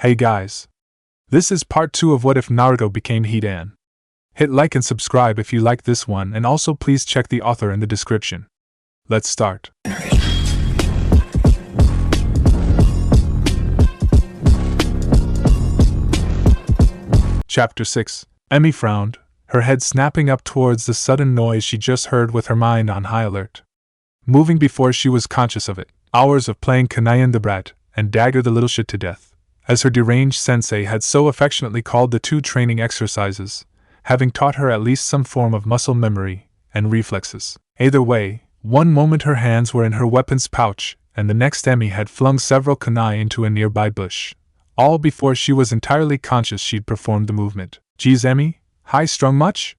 Hey guys! This is part 2 of What If Naruto Became Hidan. Hit like and subscribe if you like this one, and also please check the author in the description. Let's start. Chapter 6. Emi frowned, her head snapping up towards the sudden noise she just heard with her mind on high alert. Moving before she was conscious of it, hours of playing Kanayan the Brat and Dagger the Little Shit to death, as her deranged sensei had so affectionately called the two training exercises, having taught her at least some form of muscle memory and reflexes. Either way, one moment her hands were in her weapon's pouch, and the next Emi had flung several kunai into a nearby bush. All before she was entirely conscious she'd performed the movement. "Geez, Emi, high-strung much?"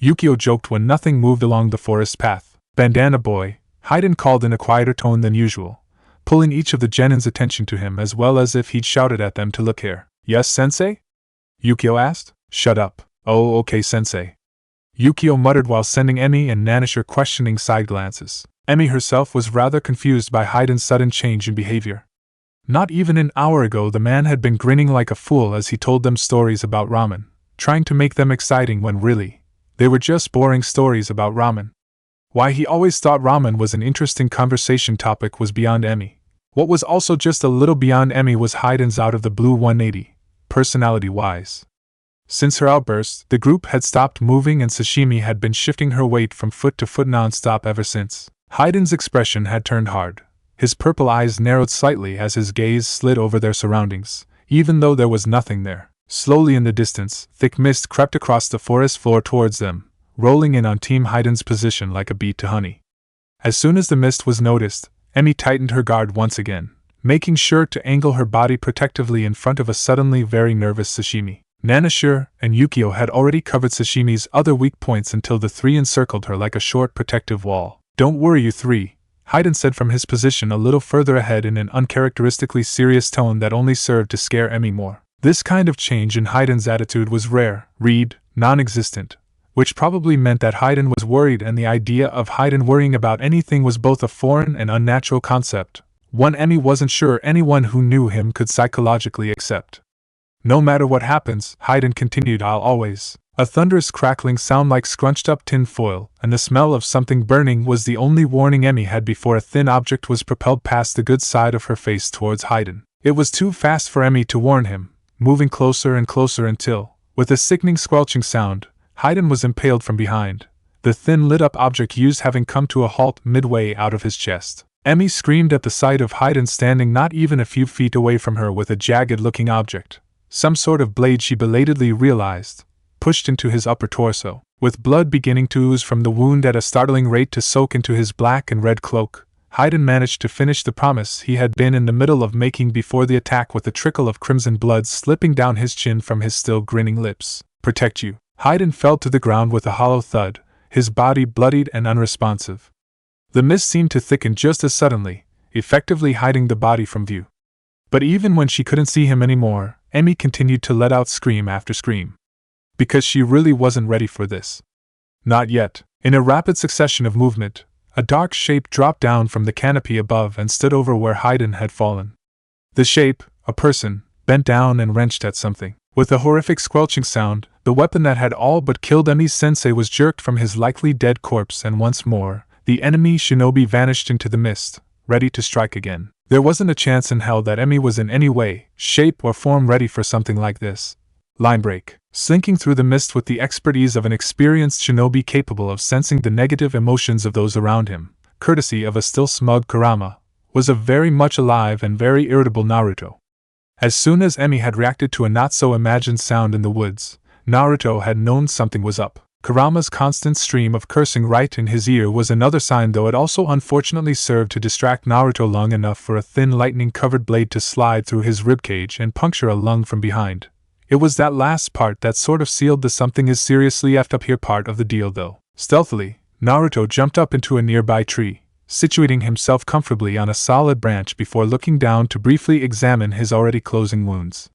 Yukio joked when nothing moved along the forest path. "Bandana boy," Hidan called in a quieter tone than usual, pulling each of the genins' attention to him as well as if he'd shouted at them to look here. "Yes, sensei?" Yukio asked. "Shut up." "Oh, okay, sensei," Yukio muttered while sending Emi and Nanisher questioning side glances. Emi herself was rather confused by Hidan's sudden change in behavior. Not even an hour ago the man had been grinning like a fool as he told them stories about ramen, trying to make them exciting when really, they were just boring stories about ramen. Why he always thought ramen was an interesting conversation topic was beyond Emi. What was also just a little beyond Emi was Hidan's out-of-the-blue 180, personality-wise. Since her outburst, the group had stopped moving and Sashimi had been shifting her weight from foot to foot non-stop ever since. Hidan's expression had turned hard. His purple eyes narrowed slightly as his gaze slid over their surroundings, even though there was nothing there. Slowly in the distance, thick mist crept across the forest floor towards them, rolling in on Team Hidan's position like a bee to honey. As soon as the mist was noticed, Emi tightened her guard once again, making sure to angle her body protectively in front of a suddenly very nervous Sashimi. Nanisher and Yukio had already covered Sashimi's other weak points until the three encircled her like a short protective wall. "Don't worry, you three," Hidan said from his position a little further ahead in an uncharacteristically serious tone that only served to scare Emi more. This kind of change in Hidan's attitude was rare, non-existent, which probably meant that Hidan was worried, and the idea of Hidan worrying about anything was both a foreign and unnatural concept, one Emi wasn't sure anyone who knew him could psychologically accept. "No matter what happens," Hidan continued, "I'll always..." A thunderous crackling sound like scrunched-up tin foil, and the smell of something burning was the only warning Emi had before a thin object was propelled past the good side of her face towards Hidan. It was too fast for Emi to warn him, moving closer and closer until, with a sickening squelching sound, Hidan was impaled from behind, the thin lit-up object used having come to a halt midway out of his chest. Emi screamed at the sight of Hidan standing not even a few feet away from her with a jagged-looking object, some sort of blade she belatedly realized, pushed into his upper torso. With blood beginning to ooze from the wound at a startling rate to soak into his black and red cloak, Hidan managed to finish the promise he had been in the middle of making before the attack with a trickle of crimson blood slipping down his chin from his still grinning lips. "Protect you." Hidan fell to the ground with a hollow thud, his body bloodied and unresponsive. The mist seemed to thicken just as suddenly, effectively hiding the body from view. But even when she couldn't see him anymore, Emi continued to let out scream after scream. Because she really wasn't ready for this. Not yet. In a rapid succession of movement, a dark shape dropped down from the canopy above and stood over where Hidan had fallen. The shape, a person, bent down and wrenched at something. With a horrific squelching sound, the weapon that had all but killed Emi's sensei was jerked from his likely dead corpse, and once more, the enemy shinobi vanished into the mist, ready to strike again. There wasn't a chance in hell that Emi was in any way, shape, or form ready for something like this. Line break. Slinking through the mist with the expertise of an experienced shinobi capable of sensing the negative emotions of those around him, courtesy of a still smug Kurama, was a very much alive and very irritable Naruto. As soon as Emi had reacted to a not-so-imagined sound in the woods, Naruto had known something was up. Kurama's constant stream of cursing right in his ear was another sign, though it also unfortunately served to distract Naruto long enough for a thin lightning-covered blade to slide through his ribcage and puncture a lung from behind. It was that last part that sort of sealed the "something is seriously effed up here" part of the deal, though. Stealthily, Naruto jumped up into a nearby tree, situating himself comfortably on a solid branch before looking down to briefly examine his already closing wounds.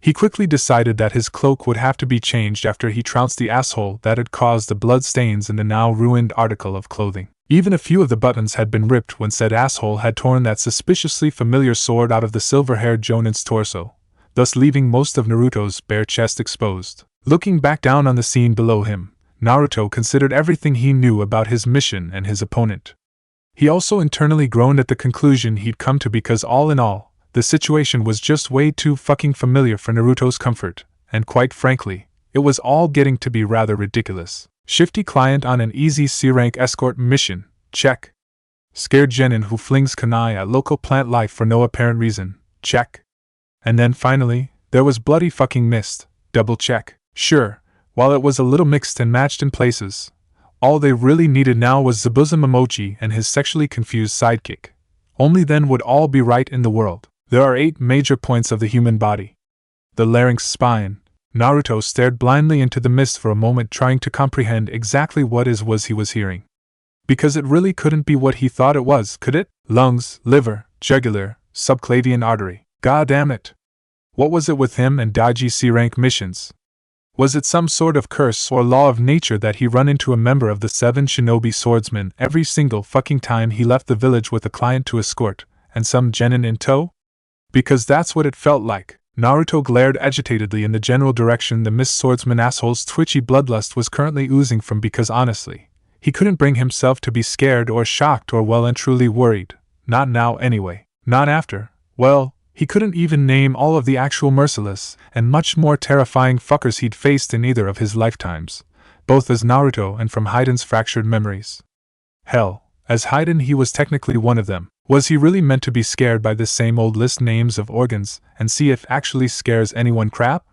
He quickly decided that his cloak would have to be changed after he trounced the asshole that had caused the blood stains in the now ruined article of clothing. Even a few of the buttons had been ripped when said asshole had torn that suspiciously familiar sword out of the silver-haired Jonin's torso, thus leaving most of Naruto's bare chest exposed. Looking back down on the scene below him, Naruto considered everything he knew about his mission and his opponent. He also internally groaned at the conclusion he'd come to because all in all, the situation was just way too fucking familiar for Naruto's comfort, and quite frankly, it was all getting to be rather ridiculous. Shifty client on an easy C-rank escort mission, check. Scared genin who flings kunai at local plant life for no apparent reason, check. And then finally, there was bloody fucking mist, double check. Sure, while it was a little mixed and matched in places, all they really needed now was Zabuza Momochi and his sexually confused sidekick. Only then would all be right in the world. There are 8 major points of the human body. The larynx, spine. Naruto stared blindly into the mist for a moment, trying to comprehend exactly what it was he was hearing. Because it really couldn't be what he thought it was, could it? Lungs, liver, jugular, subclavian artery. God damn it! What was it with him and dodgy C-rank missions? Was it some sort of curse or law of nature that he run into a member of the 7 shinobi swordsmen every single fucking time he left the village with a client to escort, and some genin in tow? Because that's what it felt like. Naruto glared agitatedly in the general direction the mist swordsman asshole's twitchy bloodlust was currently oozing from, because honestly, he couldn't bring himself to be scared or shocked or well and truly worried. Not now anyway. Not after. Well, he couldn't even name all of the actual merciless and much more terrifying fuckers he'd faced in either of his lifetimes, both as Naruto and from Hidan's fractured memories. Hell, as Hidan he was technically one of them. Was he really meant to be scared by this same old list names of organs and see if actually scares anyone crap?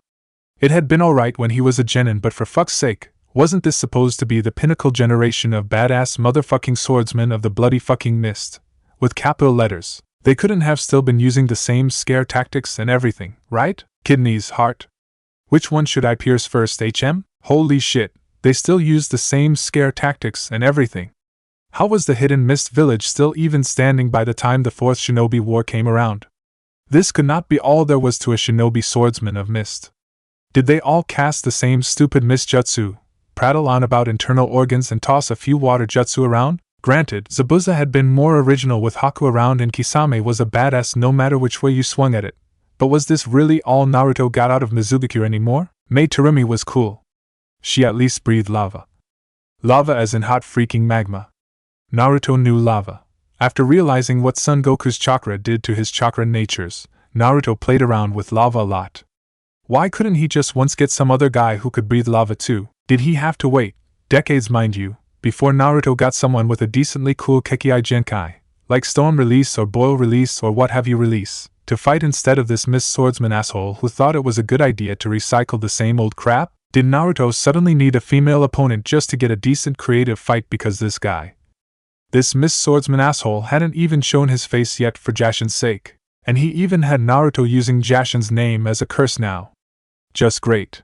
It had been alright when he was a genin, but for fuck's sake, wasn't this supposed to be the pinnacle generation of badass motherfucking swordsmen of the bloody fucking mist? With capital letters. They couldn't have still been using the same scare tactics and everything, right? Kidneys, heart. Which one should I pierce first, HM? Holy shit, they still used the same scare tactics and everything. How was the hidden mist village still even standing by the time the 4th shinobi war came around? This could not be all there was to a shinobi swordsman of mist. Did they all cast the same stupid mist jutsu, prattle on about internal organs and toss a few water jutsu around? Granted, Zabuza had been more original with Haku around and Kisame was a badass no matter which way you swung at it, but was this really all Naruto got out of Mizukyu anymore? Mei Terumi was cool. She at least breathed lava. Lava as in hot freaking magma. Naruto knew lava. After realizing what Son Goku's chakra did to his chakra natures, Naruto played around with lava a lot. Why couldn't he just once get some other guy who could breathe lava too? Did he have to wait, decades mind you, before Naruto got someone with a decently cool Kekkei Genkai, like Storm Release or Boil Release or what have you release, to fight instead of this mist swordsman asshole who thought it was a good idea to recycle the same old crap? Did Naruto suddenly need a female opponent just to get a decent creative fight because this mist swordsman asshole hadn't even shown his face yet for Jashin's sake, and he even had Naruto using Jashin's name as a curse now. Just great.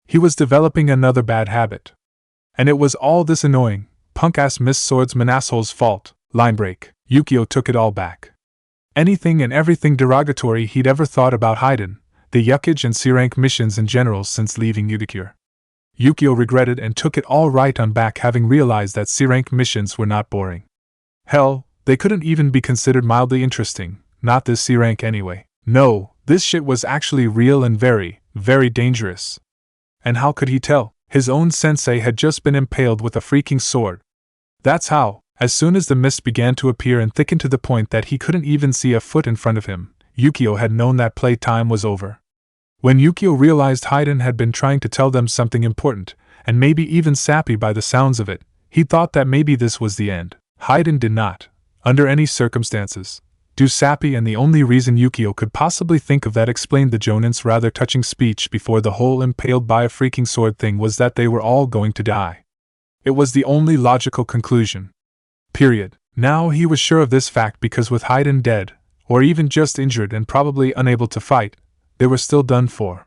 He was developing another bad habit. And it was all this annoying, punk-ass mist swordsman asshole's fault. Line break. Yukio took it all back. Anything and everything derogatory he'd ever thought about Hidan, the yuckage and C-rank missions in general since leaving Yukio. Yukio regretted and took it all right on back, having realized that C-rank missions were not boring. Hell, they couldn't even be considered mildly interesting, not this C-rank anyway. No, this shit was actually real and very, very dangerous. And how could he tell? His own sensei had just been impaled with a freaking sword. That's how, as soon as the mist began to appear and thicken to the point that he couldn't even see a foot in front of him, Yukio had known that playtime was over. When Yukio realized Hidan had been trying to tell them something important, and maybe even sappy by the sounds of it, he thought that maybe this was the end. Hidan did not, under any circumstances, do sappy, and the only reason Yukio could possibly think of that explained the Jonin's rather touching speech before the whole impaled by a freaking sword thing was that they were all going to die. It was the only logical conclusion. Period. Now he was sure of this fact because with Hidan dead, or even just injured and probably unable to fight, they were still done for.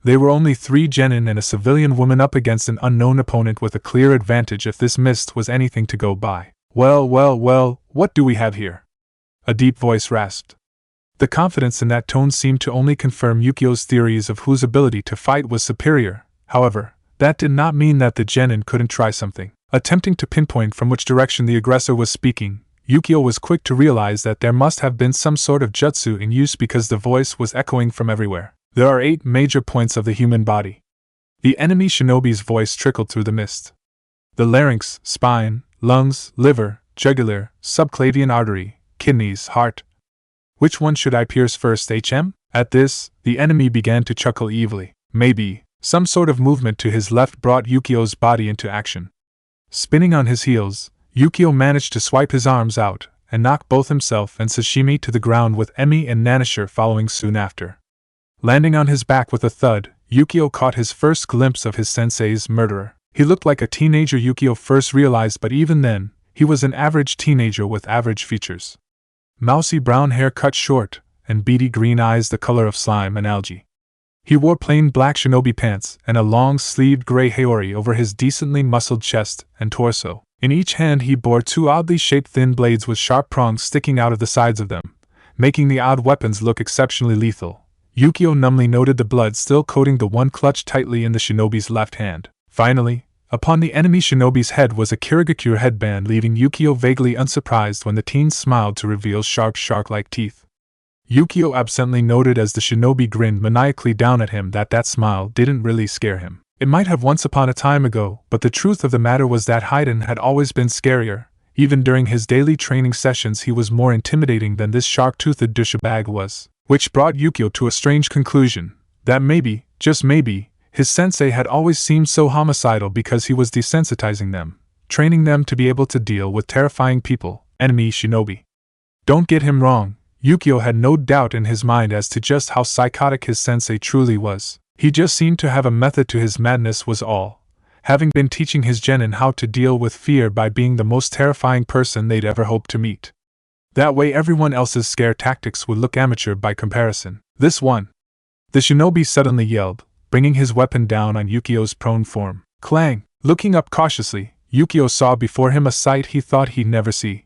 They were only 3 genin and a civilian woman up against an unknown opponent with a clear advantage if this mist was anything to go by. Well, what do we have here? A deep voice rasped. The confidence in that tone seemed to only confirm Yukio's theories of whose ability to fight was superior. However, that did not mean that the genin couldn't try something. Attempting to pinpoint from which direction the aggressor was speaking, Yukio was quick to realize that there must have been some sort of jutsu in use because the voice was echoing from everywhere. There are 8 major points of the human body. The enemy shinobi's voice trickled through the mist. The larynx, spine, lungs, liver, jugular, subclavian artery, kidneys, heart. Which one should I pierce first, HM? At this, the enemy began to chuckle evilly. Maybe. Some sort of movement to his left brought Yukio's body into action. Spinning on his heels, Yukio managed to swipe his arms out and knock both himself and Sashimi to the ground, with Emi and Nanashir following soon after. Landing on his back with a thud, Yukio caught his first glimpse of his sensei's murderer. He looked like a teenager, Yukio first realized, but even then, he was an average teenager with average features. Mousy brown hair cut short, and beady green eyes the color of slime and algae. He wore plain black shinobi pants and a long-sleeved gray haori over his decently muscled chest and torso. In each hand he bore 2 oddly shaped thin blades with sharp prongs sticking out of the sides of them, making the odd weapons look exceptionally lethal. Yukio numbly noted the blood still coating the one clutched tightly in the shinobi's left hand. Finally, upon the enemy shinobi's head was a Kirigakure headband, leaving Yukio vaguely unsurprised when the teen smiled to reveal sharp shark-like teeth. Yukio absently noted as the shinobi grinned maniacally down at him that smile didn't really scare him. It might have once upon a time ago, but the truth of the matter was that Hidan had always been scarier. Even during his daily training sessions he was more intimidating than this shark-toothed douchebag was. Which brought Yukio to a strange conclusion, that maybe, just maybe, his sensei had always seemed so homicidal because he was desensitizing them, training them to be able to deal with terrifying people, enemy shinobi. Don't get him wrong, Yukio had no doubt in his mind as to just how psychotic his sensei truly was. He just seemed to have a method to his madness was all, having been teaching his genin how to deal with fear by being the most terrifying person they'd ever hoped to meet. That way everyone else's scare tactics would look amateur by comparison. This one. The shinobi suddenly yelled, bringing his weapon down on Yukio's prone form. Clang! Looking up cautiously, Yukio saw before him a sight he thought he'd never see.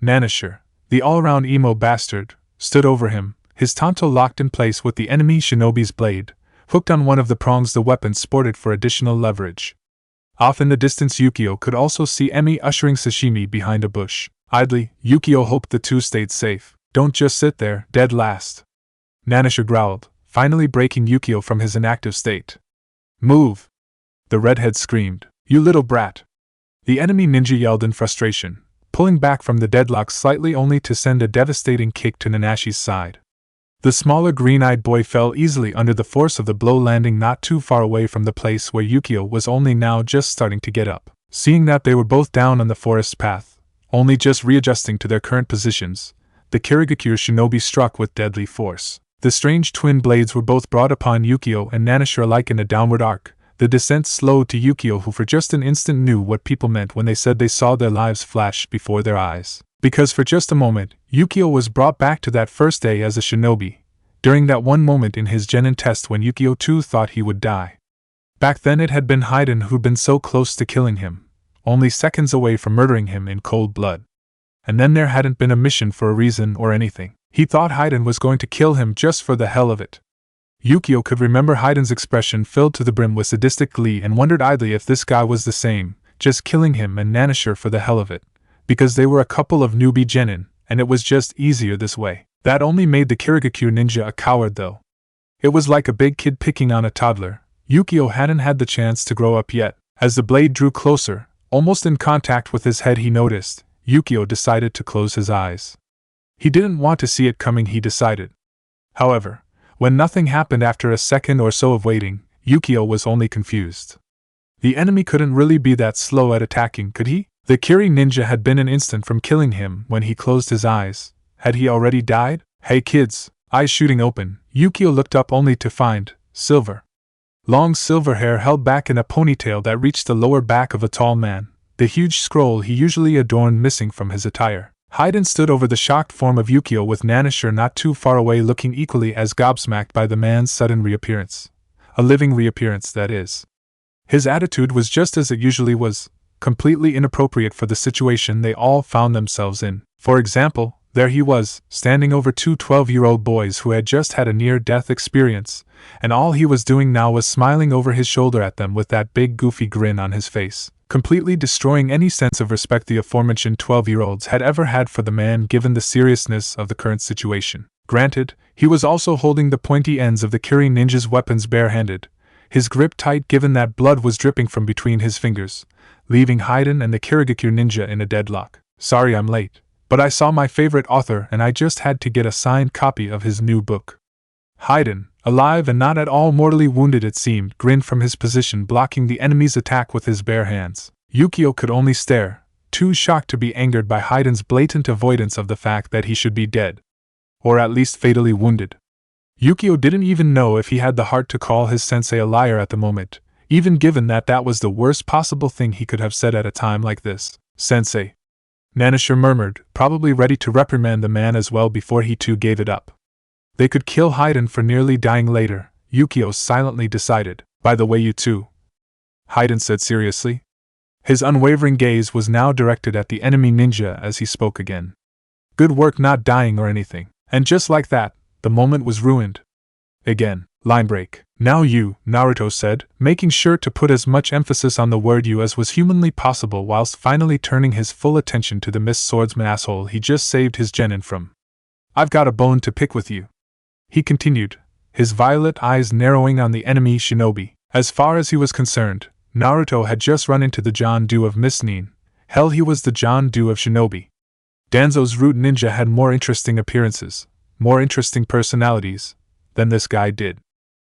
Nanashir, the all-around emo bastard, stood over him, his tanto locked in place with the enemy shinobi's blade, hooked on one of the prongs the weapon sported for additional leverage. Off in the distance Yukio could also see Emi ushering Sashimi behind a bush. Idly, Yukio hoped the two stayed safe. Don't just sit there, dead last. Nanashir growled, finally breaking Yukio from his inactive state. Move! The redhead screamed. You little brat! The enemy ninja yelled in frustration, pulling back from the deadlock slightly only to send a devastating kick to Nanashi's side. The smaller green-eyed boy fell easily under the force of the blow, landing not too far away from the place where Yukio was only now just starting to get up. Seeing that they were both down on the forest path, only just readjusting to their current positions, the Kirigakure shinobi struck with deadly force. The strange twin blades were both brought upon Yukio and Nanashir alike in a downward arc. The descent slowed to Yukio, who for just an instant knew what people meant when they said they saw their lives flash before their eyes. Because for just a moment, Yukio was brought back to that first day as a shinobi, during that one moment in his genin test when Yukio too thought he would die. Back then it had been Hidan who'd been so close to killing him, only seconds away from murdering him in cold blood. And then there hadn't been a mission for a reason or anything. He thought Hidan was going to kill him just for the hell of it. Yukio could remember Hidan's expression filled to the brim with sadistic glee and wondered idly if this guy was the same, just killing him and Nanashir for the hell of it, because they were a couple of newbie genin, and it was just easier this way. That only made the Kirigakure ninja a coward though. It was like a big kid picking on a toddler. Yukio hadn't had the chance to grow up yet. As the blade drew closer, almost in contact with his head, he noticed, Yukio decided to close his eyes. He didn't want to see it coming, he decided. However, when nothing happened after a second or so of waiting, Yukio was only confused. The enemy couldn't really be that slow at attacking, could he? The Kiri ninja had been an instant from killing him when he closed his eyes. Had he already died? Hey kids! Eyes shooting open, Yukio looked up only to find silver. Long silver hair held back in a ponytail that reached the lower back of a tall man, the huge scroll he usually adorned missing from his attire. Hidan stood over the shocked form of Yukio with Nanashir not too far away, looking equally as gobsmacked by the man's sudden reappearance. A living reappearance, that is. His attitude was just as it usually was, completely inappropriate for the situation they all found themselves in. For example, there he was, standing over two 12-year-old boys who had just had a near-death experience, and all he was doing now was smiling over his shoulder at them with that big goofy grin on his face. completely destroying any sense of respect the aforementioned 12-year-olds had ever had for the man given the seriousness of the current situation. Granted, he was also holding the pointy ends of the Kiri ninja's weapons barehanded, his grip tight given that blood was dripping from between his fingers, leaving Hidan and the Kirigakure ninja in a deadlock. "Sorry I'm late, but I saw my favorite author and I just had to get a signed copy of his new book." Hidan, alive and not at all mortally wounded it seemed, grinned from his position blocking the enemy's attack with his bare hands. Yukio could only stare, too shocked to be angered by Hidan's blatant avoidance of the fact that he should be dead. Or at least fatally wounded. Yukio didn't even know if he had the heart to call his sensei a liar at the moment, even given that that was the worst possible thing he could have said at a time like this. "Sensei," Nanisher murmured, probably ready to reprimand the man as well before he too gave it up. They could kill Hidan for nearly dying later, Yukio silently decided. "By the way, you too," Hidan said seriously. His unwavering gaze was now directed at the enemy ninja as he spoke again. "Good work not dying or anything." And just like that, the moment was ruined. Again, line break. "Now you," Naruto said, making sure to put as much emphasis on the word you as was humanly possible whilst finally turning his full attention to the Mist Swordsman asshole he just saved his genin from. "I've got a bone to pick with you," he continued, his violet eyes narrowing on the enemy shinobi. As far as he was concerned, Naruto had just run into the John Doe of Miss Nin. Hell, he was the John Doe of shinobi. Danzo's root ninja had more interesting appearances, more interesting personalities, than this guy did.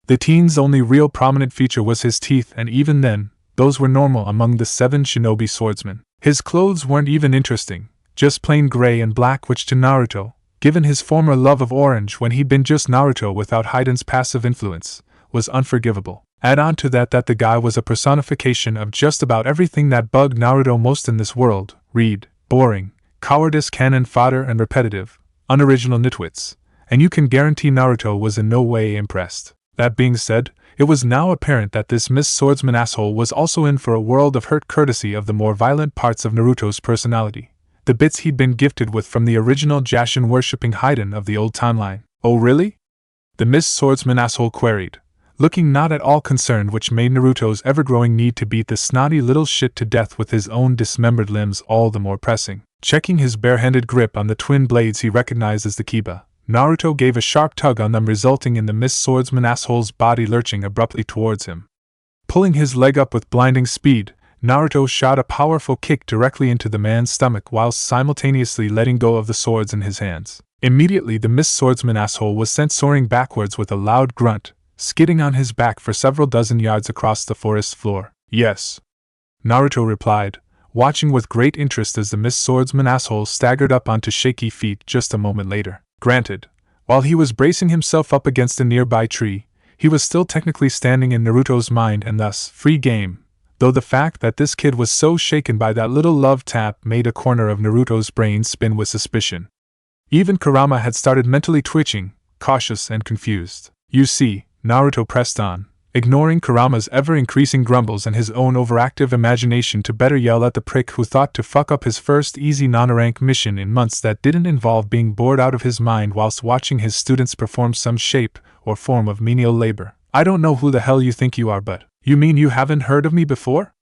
The teen's only real prominent feature was his teeth, and even then, those were normal among the 7 shinobi swordsmen. His clothes weren't even interesting, just plain gray and black, which to Naruto, given his former love of orange when he'd been just Naruto without Hidan's passive influence, was unforgivable. Add on to that the guy was a personification of just about everything that bugged Naruto most in this world: read, boring, cowardice, cannon fodder, and repetitive, unoriginal nitwits, and you can guarantee Naruto was in no way impressed. That being said, it was now apparent that this Mist Swordsman asshole was also in for a world of hurt courtesy of the more violent parts of Naruto's personality, the bits he'd been gifted with from the original Jashin-worshipping Hidan of the old timeline. "Oh really?" the Mist Swordsman asshole queried, looking not at all concerned, which made Naruto's ever-growing need to beat the snotty little shit to death with his own dismembered limbs all the more pressing. Checking his barehanded grip on the twin blades he recognized as the kiba, Naruto gave a sharp tug on them, resulting in the Mist Swordsman asshole's body lurching abruptly towards him. Pulling his leg up with blinding speed, Naruto shot a powerful kick directly into the man's stomach whilst simultaneously letting go of the swords in his hands. Immediately the Mist Swordsman asshole was sent soaring backwards with a loud grunt, skidding on his back for several dozen yards across the forest floor. "Yes," Naruto replied, watching with great interest as the Mist Swordsman asshole staggered up onto shaky feet just a moment later. Granted, while he was bracing himself up against a nearby tree, he was still technically standing in Naruto's mind and thus free game, though the fact that this kid was so shaken by that little love tap made a corner of Naruto's brain spin with suspicion. Even Kurama had started mentally twitching, cautious and confused. "You see," Naruto pressed on, ignoring Kurama's ever-increasing grumbles and his own overactive imagination to better yell at the prick who thought to fuck up his first easy non-rank mission in months that didn't involve being bored out of his mind whilst watching his students perform some shape or form of menial labor. "I don't know who the hell you think you are, but you mean you haven't heard of me before?"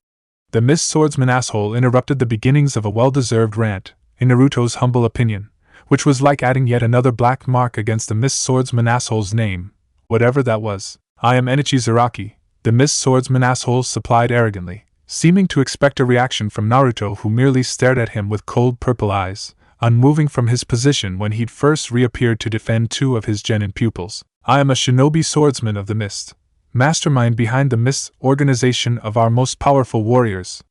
The Mist Swordsman asshole interrupted the beginnings of a well-deserved rant, in Naruto's humble opinion, which was like adding yet another black mark against the Mist Swordsman asshole's name, whatever that was. "I am Enichi Zaraki," the Mist Swordsman asshole supplied arrogantly, seeming to expect a reaction from Naruto, who merely stared at him with cold purple eyes, unmoving from his position when he'd first reappeared to defend 2 of his genin pupils. "I am a shinobi swordsman of the Mist, mastermind behind the Mist organization of our most powerful warriors.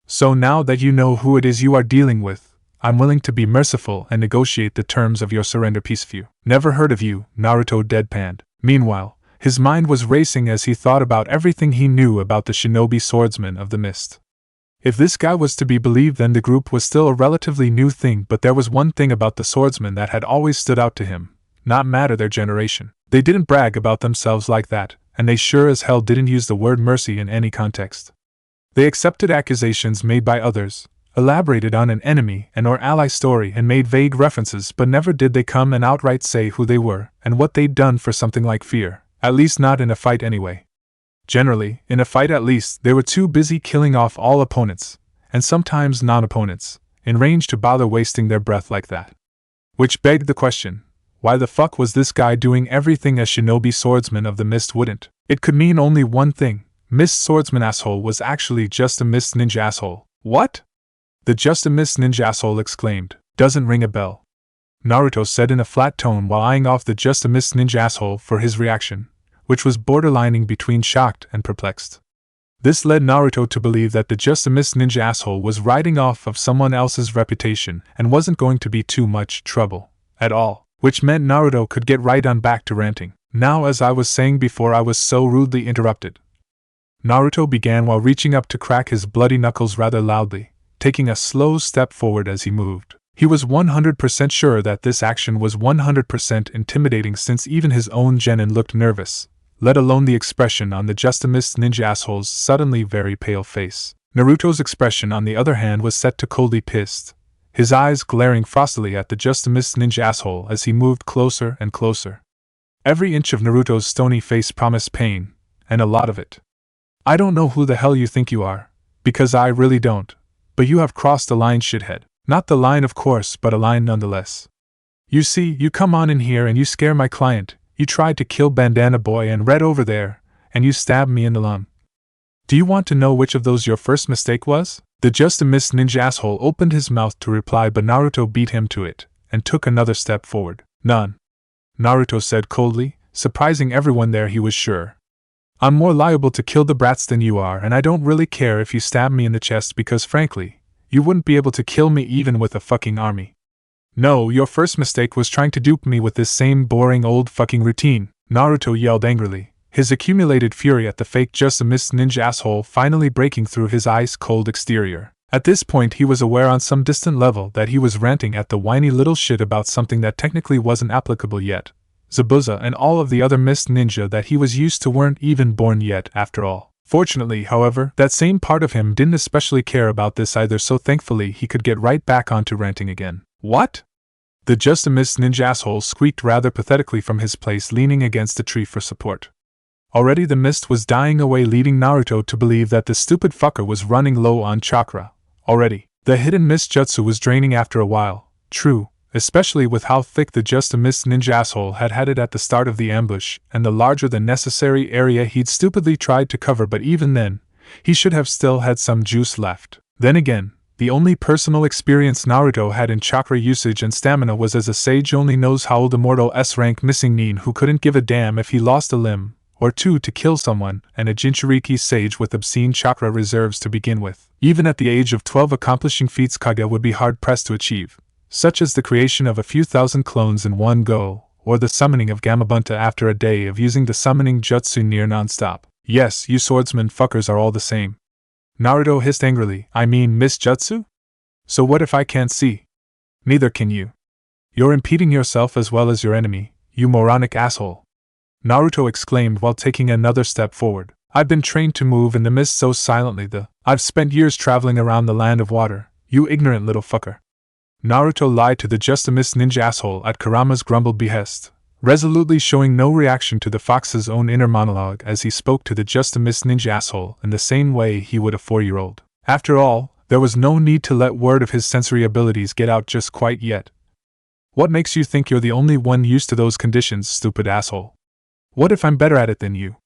So now that you know who it is you are dealing with, I'm willing to be merciful and negotiate the terms of your surrender peacefully." "Never heard of you," Naruto deadpanned. Meanwhile, his mind was racing as he thought about everything he knew about the shinobi swordsmen of the Mist. If this guy was to be believed, then the group was still a relatively new thing, but there was one thing about the swordsmen that had always stood out to him, not matter their generation. They didn't brag about themselves like that, and they sure as hell didn't use the word mercy in any context. They accepted accusations made by others, elaborated on an enemy and or ally story and made vague references, but never did they come and outright say who they were and what they'd done for something like fear, at least not in a fight anyway. Generally, in a fight at least, they were too busy killing off all opponents, and sometimes non-opponents, in range to bother wasting their breath like that. Which begged the question, why the fuck was this guy doing everything a shinobi swordsman of the mist wouldn't? It could mean only one thing: Mist swordsman asshole was actually just a mist ninja asshole. What? The just a mist ninja asshole exclaimed. Doesn't ring a bell, Naruto said in a flat tone while eyeing off the just a mist ninja asshole for his reaction, which was borderlining between shocked and perplexed. This led Naruto to believe that the just a mist ninja asshole was riding off of someone else's reputation and wasn't going to be too much trouble at all, which meant Naruto could get right on back to ranting. Now, as I was saying before I was so rudely interrupted, Naruto began while reaching up to crack his bloody knuckles rather loudly, taking a slow step forward as he moved. He was 100% sure that this action was 100% intimidating since even his own genin looked nervous, let alone the expression on the just a mist ninja asshole's suddenly very pale face. Naruto's expression, on the other hand, was set to coldly pissed, his eyes glaring frostily at the just a mist ninja asshole as he moved closer and closer. Every inch of Naruto's stony face promised pain, and a lot of it. I don't know who the hell you think you are, because I really don't, but you have crossed the line, shithead. Not the line, of course, but a line nonetheless. You see, you come on in here and you scare my client, you tried to kill Bandana Boy and Red over there, and you stabbed me in the lung. Do you want to know which of those your first mistake was? The just a mist ninja asshole opened his mouth to reply, but Naruto beat him to it, and took another step forward. None, Naruto said coldly, surprising everyone there, he was sure. I'm more liable to kill the brats than you are, and I don't really care if you stab me in the chest because, frankly, you wouldn't be able to kill me even with a fucking army. No, your first mistake was trying to dupe me with this same boring old fucking routine, Naruto yelled angrily, his accumulated fury at the fake just a mist ninja asshole finally breaking through his ice-cold exterior. At this point he was aware on some distant level that he was ranting at the whiny little shit about something that technically wasn't applicable yet. Zabuza and all of the other mist ninja that he was used to weren't even born yet after all. Fortunately, however, that same part of him didn't especially care about this either, so thankfully he could get right back onto ranting again. What? The just a mist ninja asshole squeaked rather pathetically from his place, leaning against a tree for support. Already the mist was dying away, leading Naruto to believe that the stupid fucker was running low on chakra. Already, the hidden mist jutsu was draining after a while. True, especially with how thick the just a mist ninja asshole had it at the start of the ambush, and the larger than necessary area he'd stupidly tried to cover, but even then, he should have still had some juice left. Then again, the only personal experience Naruto had in chakra usage and stamina was as a sage only knows how old immortal S-rank missing nin who couldn't give a damn if he lost a limb or two to kill someone, and a Jinchuriki sage with obscene chakra reserves to begin with. Even at the age of 12, accomplishing feats Kage would be hard-pressed to achieve, such as the creation of a few thousand clones in one go, or the summoning of Gamabunta after a day of using the summoning jutsu near non-stop. Yes, you swordsman fuckers are all the same, Naruto hissed angrily. I mean mist jutsu? So what if I can't see? Neither can you. You're impeding yourself as well as your enemy, you moronic asshole, Naruto exclaimed while taking another step forward. I've been trained to move in the mist so silently. I've spent years traveling around the land of water, you ignorant little fucker. Naruto lied to the just a mist ninja asshole at Kurama's grumbled behest, resolutely showing no reaction to the fox's own inner monologue as he spoke to the just a mist ninja asshole in the same way he would a 4-year-old. After all, there was no need to let word of his sensory abilities get out just quite yet. What makes you think you're the only one used to those conditions, stupid asshole? What if I'm better at it than you?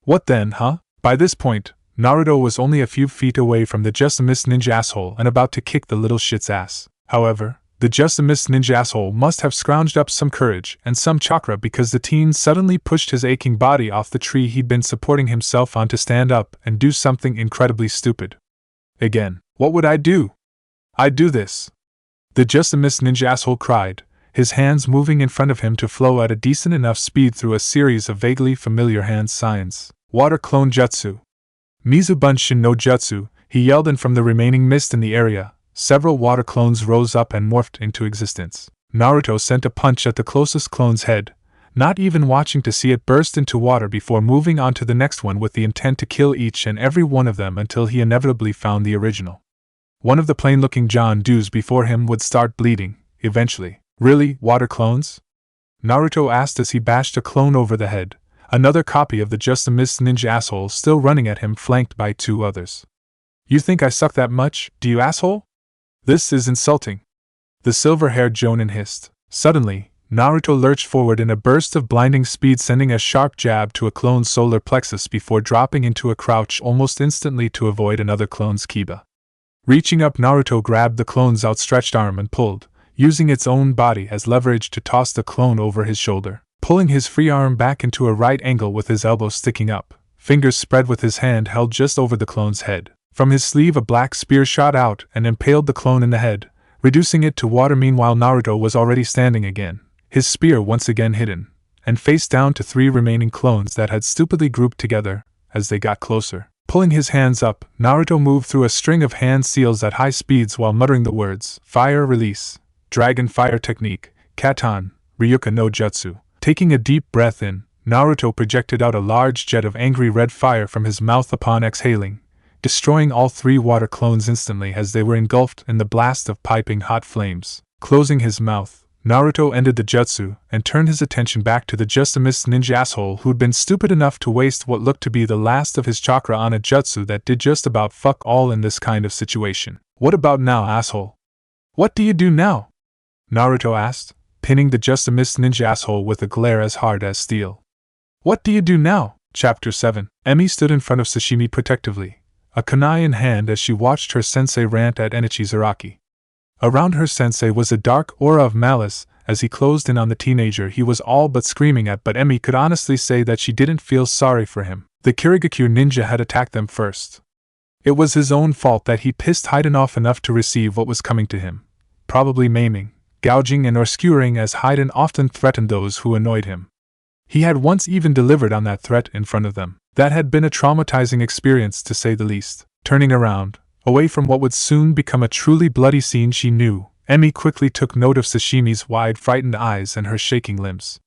What then, huh? By this point, Naruto was only a few feet away from the just a mist ninja asshole and about to kick the little shit's ass. However, the just a mist ninja asshole must have scrounged up some courage and some chakra, because the teen suddenly pushed his aching body off the tree he'd been supporting himself on to stand up and do something incredibly stupid. Again, what would I do? I'd do this, the just a mist ninja asshole cried, his hands moving in front of him to flow at a decent enough speed through a series of vaguely familiar hand signs. Water clone jutsu. Mizubunshin no jutsu, he yelled, and from the remaining mist in the area, several water clones rose up and morphed into existence. Naruto sent a punch at the closest clone's head, not even watching to see it burst into water before moving on to the next one with the intent to kill each and every one of them until he inevitably found the original. One of the plain-looking John Does before him would start bleeding, eventually. Really, water clones? Naruto asked as he bashed a clone over the head, Another copy of the Just a Miss Ninja asshole still running at him, flanked by 2 others. You think I suck that much, do you, asshole? This is insulting. The silver-haired Jonin hissed. Suddenly, Naruto lurched forward in a burst of blinding speed, sending a sharp jab to a clone's solar plexus before dropping into a crouch almost instantly to avoid another clone's kiba. Reaching up, Naruto grabbed the clone's outstretched arm and pulled, using its own body as leverage to toss the clone over his shoulder. Pulling his free arm back into a right angle with his elbow sticking up, fingers spread with his hand held just over the clone's head. From his sleeve a black spear shot out and impaled the clone in the head, reducing it to water. Meanwhile, Naruto was already standing again, his spear once again hidden, and face down to 3 remaining clones that had stupidly grouped together as they got closer. Pulling his hands up, Naruto moved through a string of hand seals at high speeds while muttering the words, Fire Release, Dragon Fire Technique, Katan, Ryuka no Jutsu. Taking a deep breath in, Naruto projected out a large jet of angry red fire from his mouth upon exhaling, destroying all 3 water clones instantly as they were engulfed in the blast of piping hot flames. Closing his mouth, Naruto ended the jutsu and turned his attention back to the Just a Miss Ninja asshole who'd been stupid enough to waste what looked to be the last of his chakra on a jutsu that did just about fuck all in this kind of situation. What about now, asshole? What do you do now? Naruto asked, pinning the Just a Miss Ninja asshole with a glare as hard as steel. What do you do now? Chapter 7. Emi stood in front of Sashimi protectively, a kunai in hand as she watched her sensei rant at Enichi Zaraki. Around her sensei was a dark aura of malice as he closed in on the teenager he was all but screaming at, but Emi could honestly say that she didn't feel sorry for him. The Kirigakure ninja had attacked them first. It was his own fault that he pissed Hidan off enough to receive what was coming to him, probably maiming, gouging and or skewering as Hidan often threatened those who annoyed him. He had once even delivered on that threat in front of them. That had been a traumatizing experience to say the least. Turning around, away from what would soon become a truly bloody scene she knew, Emi quickly took note of Sashimi's wide, frightened eyes and her shaking limbs.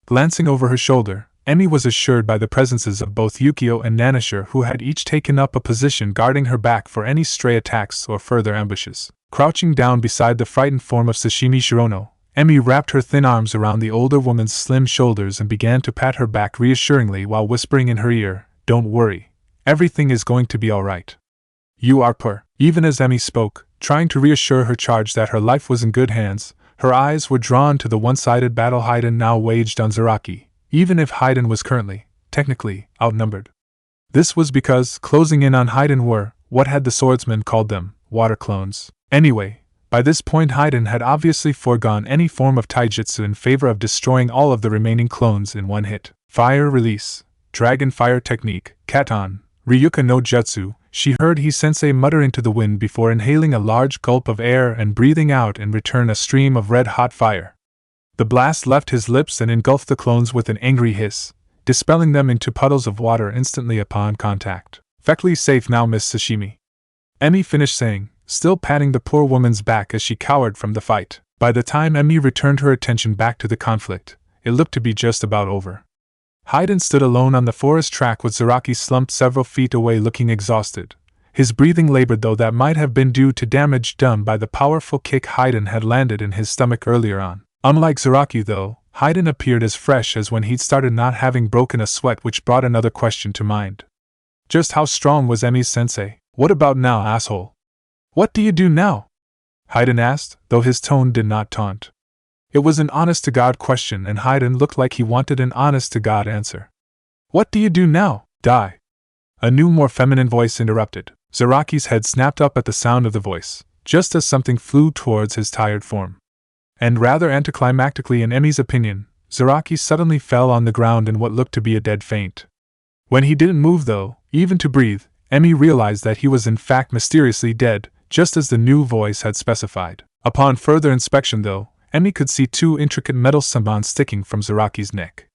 Glancing over her shoulder, Emi was assured by the presences of both Yukio and Nanashir, who had each taken up a position guarding her back for any stray attacks or further ambushes. Crouching down beside the frightened form of Sashimi Shirono, Emi wrapped her thin arms around the older woman's slim shoulders and began to pat her back reassuringly while whispering in her ear, "Don't worry. Everything is going to be alright. You are per." Even as Emi spoke, trying to reassure her charge that her life was in good hands, her eyes were drawn to the one-sided battle Hidan now waged on Zaraki, even if Hidan was currently, technically, outnumbered. This was because closing in on Hidan were, what had the swordsman called them, water clones. Anyway, by this point Hidan had obviously foregone any form of taijutsu in favor of destroying all of the remaining clones in one hit. Fire Release, Dragon Fire Technique, Katan, Ryuka no Jutsu, she heard Hi-sensei mutter into the wind before inhaling a large gulp of air and breathing out in return a stream of red-hot fire. The blast left his lips and engulfed the clones with an angry hiss, dispelling them into puddles of water instantly upon contact. "Feckley safe now, Miss Sashimi," Emi finished saying, still patting the poor woman's back as she cowered from the fight. By the time Emi returned her attention back to the conflict, it looked to be just about over. Hidan stood alone on the forest track with Zaraki slumped several feet away looking exhausted. His breathing labored, though that might have been due to damage done by the powerful kick Hidan had landed in his stomach earlier on. Unlike Zaraki though, Hidan appeared as fresh as when he'd started, not having broken a sweat, which brought another question to mind. Just how strong was Emi's sensei? "What about now, asshole? What do you do now?" Hidan asked, though his tone did not taunt. It was an honest-to-God question, and Hidan looked like he wanted an honest-to-God answer. "What do you do now? Die." A new, more feminine voice interrupted. Zaraki's head snapped up at the sound of the voice, just as something flew towards his tired form. And rather anticlimactically in Emi's opinion, Zaraki suddenly fell on the ground in what looked to be a dead faint. When he didn't move though, even to breathe, Emi realized that he was in fact mysteriously dead, just as the new voice had specified. Upon further inspection though, Emi could see 2 intricate metal sambans sticking from Zaraki's neck.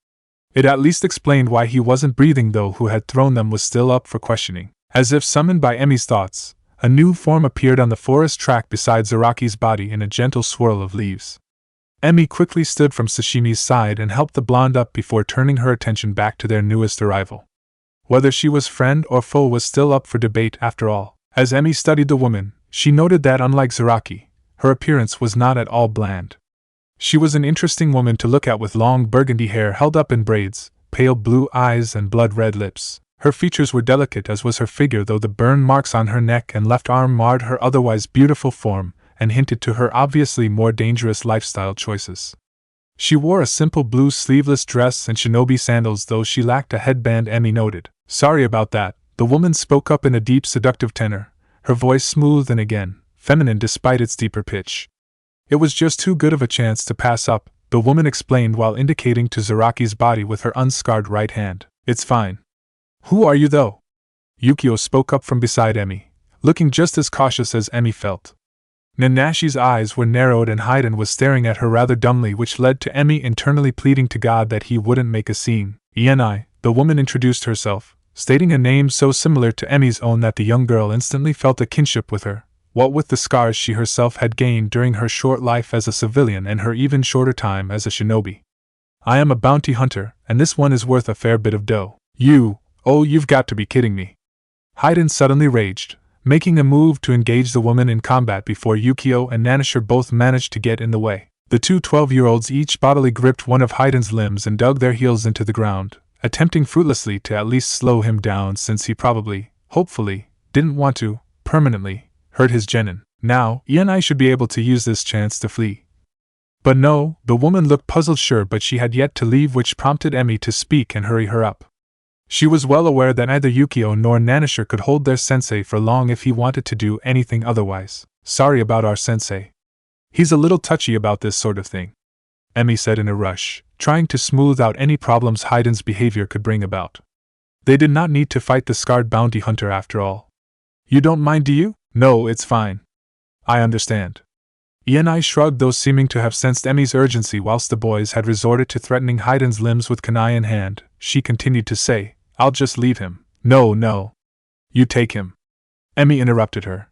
It at least explained why he wasn't breathing, though who had thrown them was still up for questioning. As if summoned by Emi's thoughts, a new form appeared on the forest track beside Zaraki's body in a gentle swirl of leaves. Emi quickly stood from Sashimi's side and helped the blonde up before turning her attention back to their newest arrival. Whether she was friend or foe was still up for debate after all. As Emi studied the woman, she noted that unlike Zaraki, her appearance was not at all bland. She was an interesting woman to look at, with long burgundy hair held up in braids, pale blue eyes and blood-red lips. Her features were delicate as was her figure, though the burn marks on her neck and left arm marred her otherwise beautiful form and hinted to her obviously more dangerous lifestyle choices. She wore a simple blue sleeveless dress and shinobi sandals, though she lacked a headband, Emmy noted. Sorry about that, the woman spoke up in a deep, seductive tenor, her voice smooth and again, feminine despite its deeper pitch. It was just too good of a chance to pass up, the woman explained while indicating to Zaraki's body with her unscarred right hand. It's fine. Who are you though? Yukio spoke up from beside Emmy, looking just as cautious as Emmy felt. Nanashi's eyes were narrowed and Hidan was staring at her rather dumbly, which led to Emmy internally pleading to God that he wouldn't make a scene. Ienai, the woman introduced herself, stating a name so similar to Emmy's own that the young girl instantly felt a kinship with her, what with the scars she herself had gained during her short life as a civilian and her even shorter time as a shinobi. I am a bounty hunter, and this one is worth a fair bit of dough. You've got to be kidding me. Hidan suddenly raged, making a move to engage the woman in combat before Yukio and Nanashir both managed to get in the way. The two 12-year-olds each bodily gripped one of Hidan's limbs and dug their heels into the ground, attempting fruitlessly to at least slow him down since he probably, hopefully, didn't want to, permanently, hurt his genin. Now, Ienai should be able to use this chance to flee. But no, the woman looked puzzled, sure, but she had yet to leave, which prompted Emmy to speak and hurry her up. She was well aware that neither Yukio nor Nanashir could hold their sensei for long if he wanted to do anything otherwise. Sorry about our sensei. He's a little touchy about this sort of thing, Emmy said in a rush, trying to smooth out any problems Hidan's behavior could bring about. They did not need to fight the scarred bounty hunter after all. You don't mind, do you? No, it's fine. I understand. Ienai shrugged, though seeming to have sensed Emmy's urgency whilst the boys had resorted to threatening Hidan's limbs with kunai in hand. She continued to say, I'll just leave him. No. You take him. Emmy interrupted her.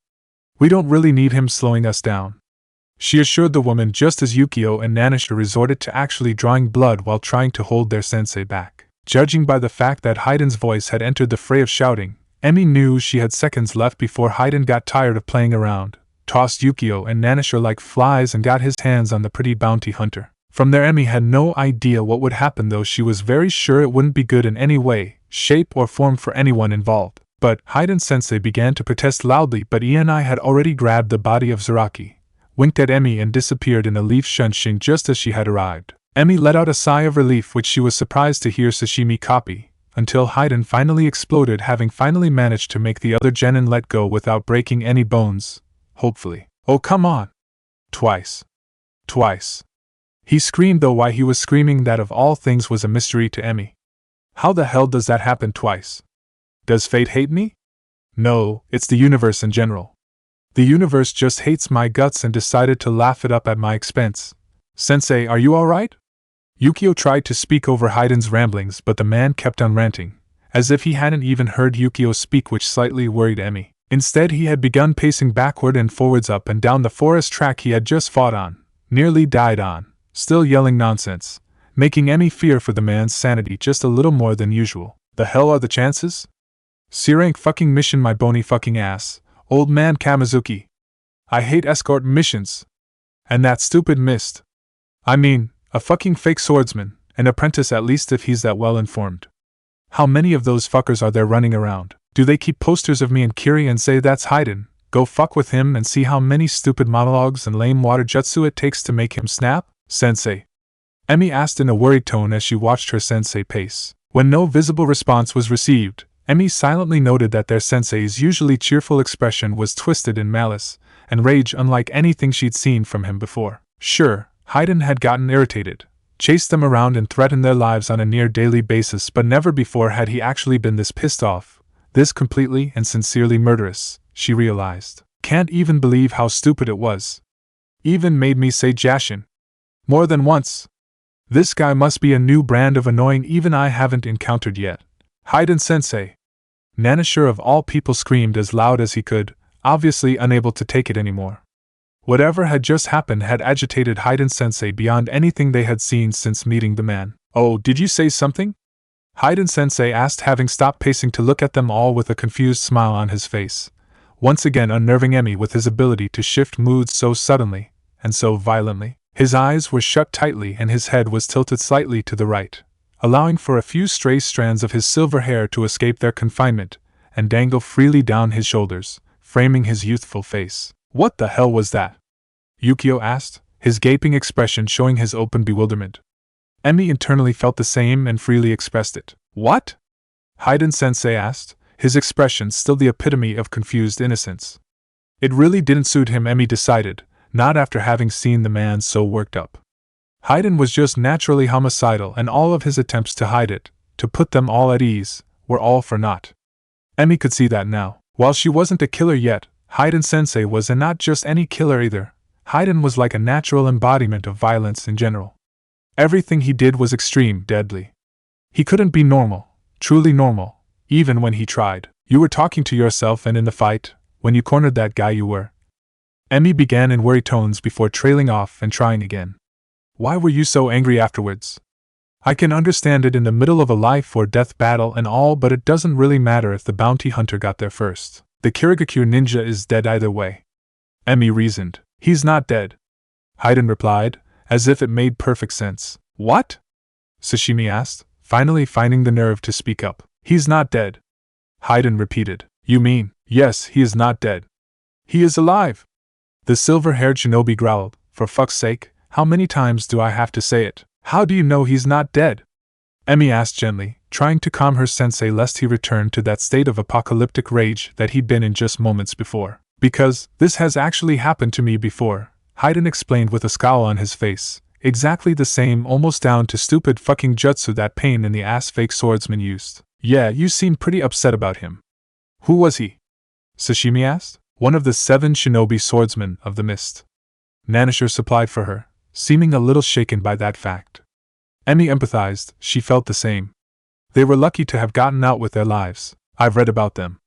We don't really need him slowing us down, she assured the woman, just as Yukio and Nanashir resorted to actually drawing blood while trying to hold their sensei back. Judging by the fact that Hidan's voice had entered the fray of shouting, Emmy knew she had seconds left before Hidan got tired of playing around, tossed Yukio and Nanashir like flies and got his hands on the pretty bounty hunter. From there, Emmy had no idea what would happen, though she was very sure it wouldn't be good in any way, shape or form for anyone involved. But Hidan-sensei began to protest loudly, but Ienai had already grabbed the body of Zaraki, winked at Emmy and disappeared in a leaf shunshin just as she had arrived. Emmy let out a sigh of relief, which she was surprised to hear Sashimi copy, until Hidan finally exploded, having finally managed to make the other genin let go without breaking any bones, hopefully. Oh, come on! Twice. He screamed, though why he was screaming that of all things was a mystery to Emmy. How the hell does that happen twice? Does fate hate me? No, it's the universe in general. The universe just hates my guts and decided to laugh it up at my expense. Sensei, are you alright? Yukio tried to speak over Hidan's ramblings, but the man kept on ranting, as if he hadn't even heard Yukio speak, which slightly worried Emmy. Instead, he had begun pacing backward and forwards up and down the forest track he had just fought on, nearly died on, still yelling nonsense, making Emmy fear for the man's sanity just a little more than usual. The hell are the chances? C-rank fucking mission, my bony fucking ass, old man Kamizuki. I hate escort missions. And that stupid mist. I mean, a fucking fake swordsman, an apprentice at least if he's that well informed. How many of those fuckers are there running around? Do they keep posters of me and Kiri and say that's Hidan, go fuck with him, and see how many stupid monologues and lame water jutsu it takes to make him snap? Sensei? Emmy asked in a worried tone as she watched her sensei pace. When no visible response was received, Emmy silently noted that their sensei's usually cheerful expression was twisted in malice and rage, unlike anything she'd seen from him before. Sure, Hidan had gotten irritated, chased them around and threatened their lives on a near daily basis, but never before had he actually been this pissed off, this completely and sincerely murderous, she realized. Can't even believe how stupid it was. Even made me say Jashin more than once. This guy must be a new brand of annoying even I haven't encountered yet. Hidan-sensei! Nanashir of all people screamed as loud as he could, obviously unable to take it anymore. Whatever had just happened had agitated Hidan-sensei beyond anything they had seen since meeting the man. Oh, did you say something? Hidan-sensei asked, having stopped pacing to look at them all with a confused smile on his face, once again unnerving Emmy with his ability to shift moods so suddenly and so violently. His eyes were shut tightly and his head was tilted slightly to the right, allowing for a few stray strands of his silver hair to escape their confinement and dangle freely down his shoulders, framing his youthful face. What the hell was that? Yukio asked, his gaping expression showing his open bewilderment. Emi internally felt the same and freely expressed it. What? Hidan-sensei asked, his expression still the epitome of confused innocence. It really didn't suit him, Emi decided, not after having seen the man so worked up. Hidan was just naturally homicidal, and all of his attempts to hide it, to put them all at ease, were all for naught. Emi could see that now. While she wasn't a killer yet, Hidan-sensei was, and not just any killer either. Hidan was like a natural embodiment of violence in general. Everything he did was extreme, deadly. He couldn't be normal, truly normal, even when he tried. You were talking to yourself, and in the fight, when you cornered that guy you were. Emi began in worried tones before trailing off and trying again. Why were you so angry afterwards? I can understand it in the middle of a life or death battle and all, but it doesn't really matter if the bounty hunter got there first. The Kirigakure ninja is dead either way. Emi reasoned. He's not dead. Hidan replied, as if it made perfect sense. What? Sashimi asked, finally finding the nerve to speak up. He's not dead. Hidan repeated. You mean? Yes, he is not dead. He is alive. The silver-haired shinobi growled. For fuck's sake, how many times do I have to say it? How do you know he's not dead? Emi asked gently, trying to calm her sensei lest he return to that state of apocalyptic rage that he'd been in just moments before. Because, this has actually happened to me before, Hidan explained with a scowl on his face. Exactly the same, almost down to stupid fucking jutsu that pain in the ass fake swordsman used. Yeah, you seem pretty upset about him. Who was he? Sashimi asked. One of the 7 shinobi swordsmen of the mist. Nanisher supplied for her, seeming a little shaken by that fact. Emi empathized, she felt the same. They were lucky to have gotten out with their lives. I've read about them.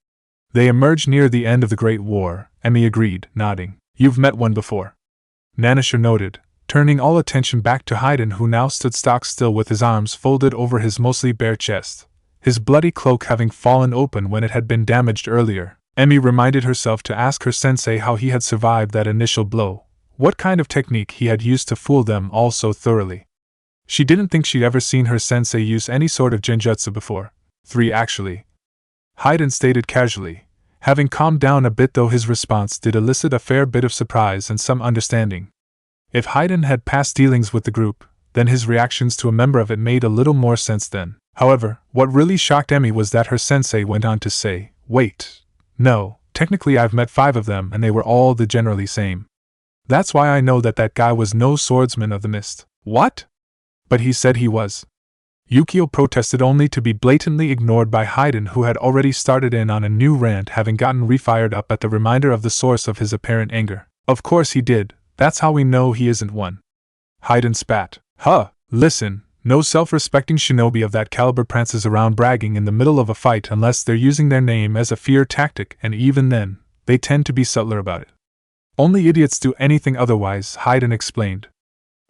They emerged near the end of the Great War, Emi agreed, nodding. You've met one before. Nanisher noted, turning all attention back to Hidan, who now stood stock still with his arms folded over his mostly bare chest, his bloody cloak having fallen open when it had been damaged earlier. Emi reminded herself to ask her sensei how he had survived that initial blow, what kind of technique he had used to fool them all so thoroughly. She didn't think she'd ever seen her sensei use any sort of genjutsu before. 3 actually. Hidan stated casually, having calmed down a bit, though his response did elicit a fair bit of surprise and some understanding. If Hidan had past dealings with the group, then his reactions to a member of it made a little more sense then. However, what really shocked Emi was that her sensei went on to say, wait, no, technically I've met 5 of them and they were all the generally same. That's why I know that that guy was no swordsman of the mist. What? But he said he was. Yukio protested, only to be blatantly ignored by Hidan, who had already started in on a new rant, having gotten refired up at the reminder of the source of his apparent anger. Of course he did, that's how we know he isn't one. Hidan spat. Huh, listen, no self-respecting shinobi of that caliber prances around bragging in the middle of a fight unless they're using their name as a fear tactic, and even then, they tend to be subtler about it. Only idiots do anything otherwise, Hidan explained.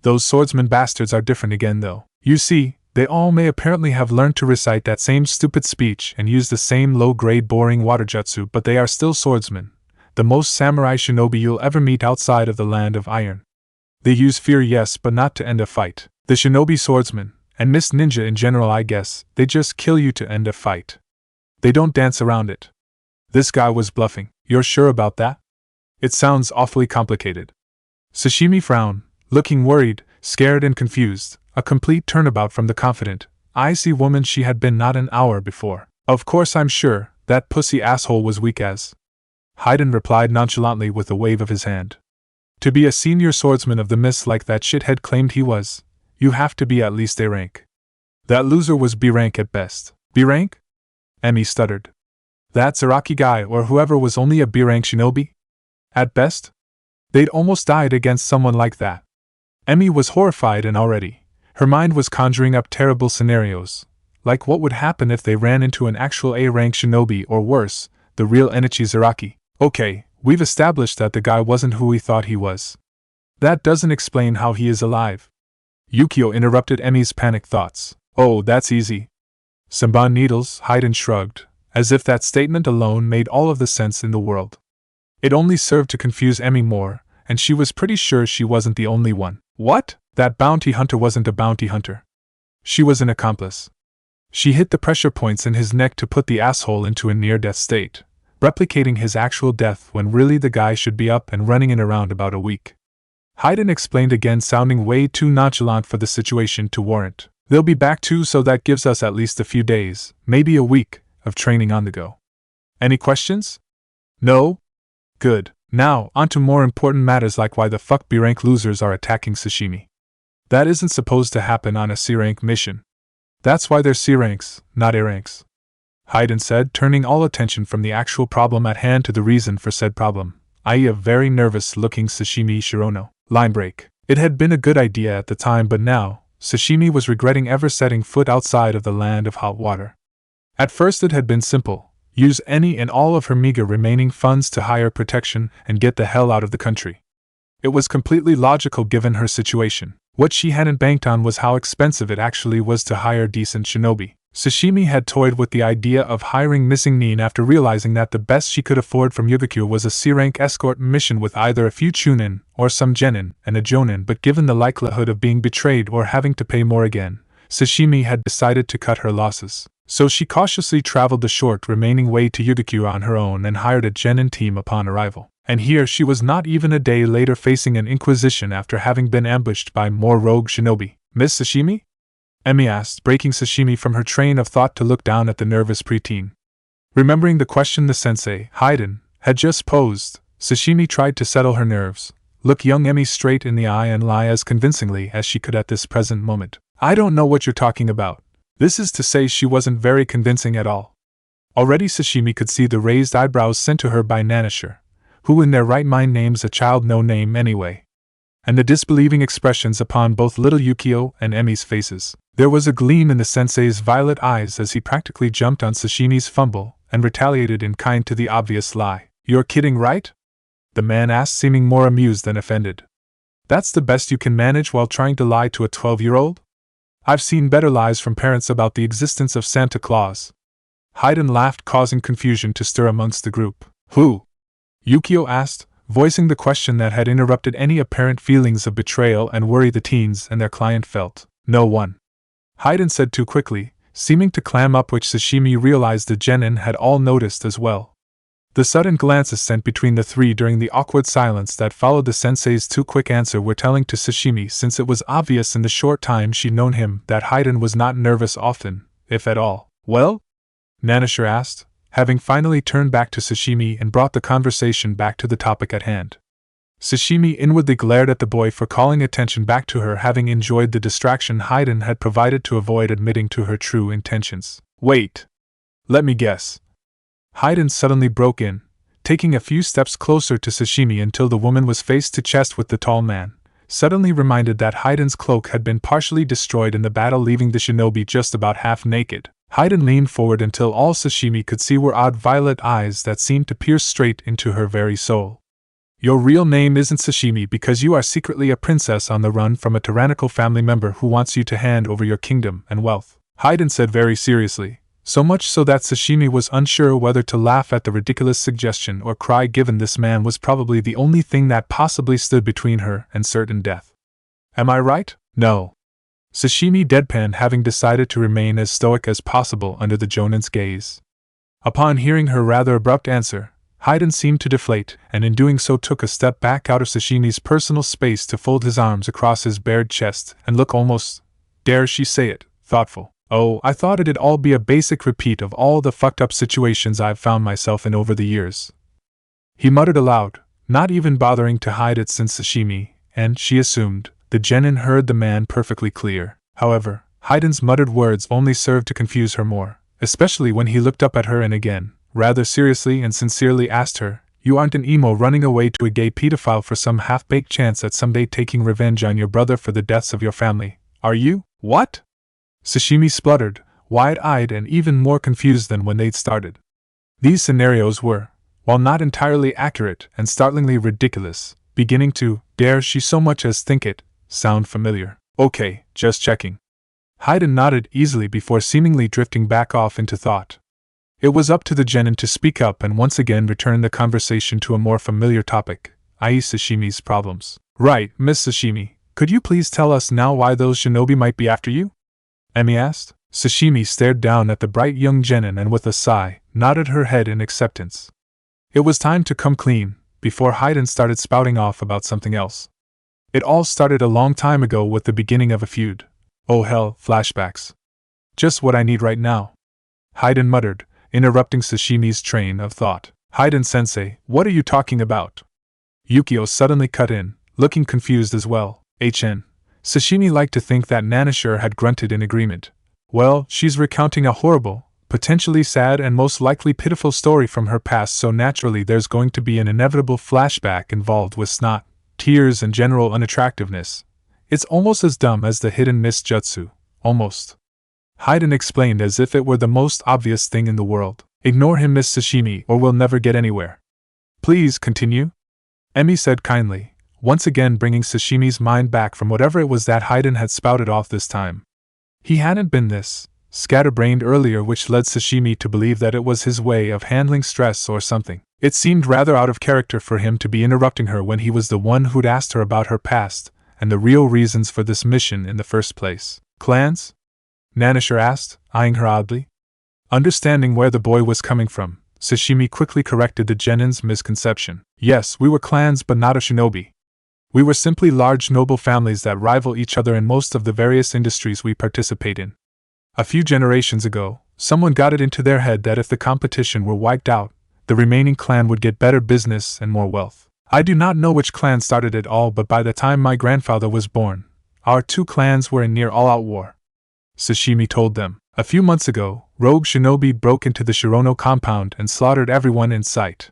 Those swordsman bastards are different again though. You see, they all may apparently have learned to recite that same stupid speech and use the same low-grade boring water jutsu, but they are still swordsmen, the most samurai shinobi you'll ever meet outside of the land of iron. They use fear, yes, but not to end a fight. The shinobi swordsman, and Mist Ninja in general, I guess, they just kill you to end a fight. They don't dance around it. This guy was bluffing. You're sure about that? It sounds awfully complicated. Sashimi frowned, looking worried, scared and confused, a complete turnabout from the confident, icy woman she had been not an hour before. Of course I'm sure, that pussy asshole was weak as. Hidan replied nonchalantly with a wave of his hand. To be a senior swordsman of the mist like that shithead claimed he was, you have to be at least A rank. That loser was B rank at best. B rank? Emi stuttered. That Zaraki guy or whoever was only a B rank shinobi? At best? They'd almost died against someone like that. Emi was horrified, and already, her mind was conjuring up terrible scenarios, like what would happen if they ran into an actual A rank shinobi, or worse, the real Enichi Zaraki. Okay, we've established that the guy wasn't who we thought he was. That doesn't explain how he is alive. Yukio interrupted Emi's panicked thoughts. Oh, that's easy. Senbon needles, Hidan shrugged, as if that statement alone made all of the sense in the world. It only served to confuse Emi more, and she was pretty sure she wasn't the only one. What? That bounty hunter wasn't a bounty hunter. She was an accomplice. She hit the pressure points in his neck to put the asshole into a near-death state, replicating his actual death when really the guy should be up and running in around about a week. Hidan explained again, sounding way too nonchalant for the situation to warrant. They'll be back too, so that gives us at least a few days, maybe a week, of training on the go. Any questions? No? Good. Now, on to more important matters like why the fuck B-rank losers are attacking Sashimi. That isn't supposed to happen on a C-rank mission. That's why they're C-ranks, not A-ranks. Hidan said, turning all attention from the actual problem at hand to the reason for said problem, i.e. a very nervous-looking Sashimi Shirono. Line break. It had been a good idea at the time, but now, Sashimi was regretting ever setting foot outside of the land of hot water. At first it had been simple. Use any and all of her meager remaining funds to hire protection and get the hell out of the country. It was completely logical given her situation. What she hadn't banked on was how expensive it actually was to hire decent shinobi. Sashimi had toyed with the idea of hiring Missing Nin after realizing that the best she could afford from Yugakyo was a C-rank escort mission with either a few chunin or some genin and a jonin, but given the likelihood of being betrayed or having to pay more again, Sashimi had decided to cut her losses. So she cautiously traveled the short remaining way to Yugakyo on her own and hired a genin team upon arrival. And here she was not even a day later facing an inquisition after having been ambushed by more rogue shinobi. Miss Sashimi? Emi asked, breaking Sashimi from her train of thought to look down at the nervous preteen. Remembering the question the sensei, Hidan, had just posed, Sashimi tried to settle her nerves, look young Emi straight in the eye and lie as convincingly as she could at this present moment. I don't know what you're talking about. This is to say she wasn't very convincing at all. Already Sashimi could see the raised eyebrows sent to her by Nanashir, who in their right mind names a child no name anyway, and the disbelieving expressions upon both little Yukio and Emi's faces. There was a gleam in the sensei's violet eyes as he practically jumped on Sashimi's fumble and retaliated in kind to the obvious lie. You're kidding, right? The man asked, seeming more amused than offended. That's the best you can manage while trying to lie to a 12-year-old? I've seen better lies from parents about the existence of Santa Claus. Hidan laughed, causing confusion to stir amongst the group. Who? Yukio asked, voicing the question that had interrupted any apparent feelings of betrayal and worry the teens and their client felt. No one. Hidan said too quickly, seeming to clam up, which Sashimi realized the genin had all noticed as well. The sudden glances sent between the three during the awkward silence that followed the sensei's too quick answer were telling to Sashimi, since it was obvious in the short time she'd known him that Hidan was not nervous often, if at all. Well? Nanashir asked, having finally turned back to Sashimi and brought the conversation back to the topic at hand. Sashimi inwardly glared at the boy for calling attention back to her, having enjoyed the distraction Hidan had provided to avoid admitting to her true intentions. Wait. Let me guess. Hidan suddenly broke in, taking a few steps closer to Sashimi until the woman was face to chest with the tall man, suddenly reminded that Hidan's cloak had been partially destroyed in the battle, leaving the shinobi just about half naked. Hidan leaned forward until all Sashimi could see were odd violet eyes that seemed to pierce straight into her very soul. Your real name isn't Sashimi because you are secretly a princess on the run from a tyrannical family member who wants you to hand over your kingdom and wealth, Hidan said very seriously, so much so that Sashimi was unsure whether to laugh at the ridiculous suggestion or cry, given this man was probably the only thing that possibly stood between her and certain death. Am I right? No. Sashimi deadpanned, having decided to remain as stoic as possible under the jonin's gaze. Upon hearing her rather abrupt answer, Hidan seemed to deflate, and in doing so took a step back out of Sashimi's personal space to fold his arms across his bared chest and look almost, dare she say it, thoughtful. Oh, I thought it'd all be a basic repeat of all the fucked up situations I've found myself in over the years. He muttered aloud, not even bothering to hide it since Sashimi, and, she assumed, the genin heard the man perfectly clear. However, Hidan's muttered words only served to confuse her more, especially when he looked up at her and again, rather seriously and sincerely asked her, You aren't an emo running away to a gay pedophile for some half-baked chance at someday taking revenge on your brother for the deaths of your family, are you? What? Sashimi spluttered, wide-eyed and even more confused than when they'd started. These scenarios were, while not entirely accurate and startlingly ridiculous, beginning to, dare she so much as think it, sound familiar. Okay, just checking. Hidan nodded easily before seemingly drifting back off into thought. It was up to the genin to speak up and once again return the conversation to a more familiar topic, i.e. Sashimi's problems. Right, Miss Sashimi, could you please tell us now why those shinobi might be after you? Emmy asked. Sashimi stared down at the bright young genin and with a sigh, nodded her head in acceptance. It was time to come clean, before Hidan started spouting off about something else. It all started a long time ago with the beginning of a feud. Oh hell, flashbacks. Just what I need right now. Hidan muttered, interrupting Sashimi's train of thought. Hidan-sensei, what are you talking about? Yukio suddenly cut in, looking confused as well. Sashimi liked to think that Nanashur had grunted in agreement. Well, she's recounting a horrible, potentially sad and most likely pitiful story from her past, so naturally there's going to be an inevitable flashback involved with snot, tears and general unattractiveness. It's almost as dumb as the hidden mist jutsu. Almost. Hidan explained as if it were the most obvious thing in the world. Ignore him, Miss Sashimi, or we'll never get anywhere. Please continue. Emmy said kindly, once again bringing Sashimi's mind back from whatever it was that Hidan had spouted off this time. He hadn't been this scatterbrained earlier, which led Sashimi to believe that it was his way of handling stress or something. It seemed rather out of character for him to be interrupting her when he was the one who'd asked her about her past and the real reasons for this mission in the first place. Clans? Nanashur asked, eyeing her oddly. Understanding where the boy was coming from, Sashimi quickly corrected the genin's misconception. Yes, we were clans, but not a shinobi. We were simply large noble families that rival each other in most of the various industries we participate in. A few generations ago, someone got it into their head that if the competition were wiped out, the remaining clan would get better business and more wealth. I do not know which clan started it all, but by the time my grandfather was born, our two clans were in near all-out war. Sashimi told them. A few months ago, rogue shinobi broke into the Shirono compound and slaughtered everyone in sight.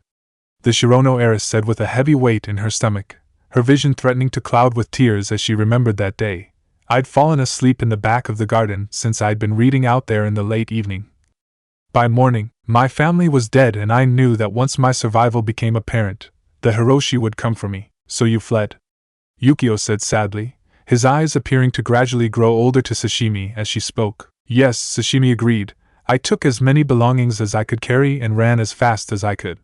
The Shirono heiress said with a heavy weight in her stomach, her vision threatening to cloud with tears as she remembered that day. I'd fallen asleep in the back of the garden since I'd been reading out there in the late evening. By morning, my family was dead, and I knew that once my survival became apparent, the Hiroshi would come for me. So you fled? Yukio said sadly, his eyes appearing to gradually grow older to Sashimi as she spoke. Yes, Sashimi agreed. I took as many belongings as I could carry and ran as fast as I could.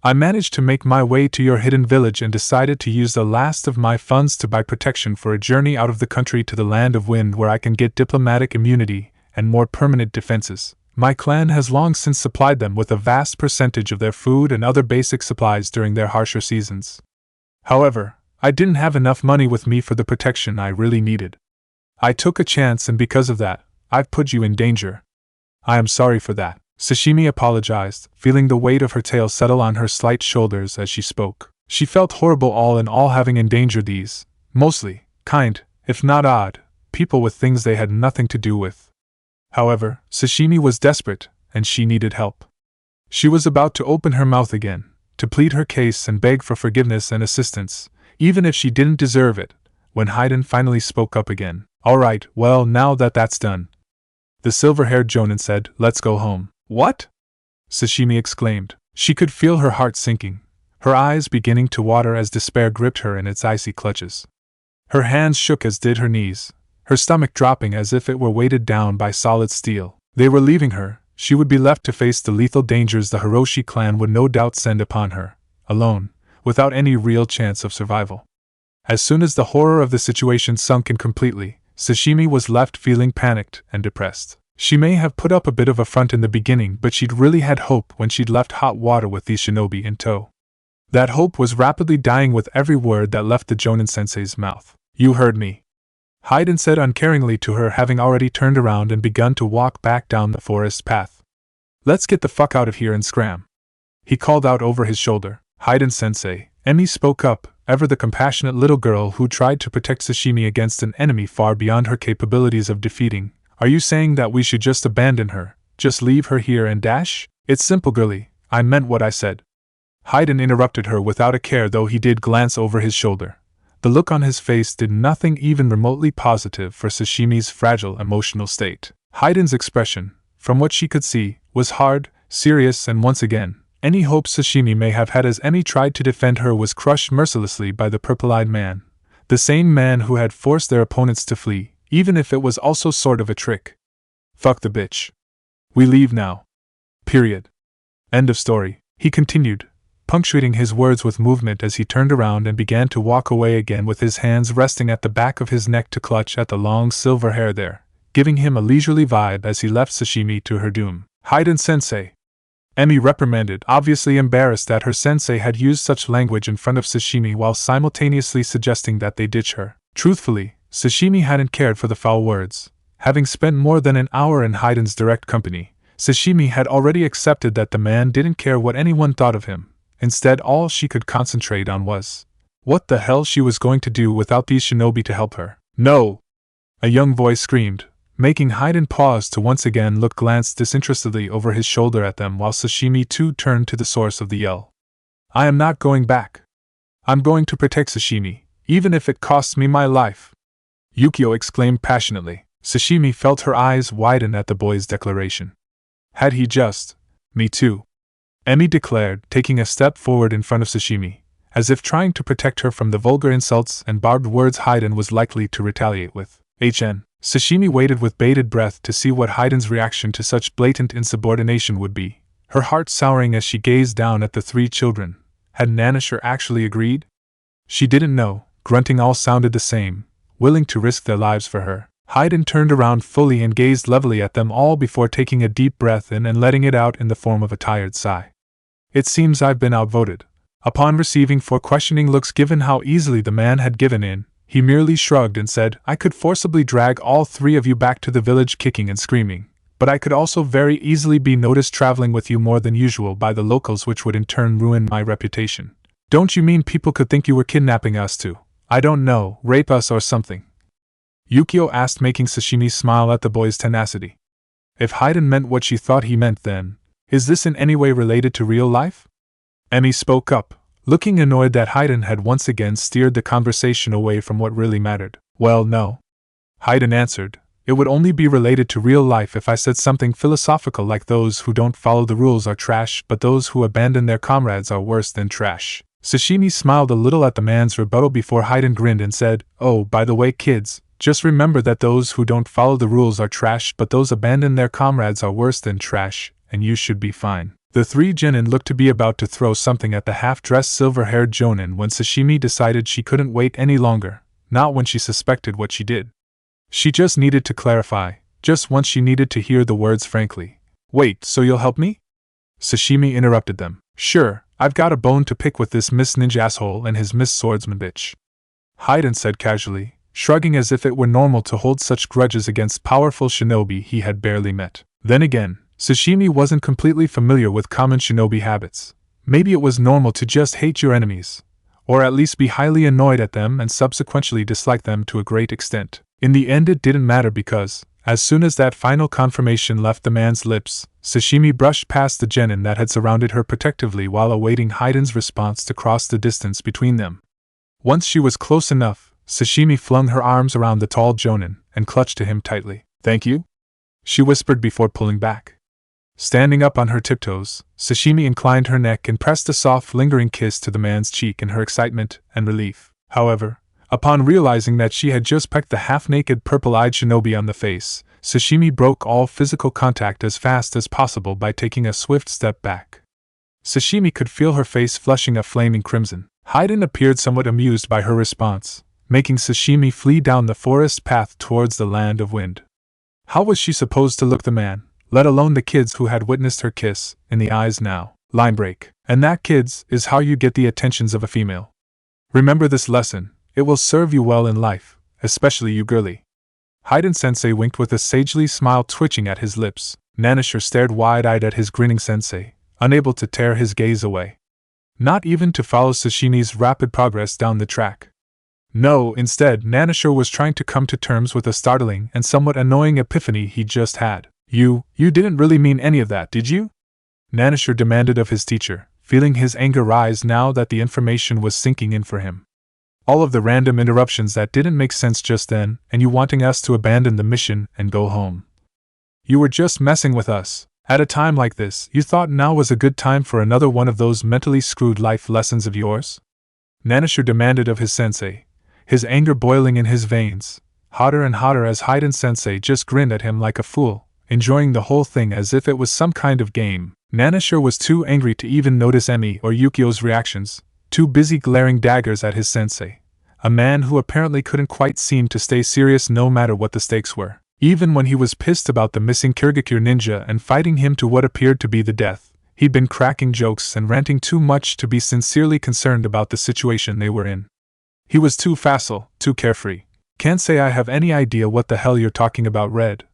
I managed to make my way to your hidden village and decided to use the last of my funds to buy protection for a journey out of the country to the land of wind, where I can get diplomatic immunity and more permanent defenses. My clan has long since supplied them with a vast percentage of their food and other basic supplies during their harsher seasons. However, I didn't have enough money with me for the protection I really needed. I took a chance, and because of that, I've put you in danger. I am sorry for that. Sashimi apologized, feeling the weight of her tale settle on her slight shoulders as she spoke. She felt horrible all in all, having endangered these, mostly, kind, if not odd, people with things they had nothing to do with. However, Sashimi was desperate, and she needed help. She was about to open her mouth again, to plead her case and beg for forgiveness and assistance, even if she didn't deserve it, when Hidan finally spoke up again. All right, well, now that that's done. The silver-haired jonin said, let's go home. What? Sashimi exclaimed. She could feel her heart sinking, her eyes beginning to water as despair gripped her in its icy clutches. Her hands shook as did her knees, her stomach dropping as if it were weighted down by solid steel. They were leaving her. She would be left to face the lethal dangers the Hiroshi clan would no doubt send upon her, alone, without any real chance of survival. As soon as the horror of the situation sunk in completely, Sashimi was left feeling panicked and depressed. She may have put up a bit of a front in the beginning, but she'd really had hope when she'd left hot water with these shinobi in tow. That hope was rapidly dying with every word that left the jonin-sensei's mouth. You heard me. Hidan said uncaringly to her, having already turned around and begun to walk back down the forest path. Let's get the fuck out of here and scram. He called out over his shoulder. Hidan-sensei, Emmy spoke up, ever the compassionate little girl who tried to protect Sashimi against an enemy far beyond her capabilities of defeating. Are you saying that we should just abandon her, just leave her here and dash? It's simple, girlie, I meant what I said. Hidan interrupted her without a care, though he did glance over his shoulder. The look on his face did nothing even remotely positive for Sashimi's fragile emotional state. Hidan's expression, from what she could see, was hard, serious, and once again, any hope Sashimi may have had as Emmy tried to defend her was crushed mercilessly by the purple-eyed man. The same man who had forced their opponents to flee, even if it was also sort of a trick. Fuck the bitch. We leave now. Period. End of story, he continued, punctuating his words with movement as he turned around and began to walk away again with his hands resting at the back of his neck to clutch at the long silver hair there, giving him a leisurely vibe as he left Sashimi to her doom. Hidan-sensei, Emi reprimanded, obviously embarrassed that her sensei had used such language in front of Sashimi while simultaneously suggesting that they ditch her. Truthfully, Sashimi hadn't cared for the foul words. Having spent more than an hour in Hidan's direct company, Sashimi had already accepted that the man didn't care what anyone thought of him. Instead, all she could concentrate on was what the hell she was going to do without these shinobi to help her. No! A young voice screamed, making Hidan pause to once again glance disinterestedly over his shoulder at them while Sashimi too turned to the source of the yell. I am not going back. I'm going to protect Sashimi, even if it costs me my life. Yukio exclaimed passionately. Sashimi felt her eyes widen at the boy's declaration. Had he just... Me too. Emi declared, taking a step forward in front of Sashimi, as if trying to protect her from the vulgar insults and barbed words Hidan was likely to retaliate with. Sashimi waited with bated breath to see what Hidan's reaction to such blatant insubordination would be, her heart souring as she gazed down at the three children. Had Nanushir actually agreed? She didn't know, grunting all sounded the same, willing to risk their lives for her. Hidan turned around fully and gazed levelly at them all before taking a deep breath in and letting it out in the form of a tired sigh. It seems I've been outvoted. Upon receiving 4 questioning looks given how easily the man had given in, he merely shrugged and said, I could forcibly drag all 3 of you back to the village kicking and screaming, but I could also very easily be noticed traveling with you more than usual by the locals, which would in turn ruin my reputation. Don't you mean people could think you were kidnapping us too? I don't know, rape us or something? Yukio asked, making Sashimi smile at the boy's tenacity. If Hidan meant what she thought he meant, then, is this in any way related to real life? Emi spoke up, looking annoyed that Hidan had once again steered the conversation away from what really mattered. Well, no. Hidan answered, it would only be related to real life if I said something philosophical like those who don't follow the rules are trash, but those who abandon their comrades are worse than trash. Sashimi smiled a little at the man's rebuttal before Hidan grinned and said, oh, by the way, kids, just remember that those who don't follow the rules are trash, but those abandon their comrades are worse than trash, and you should be fine. The 3 genin looked to be about to throw something at the half-dressed silver-haired jonin when Sashimi decided she couldn't wait any longer, not when she suspected what she did. She just needed to clarify, just once she needed to hear the words frankly. Wait, so you'll help me? Sashimi interrupted them. Sure, I've got a bone to pick with this Miss Ninja asshole and his Miss Swordsman bitch. Hidan said casually, shrugging as if it were normal to hold such grudges against powerful shinobi he had barely met. Then again, Sashimi wasn't completely familiar with common shinobi habits. Maybe it was normal to just hate your enemies, or at least be highly annoyed at them and subsequently dislike them to a great extent. In the end, it didn't matter because, as soon as that final confirmation left the man's lips, Sashimi brushed past the genin that had surrounded her protectively while awaiting Hidan's response to cross the distance between them. Once she was close enough, Sashimi flung her arms around the tall jonin and clutched to him tightly. Thank you? She whispered before pulling back. Standing up on her tiptoes, Sashimi inclined her neck and pressed a soft, lingering kiss to the man's cheek in her excitement and relief. However, upon realizing that she had just pecked the half-naked purple-eyed shinobi on the face, Sashimi broke all physical contact as fast as possible by taking a swift step back. Sashimi could feel her face flushing a flaming crimson. Hidan appeared somewhat amused by her response, making Sashimi flee down the forest path towards the land of wind. How was she supposed to look the man, let alone the kids who had witnessed her kiss, in the eyes now? Line break. And that, kids, is how you get the attentions of a female. Remember this lesson, it will serve you well in life, especially you girly. Hidan-sensei winked with a sagely smile twitching at his lips. Nanushir stared wide-eyed at his grinning sensei, unable to tear his gaze away. Not even to follow Sashimi's rapid progress down the track. No, instead, Nanushir was trying to come to terms with a startling and somewhat annoying epiphany he just had. You didn't really mean any of that, did you? Nanushir demanded of his teacher, feeling his anger rise now that the information was sinking in for him. All of the random interruptions that didn't make sense just then, and you wanting us to abandon the mission and go home. You were just messing with us. At a time like this, you thought now was a good time for another one of those mentally screwed life lessons of yours? Nanushir demanded of his sensei, his anger boiling in his veins, hotter and hotter as Hidan-sensei just grinned at him like a fool, enjoying the whole thing as if it was some kind of game. Nanushir was too angry to even notice Emi or Yukio's reactions, too busy glaring daggers at his sensei, a man who apparently couldn't quite seem to stay serious no matter what the stakes were. Even when he was pissed about the missing Kirigakure ninja and fighting him to what appeared to be the death, he'd been cracking jokes and ranting too much to be sincerely concerned about the situation they were in. He was too facile, too carefree. Can't say I have any idea what the hell you're talking about, Red.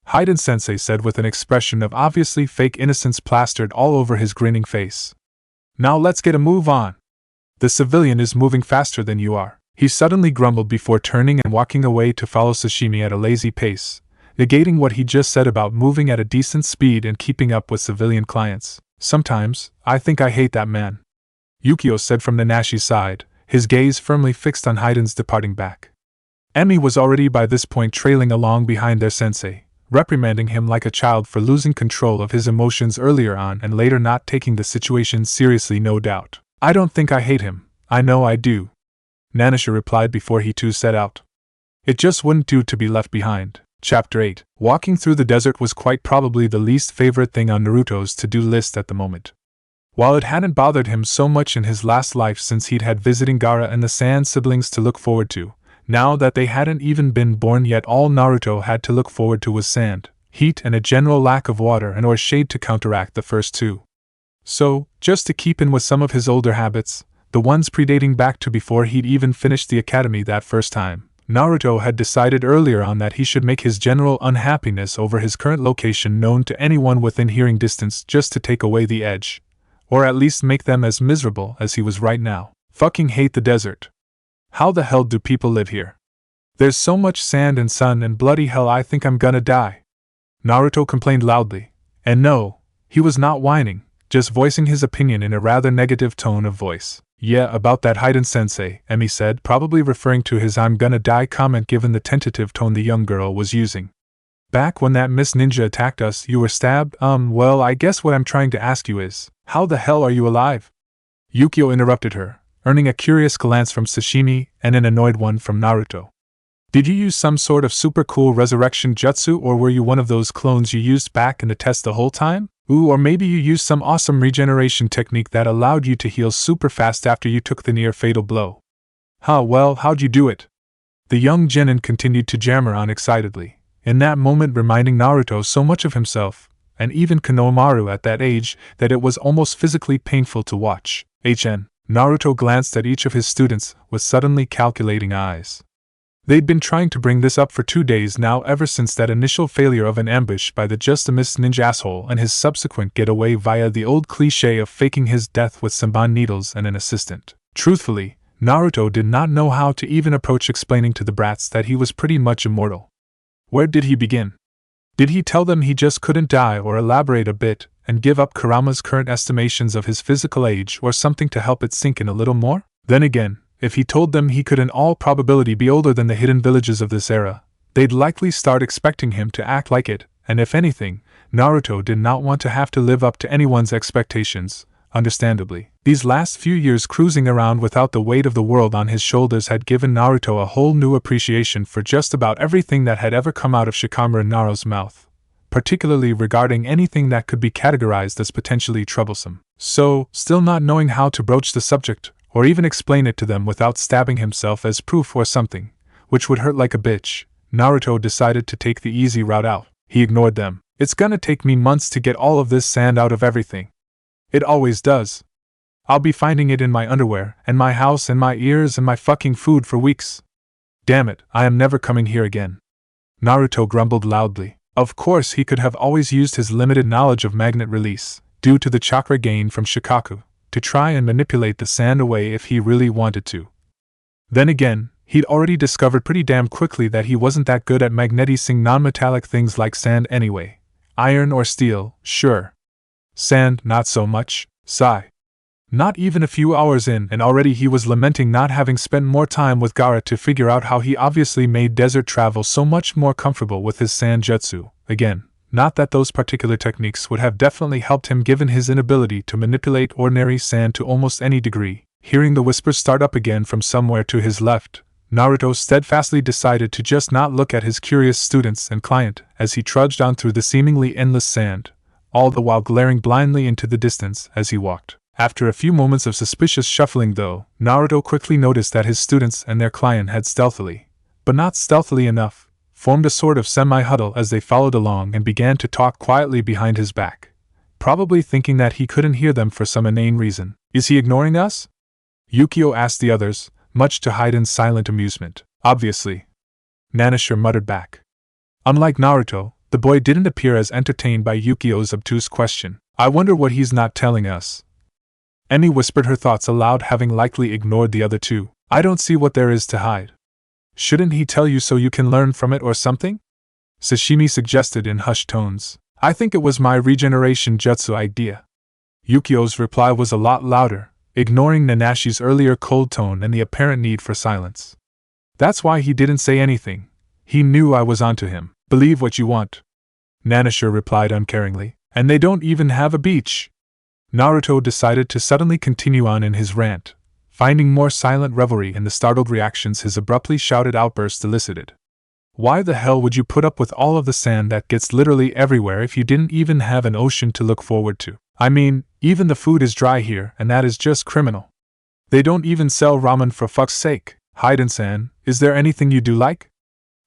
Hidan-sensei said with an expression of obviously fake innocence plastered all over his grinning face. Now let's get a move on. The civilian is moving faster than you are, he suddenly grumbled before turning and walking away to follow Sashimi at a lazy pace, negating what he just said about moving at a decent speed and keeping up with civilian clients. Sometimes, I think I hate that man, Yukio said from Nanashi's side, his gaze firmly fixed on Hidan's departing back. Emi was already by this point trailing along behind their sensei, reprimanding him like a child for losing control of his emotions earlier on and later not taking the situation seriously, no doubt. I don't think I hate him, I know I do, Nanisha replied before he too set out. It just wouldn't do to be left behind. Chapter 8. Walking through the desert was quite probably the least favorite thing on Naruto's to-do list at the moment. While it hadn't bothered him so much in his last life since he'd had visiting Gaara and the Sand siblings to look forward to, now that they hadn't even been born yet, all Naruto had to look forward to was sand, heat, and a general lack of water and or shade to counteract the first two. So, just to keep in with some of his older habits, the ones predating back to before he'd even finished the academy that first time, Naruto had decided earlier on that he should make his general unhappiness over his current location known to anyone within hearing distance just to take away the edge. Or at least make them as miserable as he was right now. Fucking hate the desert. How the hell do people live here? There's so much sand and sun and bloody hell, I think I'm gonna die, Naruto complained loudly. And no, he was not whining, just voicing his opinion in a rather negative tone of voice. Yeah, about that Hidan-sensei, Emi said, probably referring to his I'm gonna die comment given the tentative tone the young girl was using. Back when that Miss Ninja attacked us, you were stabbed? Well, I guess what I'm trying to ask you is, how the hell are you alive? Yukio interrupted her, earning a curious glance from Sashimi and an annoyed one from Naruto. Did you use some sort of super cool resurrection jutsu, or were you one of those clones you used back in the test the whole time? Ooh, or maybe you used some awesome regeneration technique that allowed you to heal super fast after you took the near fatal blow. Huh, well, how'd you do it? The young genin continued to jammer on excitedly, in that moment reminding Naruto so much of himself, and even Konohamaru at that age, that it was almost physically painful to watch. Naruto glanced at each of his students with suddenly calculating eyes. They'd been trying to bring this up for 2 days now, ever since that initial failure of an ambush by the just-a-miss ninja asshole and his subsequent getaway via the old cliché of faking his death with Senbon needles and an assistant. Truthfully, Naruto did not know how to even approach explaining to the brats that he was pretty much immortal. Where did he begin? Did he tell them he just couldn't die, or elaborate a bit and give up Kurama's current estimations of his physical age or something to help it sink in a little more? Then again, if he told them he could in all probability be older than the hidden villages of this era, they'd likely start expecting him to act like it, and if anything, Naruto did not want to have to live up to anyone's expectations, understandably. These last few years cruising around without the weight of the world on his shoulders had given Naruto a whole new appreciation for just about everything that had ever come out of Shikamaru Naru's mouth, particularly regarding anything that could be categorized as potentially troublesome. So, still not knowing how to broach the subject, or even explain it to them without stabbing himself as proof or something, which would hurt like a bitch, Naruto decided to take the easy route out. He ignored them. It's gonna take me months to get all of this sand out of everything. It always does. I'll be finding it in my underwear, and my house, and my ears, and my fucking food for weeks. Damn it, I am never coming here again, Naruto grumbled loudly. Of course, he could have always used his limited knowledge of magnet release, due to the chakra gained from Shikaku, to try and manipulate the sand away if he really wanted to. Then again, he'd already discovered pretty damn quickly that he wasn't that good at magnetizing non-metallic things like sand anyway. Iron or steel, sure. Sand, not so much. Sigh. Not even a few hours in, and already he was lamenting not having spent more time with Gaara to figure out how he obviously made desert travel so much more comfortable with his sand jutsu. Again, not that those particular techniques would have definitely helped him given his inability to manipulate ordinary sand to almost any degree. Hearing the whispers start up again from somewhere to his left, Naruto steadfastly decided to just not look at his curious students and client as he trudged on through the seemingly endless sand, all the while glaring blindly into the distance as he walked. After a few moments of suspicious shuffling though, Naruto quickly noticed that his students and their client had stealthily, but not stealthily enough, formed a sort of semi-huddle as they followed along and began to talk quietly behind his back, probably thinking that he couldn't hear them for some inane reason. Is he ignoring us? Yukio asked the others, much to Hidan's silent amusement. Obviously, Nanashir muttered back. Unlike Naruto, the boy didn't appear as entertained by Yukio's obtuse question. I wonder what he's not telling us. Emi whispered her thoughts aloud, having likely ignored the other two. I don't see what there is to hide. Shouldn't he tell you so you can learn from it or something? Sashimi suggested in hushed tones. I think it was my regeneration jutsu idea. Yukio's reply was a lot louder, ignoring Nanashi's earlier cold tone and the apparent need for silence. That's why he didn't say anything. He knew I was onto him. Believe what you want, Nanashir replied uncaringly. And they don't even have a beach. Naruto decided to suddenly continue on in his rant, finding more silent revelry in the startled reactions his abruptly shouted outburst elicited. Why the hell would you put up with all of the sand that gets literally everywhere if you didn't even have an ocean to look forward to? I mean, even the food is dry here, and that is just criminal. They don't even sell ramen for fuck's sake. Hidan-san, is there anything you do like?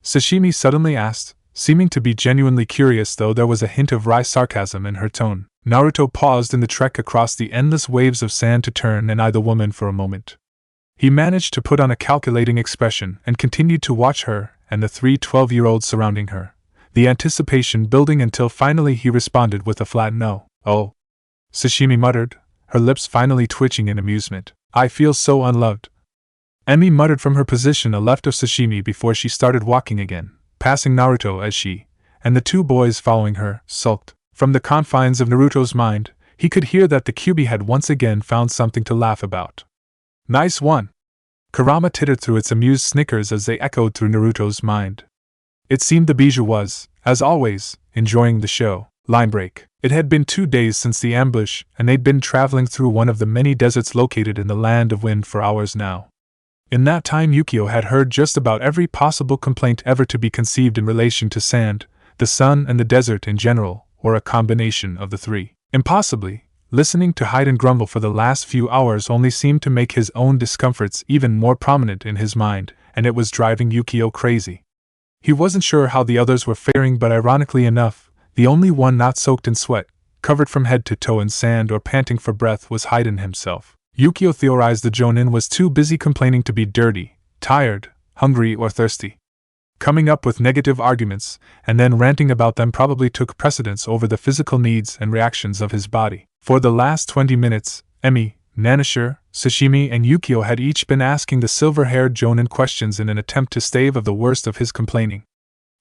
Sashimi suddenly asked, seeming to be genuinely curious, though there was a hint of wry sarcasm in her tone. Naruto paused in the trek across the endless waves of sand to turn and eye the woman for a moment. He managed to put on a calculating expression and continued to watch her and the 3 12-year-olds surrounding her, the anticipation building until finally he responded with a flat no. Oh, Sashimi muttered, her lips finally twitching in amusement. I feel so unloved. Emi muttered from her position left of Sashimi before she started walking again, passing Naruto as she, and the two boys following her, sulked. From the confines of Naruto's mind, he could hear that the Kyuubi had once again found something to laugh about. Nice one! Kurama tittered through its amused snickers as they echoed through Naruto's mind. It seemed the Bijou was, as always, enjoying the show. Line break. It had been 2 days since the ambush, and they'd been traveling through one of the many deserts located in the Land of Wind for hours now. In that time, Yukio had heard just about every possible complaint ever to be conceived in relation to sand, the sun, and the desert in general, or a combination of the three. Impossibly, listening to Hidan grumble for the last few hours only seemed to make his own discomforts even more prominent in his mind, and it was driving Yukio crazy. He wasn't sure how the others were faring, but ironically enough, the only one not soaked in sweat, covered from head to toe in sand or panting for breath was Hidan himself. Yukio theorized the Jonin was too busy complaining to be dirty, tired, hungry, or thirsty. Coming up with negative arguments, and then ranting about them probably took precedence over the physical needs and reactions of his body. For the last 20 minutes, Emi, Nanashir, Sashimi, and Yukio had each been asking the silver-haired Jonin questions in an attempt to stave off the worst of his complaining.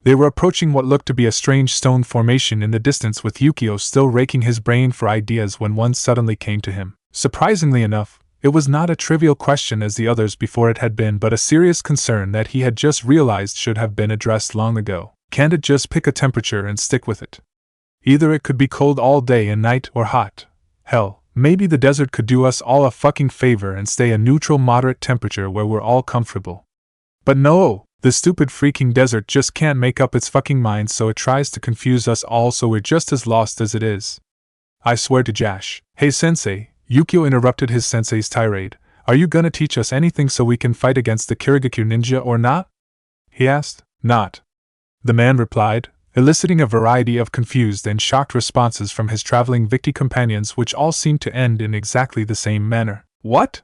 They were approaching what looked to be a strange stone formation in the distance, with Yukio still raking his brain for ideas when one suddenly came to him. Surprisingly enough, it was not a trivial question as the others before it had been, but a serious concern that he had just realized should have been addressed long ago. Can't it just pick a temperature and stick with it? Either it could be cold all day and night or hot. Hell, maybe the desert could do us all a fucking favor and stay a neutral moderate temperature where we're all comfortable. But no, the stupid freaking desert just can't make up its fucking mind, so it tries to confuse us all, so we're just as lost as it is. I swear to Jash. Hey sensei, Yukio interrupted his sensei's tirade. Are you gonna teach us anything so we can fight against the Kirigakure ninja or not? He asked. Not. The man replied, eliciting a variety of confused and shocked responses from his traveling Victi companions, which all seemed to end in exactly the same manner. What?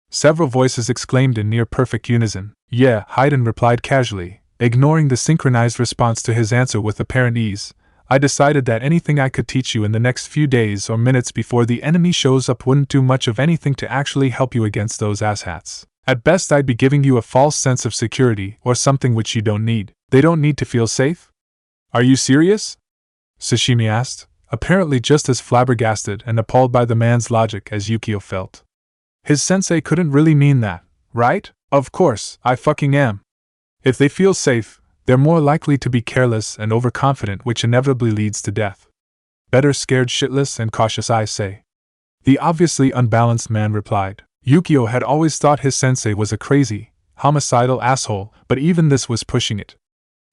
Several voices exclaimed in near-perfect unison. Yeah, Hidan replied casually, ignoring the synchronized response to his answer with apparent ease. I decided that anything I could teach you in the next few days or minutes before the enemy shows up wouldn't do much of anything to actually help you against those asshats. At best, I'd be giving you a false sense of security or something which you don't need. They don't need to feel safe? Are you serious? Sashimi asked, apparently just as flabbergasted and appalled by the man's logic as Yukio felt. His sensei couldn't really mean that, right? Of course, I fucking am. If they feel safe, they're more likely to be careless and overconfident, which inevitably leads to death. Better scared shitless and cautious, I say. The obviously unbalanced man replied. Yukio had always thought his sensei was a crazy, homicidal asshole, but even this was pushing it.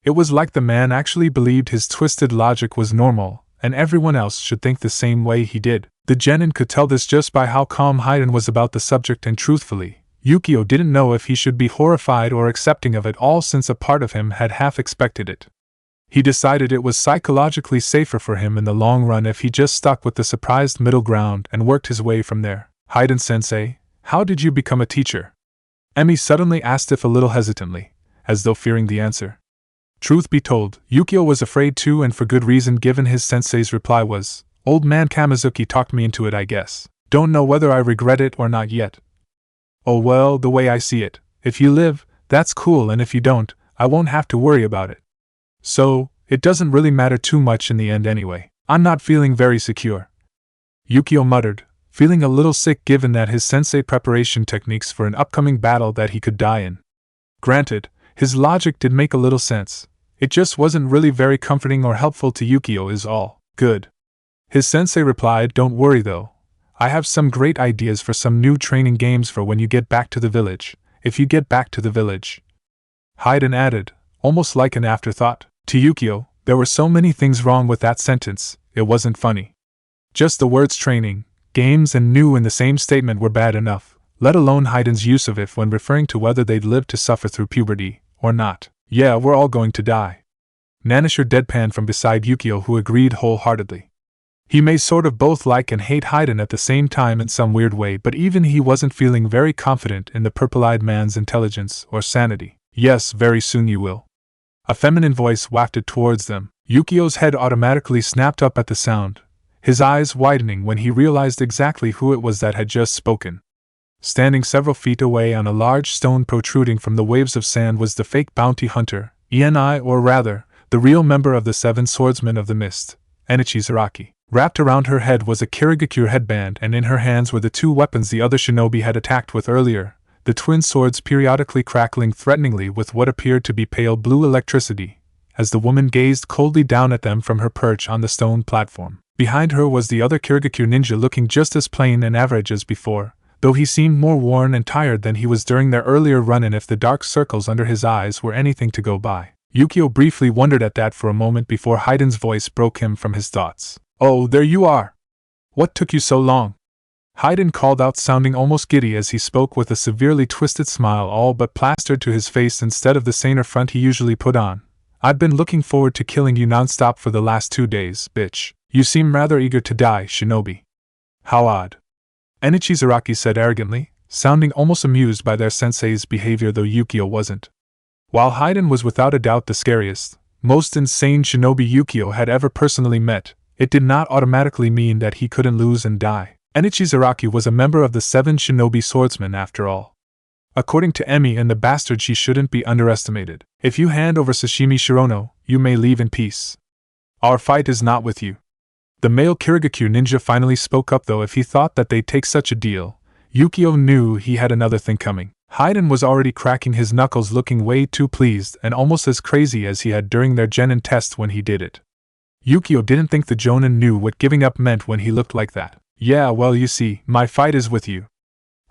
It was like the man actually believed his twisted logic was normal, and everyone else should think the same way he did. The genin could tell this just by how calm Hidan was about the subject, and truthfully, Yukio didn't know if he should be horrified or accepting of it all, since a part of him had half expected it. He decided it was psychologically safer for him in the long run if he just stuck with the surprised middle ground and worked his way from there. Hidan-sensei, how did you become a teacher? Emi suddenly asked, if a little hesitantly, as though fearing the answer. Truth be told, Yukio was afraid too, and for good reason, given his sensei's reply was, "Old man Kamizuki talked me into it, I guess. Don't know whether I regret it or not yet." "Oh well, the way I see it, if you live, that's cool, and if you don't, I won't have to worry about it. So, it doesn't really matter too much in the end anyway. I'm not feeling very secure," Yukio muttered, feeling a little sick given that his sensei preparation techniques for an upcoming battle that he could die in. Granted, his logic did make a little sense. It just wasn't really very comforting or helpful to Yukio is all. Good. His sensei replied, "Don't worry though. I have some great ideas for some new training games for when you get back to the village, if you get back to the village." Hidan added, almost like an afterthought. To Yukio, there were so many things wrong with that sentence, it wasn't funny. Just the words training, games, and new in the same statement were bad enough, let alone Hidan's use of it when referring to whether they'd live to suffer through puberty or not. "Yeah, we're all going to die." Nanisher deadpanned from beside Yukio, who agreed wholeheartedly. He may sort of both like and hate Hidan at the same time in some weird way, but even he wasn't feeling very confident in the purple-eyed man's intelligence or sanity. "Yes, very soon you will." A feminine voice wafted towards them. Yukio's head automatically snapped up at the sound, his eyes widening when he realized exactly who it was that had just spoken. Standing several feet away on a large stone protruding from the waves of sand was the fake bounty hunter, Eni, or rather, the real member of the Seven Swordsmen of the Mist, Enichi Zaraki. Wrapped around her head was a Kirigakure headband, and in her hands were the two weapons the other shinobi had attacked with earlier, the twin swords periodically crackling threateningly with what appeared to be pale blue electricity, as the woman gazed coldly down at them from her perch on the stone platform. Behind her was the other Kirigakure ninja, looking just as plain and average as before, though he seemed more worn and tired than he was during their earlier run-in if the dark circles under his eyes were anything to go by. Yukio briefly wondered at that for a moment before Hidan's voice broke him from his thoughts. "Oh, there you are! What took you so long?" Hidan called out, sounding almost giddy as he spoke, with a severely twisted smile all but plastered to his face instead of the saner front he usually put on. "I've been looking forward to killing you nonstop for the last 2 days, bitch. You seem rather eager to die, shinobi." "How odd," Enichi Zaraki said arrogantly, sounding almost amused by their sensei's behavior, though Yukio wasn't. While Hidan was without a doubt the scariest, most insane shinobi Yukio had ever personally met, it did not automatically mean that he couldn't lose and die. Enichi Zaraki was a member of the 7 shinobi swordsmen after all. According to Emi and the bastard, she shouldn't be underestimated. "If you hand over Sashimi Shirono, you may leave in peace. Our fight is not with you." The male Kirigakure ninja finally spoke up, though if he thought that they'd take such a deal, Yukio knew he had another thing coming. Hidan was already cracking his knuckles, looking way too pleased and almost as crazy as he had during their genin test when he did it. Yukio didn't think the Jonin knew what giving up meant when he looked like that. "Yeah, well, you see, my fight is with you."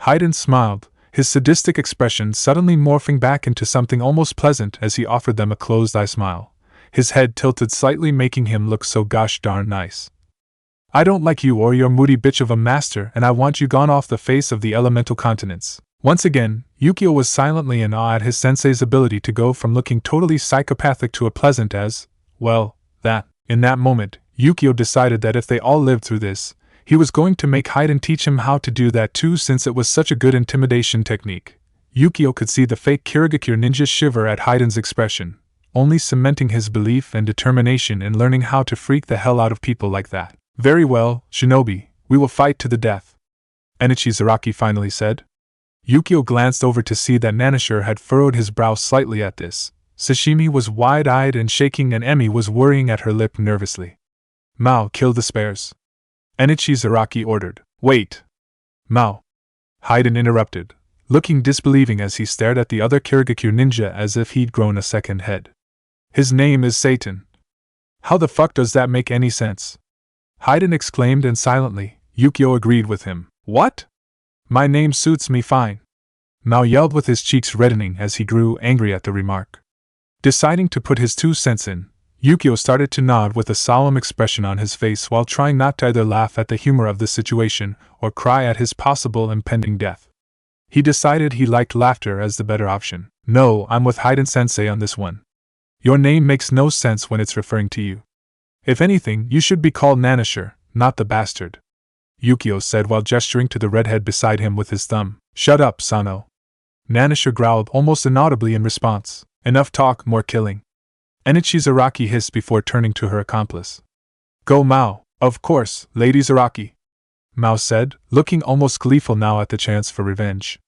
Hidan smiled, his sadistic expression suddenly morphing back into something almost pleasant as he offered them a closed-eye smile, his head tilted slightly, making him look so gosh darn nice. "I don't like you or your moody bitch of a master, and I want you gone off the face of the elemental continents." Once again, Yukio was silently in awe at his sensei's ability to go from looking totally psychopathic to a pleasant as, well, that. In that moment, Yukio decided that if they all lived through this, he was going to make Hidan teach him how to do that too, since it was such a good intimidation technique. Yukio could see the fake Kirigakure ninja shiver at Hidan's expression, only cementing his belief and determination in learning how to freak the hell out of people like that. "Very well, shinobi, we will fight to the death," Enichi Zaraki finally said. Yukio glanced over to see that Nanisher had furrowed his brow slightly at this. Sashimi was wide-eyed and shaking, and Emi was worrying at her lip nervously. "Mao, kill the spares," Enichi Zaraki ordered. "Wait! Mao!" Hidan interrupted, looking disbelieving as he stared at the other Kirigakure ninja as if he'd grown a second head. "His name is Satan. How the fuck does that make any sense?" Hidan exclaimed, and silently, Yukio agreed with him. "What? My name suits me fine," Mao yelled, with his cheeks reddening as he grew angry at the remark. Deciding to put his 2 cents in, Yukio started to nod with a solemn expression on his face while trying not to either laugh at the humor of the situation or cry at his possible impending death. He decided he liked laughter as the better option. No, I'm with Hidan-sensei on this one. Your name makes no sense when it's referring to you. If anything, you should be called Nanisher, not the bastard. Yukio said while gesturing to the redhead beside him with his thumb. Shut up, Sano. Nanisher growled almost inaudibly in response. Enough talk, more killing. Enichi Zaraki hissed before turning to her accomplice. Go Mao. Of course, Lady Zaraki. Mao said, looking almost gleeful now at the chance for revenge.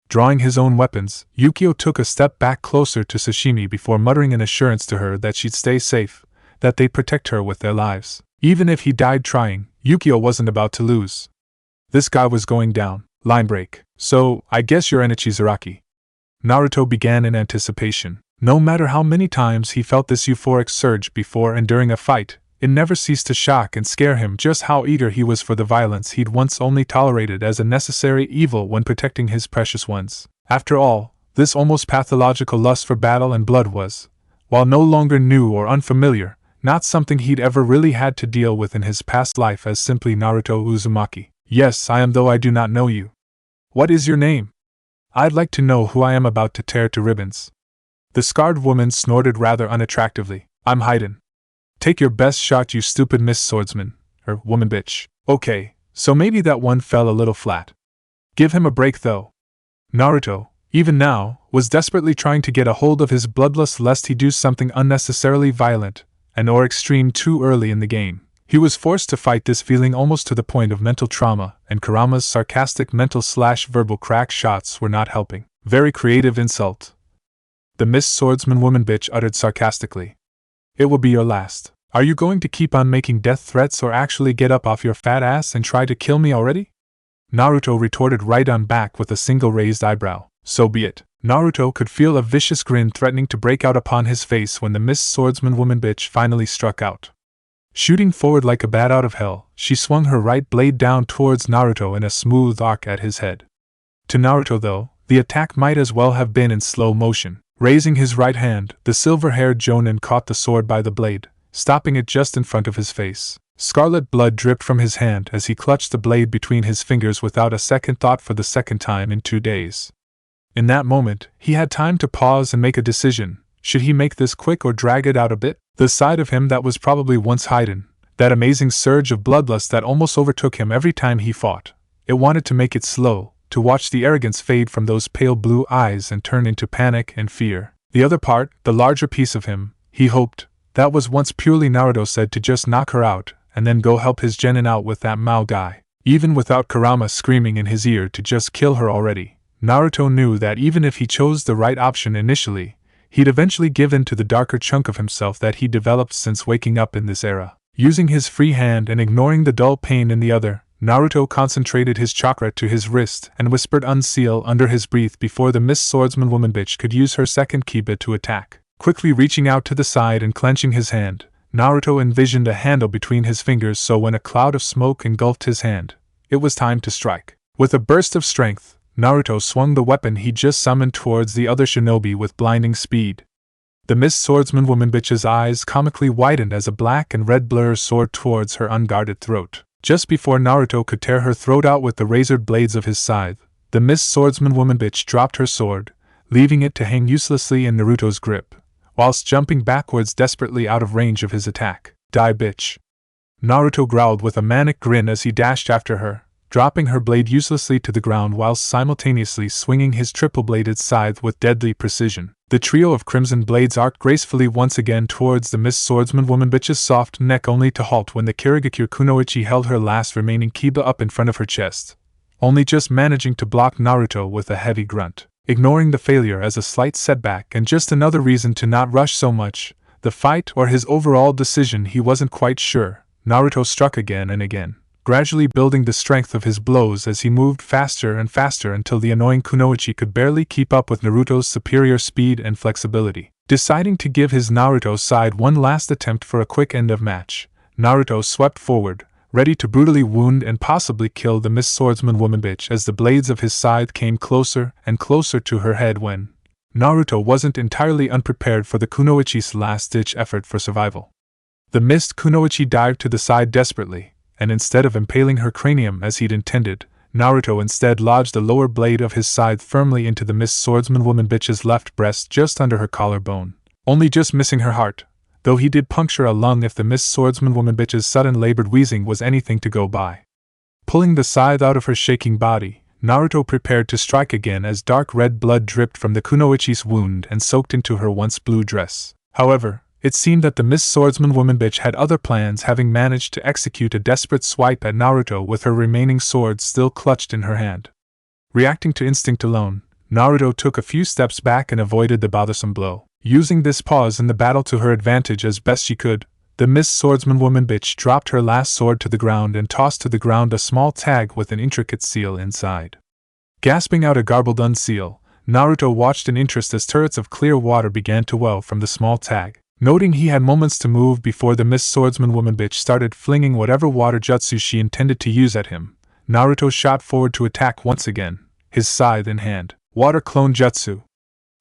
Drawing his own weapons, Yukio took a step back closer to Sashimi before muttering an assurance to her that she'd stay safe, that they'd protect her with their lives. Even if he died trying, Yukio wasn't about to lose. This guy was going down. Line break. So, I guess you're Enichi Zaraki. Naruto began in anticipation. No matter how many times he felt this euphoric surge before and during a fight, it never ceased to shock and scare him just how eager he was for the violence he'd once only tolerated as a necessary evil when protecting his precious ones. After all, this almost pathological lust for battle and blood was, while no longer new or unfamiliar, not something he'd ever really had to deal with in his past life as simply Naruto Uzumaki. Yes, I am, though I do not know you. What is your name? I'd like to know who I am about to tear to ribbons. The scarred woman snorted rather unattractively. I'm Hidan. Take your best shot, you stupid Miss Swordsman, or woman bitch. Okay, so maybe that one fell a little flat. Give him a break though. Naruto, even now, was desperately trying to get a hold of his bloodlust lest he do something unnecessarily violent and or extreme too early in the game. He was forced to fight this feeling almost to the point of mental trauma, and Kurama's sarcastic mental/verbal crack shots were not helping. Very creative insult. The Miss Swordsman woman bitch uttered sarcastically. It will be your last. Are you going to keep on making death threats or actually get up off your fat ass and try to kill me already? Naruto retorted right on back with a single raised eyebrow. So be it. Naruto could feel a vicious grin threatening to break out upon his face when the Miss Swordsman woman bitch finally struck out. Shooting forward like a bat out of hell, she swung her right blade down towards Naruto in a smooth arc at his head. To Naruto, though, the attack might as well have been in slow motion. Raising his right hand, the silver-haired jonin caught the sword by the blade, stopping it just in front of his face. Scarlet blood dripped from his hand as he clutched the blade between his fingers without a second thought for the second time in 2 days. In that moment, he had time to pause and make a decision. Should he make this quick or drag it out a bit? The side of him that was probably once Hidan, that amazing surge of bloodlust that almost overtook him every time he fought. It wanted to make it slow, to watch the arrogance fade from those pale blue eyes and turn into panic and fear. The other part, the larger piece of him, he hoped, that was once purely Naruto said to just knock her out, and then go help his genin out with that Mao guy. Even without Kurama screaming in his ear to just kill her already, Naruto knew that even if he chose the right option initially, he'd eventually give in to the darker chunk of himself that he developed since waking up in this era. Using his free hand and ignoring the dull pain in the other, Naruto concentrated his chakra to his wrist and whispered unseal under his breath before the Miss Swordsman woman bitch could use her second kiba to attack. Quickly reaching out to the side and clenching his hand, Naruto envisioned a handle between his fingers so when a cloud of smoke engulfed his hand, it was time to strike. With a burst of strength, Naruto swung the weapon he'd just summoned towards the other shinobi with blinding speed. The Miss Swordsman woman bitch's eyes comically widened as a black and red blur soared towards her unguarded throat. Just before Naruto could tear her throat out with the razored blades of his scythe, the Miss Swordsman woman bitch dropped her sword, leaving it to hang uselessly in Naruto's grip, whilst jumping backwards desperately out of range of his attack. Die, bitch! Naruto growled with a manic grin as he dashed after her, dropping her blade uselessly to the ground whilst simultaneously swinging his triple-bladed scythe with deadly precision. The trio of crimson blades arced gracefully once again towards the Miss Swordsman woman bitch's soft neck only to halt when the Kirigakure Kunoichi held her last remaining kiba up in front of her chest, only just managing to block Naruto with a heavy grunt. Ignoring the failure as a slight setback and just another reason to not rush so much, the fight or his overall decision he wasn't quite sure, Naruto struck again and again, gradually building the strength of his blows as he moved faster and faster until the annoying Kunoichi could barely keep up with Naruto's superior speed and flexibility. Deciding to give his Naruto side one last attempt for a quick end of match, Naruto swept forward, ready to brutally wound and possibly kill the Miss Swordsman woman bitch as the blades of his scythe came closer and closer to her head when Naruto wasn't entirely unprepared for the Kunoichi's last-ditch effort for survival. The missed Kunoichi dived to the side desperately, and instead of impaling her cranium as he'd intended, Naruto instead lodged the lower blade of his scythe firmly into the Mist Swordsman woman bitch's left breast just under her collarbone, only just missing her heart, though he did puncture a lung if the Mist Swordsman woman bitch's sudden labored wheezing was anything to go by. Pulling the scythe out of her shaking body, Naruto prepared to strike again as dark red blood dripped from the kunoichi's wound and soaked into her once blue dress. However, it seemed that the Mist Swordsman woman bitch had other plans, having managed to execute a desperate swipe at Naruto with her remaining sword still clutched in her hand. Reacting to instinct alone, Naruto took a few steps back and avoided the bothersome blow. Using this pause in the battle to her advantage as best she could, the Mist Swordsman woman bitch dropped her last sword to the ground and tossed to the ground a small tag with an intricate seal inside. Gasping out a garbled unseal, Naruto watched in interest as turrets of clear water began to well from the small tag. Noting he had moments to move before the Mist Swordsman woman bitch started flinging whatever water jutsu she intended to use at him, Naruto shot forward to attack once again, his scythe in hand. Water Clone Jutsu.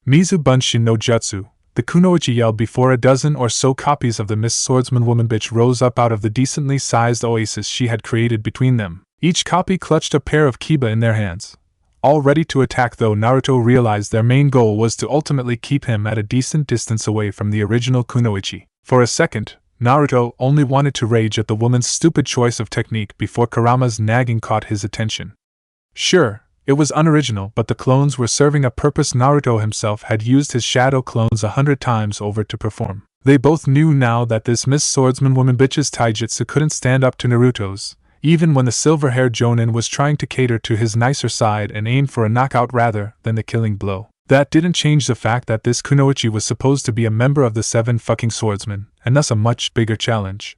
Mizu Bunshin no Jutsu, the kunoichi yelled before a dozen or so copies of the Mist Swordsman woman bitch rose up out of the decently sized oasis she had created between them. Each copy clutched a pair of kiba in their hands, all ready to attack, though Naruto realized their main goal was to ultimately keep him at a decent distance away from the original kunoichi. For a second, Naruto only wanted to rage at the woman's stupid choice of technique before Kurama's nagging caught his attention. Sure, it was unoriginal, but the clones were serving a purpose Naruto himself had used his shadow clones 100 times over to perform. They both knew now that this Mist Swordsman woman bitch's taijutsu couldn't stand up to Naruto's, even when the silver-haired Jonin was trying to cater to his nicer side and aim for a knockout rather than the killing blow. That didn't change the fact that this kunoichi was supposed to be a member of the 7 fucking swordsmen, and thus a much bigger challenge.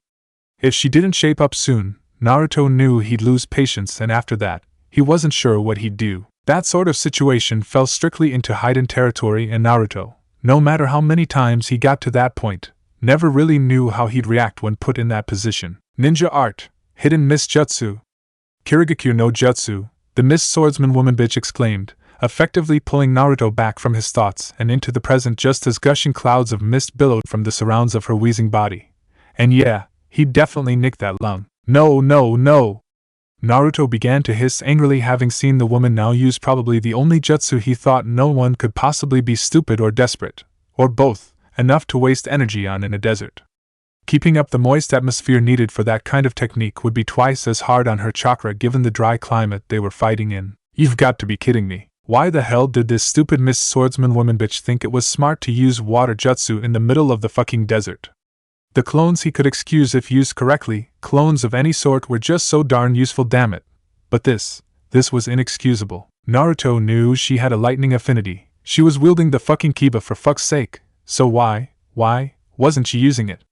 If she didn't shape up soon, Naruto knew he'd lose patience, and after that, he wasn't sure what he'd do. That sort of situation fell strictly into Hidan territory, and Naruto, no matter how many times he got to that point, never really knew how he'd react when put in that position. Ninja Art. Hidden Mist Jutsu. Kirigakyu no Jutsu, the Mist Swordsman woman bitch exclaimed, effectively pulling Naruto back from his thoughts and into the present just as gushing clouds of mist billowed from the surrounds of her wheezing body. And yeah, he'd definitely nicked that lung. No, no, no! Naruto began to hiss angrily, having seen the woman now use probably the only jutsu he thought no one could possibly be stupid or desperate, or both, enough to waste energy on in a desert. Keeping up the moist atmosphere needed for that kind of technique would be twice as hard on her chakra given the dry climate they were fighting in. You've got to be kidding me. Why the hell did this stupid Mist Swordsman woman bitch think it was smart to use water jutsu in the middle of the fucking desert? The clones he could excuse if used correctly, clones of any sort were just so darn useful, damn it. But this was inexcusable. Naruto knew she had a lightning affinity. She was wielding the fucking kiba for fuck's sake, so why wasn't she using it?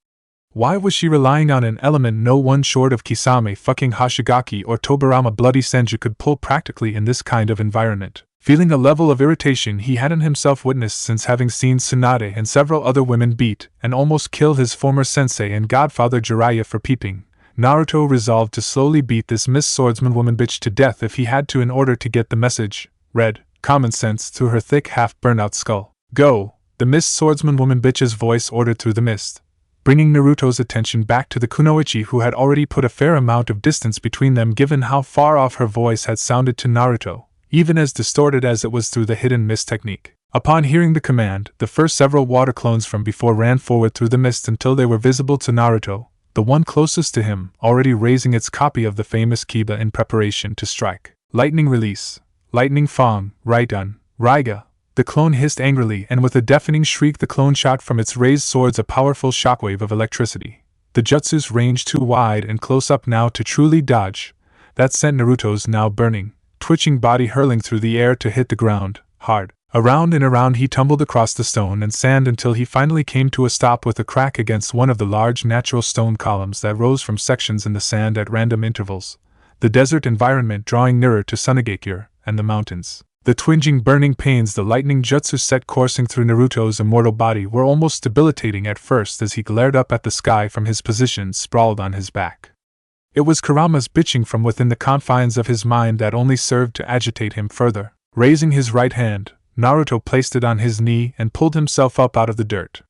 Why was she relying on an element no one short of Kisame fucking Hashigaki or Tobirama Bloody Senju could pull practically in this kind of environment? Feeling a level of irritation he hadn't himself witnessed since having seen Tsunade and several other women beat and almost kill his former sensei and godfather Jiraiya for peeping, Naruto resolved to slowly beat this Mist Swordsman woman bitch to death if he had to in order to get the message, read, common sense, through her thick half-burnt-out skull. Go! The Mist Swordsman woman bitch's voice ordered through the mist, bringing Naruto's attention back to the kunoichi, who had already put a fair amount of distance between them given how far off her voice had sounded to Naruto, even as distorted as it was through the hidden mist technique. Upon hearing the command, the first several water clones from before ran forward through the mist until they were visible to Naruto, the one closest to him already raising its copy of the famous kiba in preparation to strike. Lightning release. Lightning Fong, Raidun, Raiga. The clone hissed angrily, and with a deafening shriek the clone shot from its raised swords a powerful shockwave of electricity. The jutsu's range too wide and close up now to truly dodge. That sent Naruto's now burning, twitching body hurling through the air to hit the ground, hard. Around and around he tumbled across the stone and sand until he finally came to a stop with a crack against one of the large natural stone columns that rose from sections in the sand at random intervals, the desert environment drawing nearer to Sunagakure and the mountains. The twinging burning pains the lightning jutsu set coursing through Naruto's immortal body were almost debilitating at first as he glared up at the sky from his position sprawled on his back. It was Kurama's bitching from within the confines of his mind that only served to agitate him further. Raising his right hand, Naruto placed it on his knee and pulled himself up out of the dirt.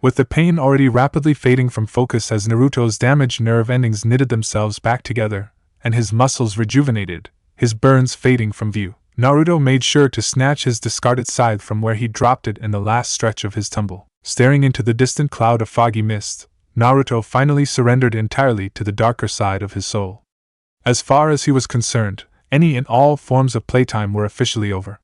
With the pain already rapidly fading from focus as Naruto's damaged nerve endings knitted themselves back together, and his muscles rejuvenated, his burns fading from view. Naruto made sure to snatch his discarded scythe from where he dropped it in the last stretch of his tumble. Staring into the distant cloud of foggy mist, Naruto finally surrendered entirely to the darker side of his soul. As far as he was concerned, any and all forms of playtime were officially over.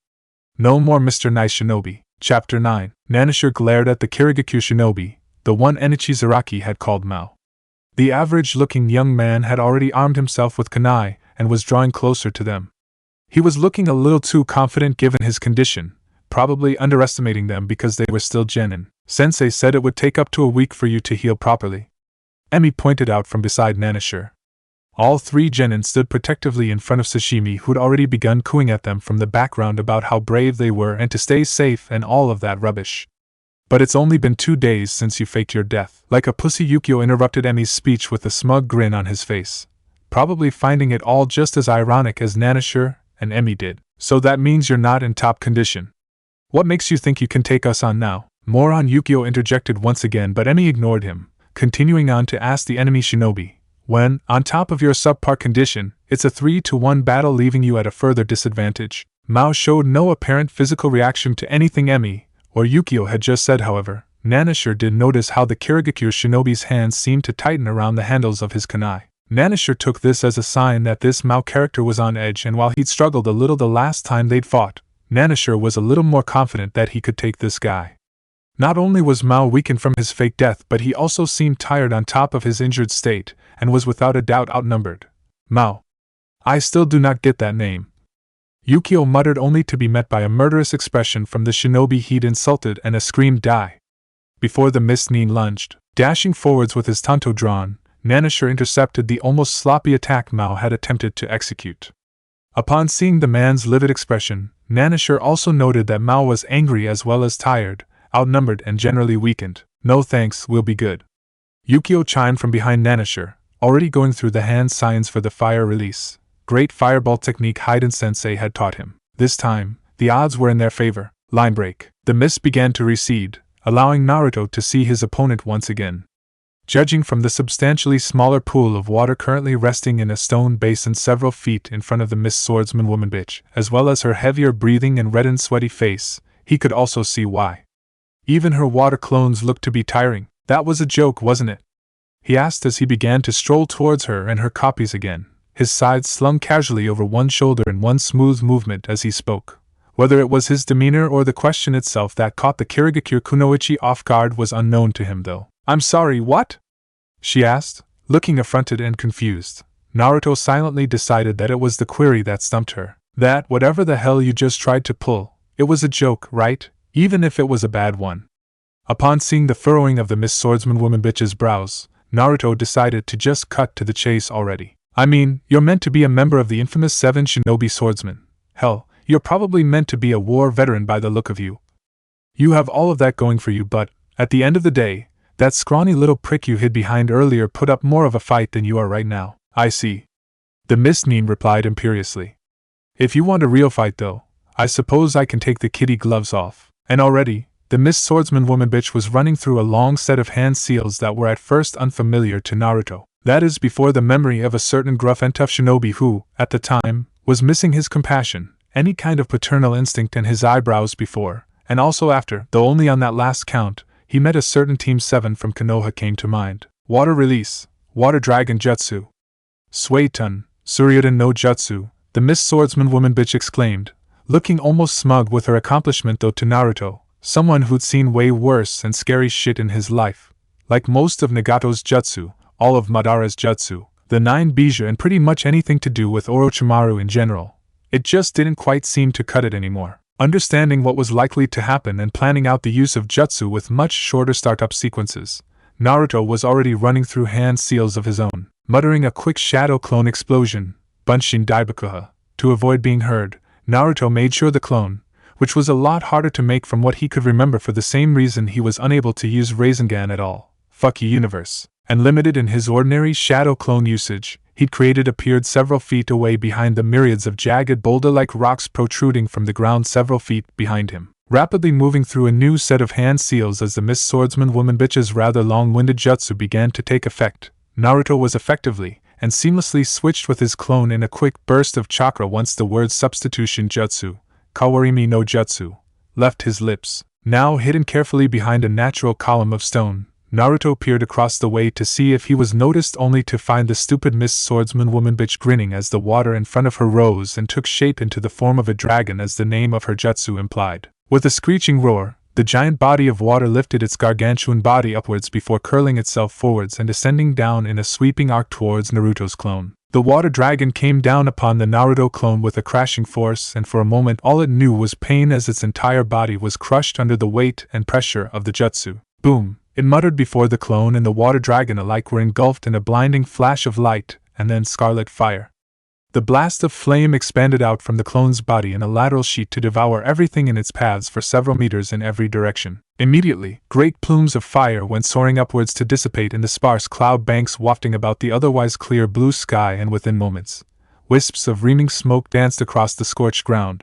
No more Mr. Nice Shinobi. Chapter 9. Nanisher glared at the Kirigakure shinobi, the one Enichi Zaraki had called Mao. The average-looking young man had already armed himself with kunai and was drawing closer to them. He was looking a little too confident given his condition, probably underestimating them because they were still genin. Sensei said it would take up to a week for you to heal properly. Emi pointed out from beside Nanisher. All three genin stood protectively in front of Sashimi, who'd already begun cooing at them from the background about how brave they were and to stay safe and all of that rubbish. But it's only been 2 days since you faked your death. Like a pussy, Yukio interrupted Emi's speech with a smug grin on his face, probably finding it all just as ironic as Nanisher and Emi did. So that means you're not in top condition. What makes you think you can take us on now? Moron, Yukio interjected once again, but Emi ignored him, continuing on to ask the enemy shinobi. When, on top of your subpar condition, it's a 3-to-1 battle leaving you at a further disadvantage. Mao showed no apparent physical reaction to anything Emi or Yukio had just said. However, Nanisher did notice how the Kirigakure shinobi's hands seemed to tighten around the handles of his kunai. Nanisher took this as a sign that this Mao character was on edge, and while he'd struggled a little the last time they'd fought, Nanisher was a little more confident that he could take this guy. Not only was Mao weakened from his fake death, but he also seemed tired on top of his injured state, and was without a doubt outnumbered. Mao. I still do not get that name. Yukio muttered, only to be met by a murderous expression from the shinobi he'd insulted and a scream die. Before the mist nin lunged, dashing forwards with his tanto drawn, Nanisher intercepted the almost sloppy attack Mao had attempted to execute. Upon seeing the man's livid expression, Nanisher also noted that Mao was angry as well as tired, outnumbered and generally weakened. No thanks, we'll be good. Yukio chimed from behind Nanisher, already going through the hand signs for the fire release. Great fireball technique Hidan sensei had taught him. This time, the odds were in their favor. Line break. The mist began to recede, allowing Naruto to see his opponent once again. Judging from the substantially smaller pool of water currently resting in a stone basin several feet in front of the Miss Swordsman woman bitch, as well as her heavier breathing and reddened sweaty face, he could also see why. Even her water clones looked to be tiring. That was a joke, wasn't it? He asked as he began to stroll towards her and her copies again, his sides slung casually over one shoulder in one smooth movement as he spoke. Whether it was his demeanor or the question itself that caught the Kirigakure kunoichi off guard was unknown to him, though. I'm sorry, what? She asked, looking affronted and confused. Naruto silently decided that it was the query that stumped her. That, whatever the hell you just tried to pull, it was a joke, right? Even if it was a bad one. Upon seeing the furrowing of the Miss Swordsman woman bitch's brows, Naruto decided to just cut to the chase already. I mean, you're meant to be a member of the infamous 7 Shinobi Swordsmen. Hell, you're probably meant to be a war veteran by the look of you. You have all of that going for you, but, at the end of the day, that scrawny little prick you hid behind earlier put up more of a fight than you are right now. I see. The Miss Nin replied imperiously. If you want a real fight though, I suppose I can take the kitty gloves off. And already, the Miss Swordsman woman bitch was running through a long set of hand seals that were at first unfamiliar to Naruto. That is before the memory of a certain gruff and tough shinobi who, at the time, was missing his compassion, any kind of paternal instinct, and his eyebrows before, and also after, though only on that last count, he met a certain Team 7 from Konoha came to mind. Water Release, Water Dragon Jutsu. Suiton, Suryudan no Jutsu, the Miss Swordsman woman bitch exclaimed, looking almost smug with her accomplishment though to Naruto, someone who'd seen way worse and scary shit in his life. Like most of Nagato's jutsu, all of Madara's jutsu, the 9 bija, and pretty much anything to do with Orochimaru in general, it just didn't quite seem to cut it anymore. Understanding what was likely to happen and planning out the use of jutsu with much shorter startup sequences, Naruto was already running through hand seals of his own, muttering a quick shadow clone explosion, Bunshin Daibakuha. To avoid being heard, Naruto made sure the clone, which was a lot harder to make from what he could remember for the same reason he was unable to use Rasengan at all, fuck you universe, and limited in his ordinary shadow clone usage, he'd created appeared several feet away behind the myriads of jagged boulder-like rocks protruding from the ground several feet behind him, rapidly moving through a new set of hand seals as the Miss Swordsman woman bitch's rather long-winded jutsu began to take effect. Naruto was effectively, and seamlessly switched with his clone in a quick burst of chakra once the word substitution jutsu, Kawarimi no Jutsu, left his lips. Now hidden carefully behind a natural column of stone, Naruto peered across the way to see if he was noticed, only to find the stupid Miss Swordsman woman bitch grinning as the water in front of her rose and took shape into the form of a dragon as the name of her jutsu implied. With a screeching roar, the giant body of water lifted its gargantuan body upwards before curling itself forwards and descending down in a sweeping arc towards Naruto's clone. The water dragon came down upon the Naruto clone with a crashing force, and for a moment all it knew was pain as its entire body was crushed under the weight and pressure of the jutsu. Boom! It muttered before the clone and the water dragon alike were engulfed in a blinding flash of light and then scarlet fire. The blast of flame expanded out from the clone's body in a lateral sheet to devour everything in its paths for several meters in every direction. Immediately, great plumes of fire went soaring upwards to dissipate in the sparse cloud banks wafting about the otherwise clear blue sky, and within moments, wisps of reaming smoke danced across the scorched ground.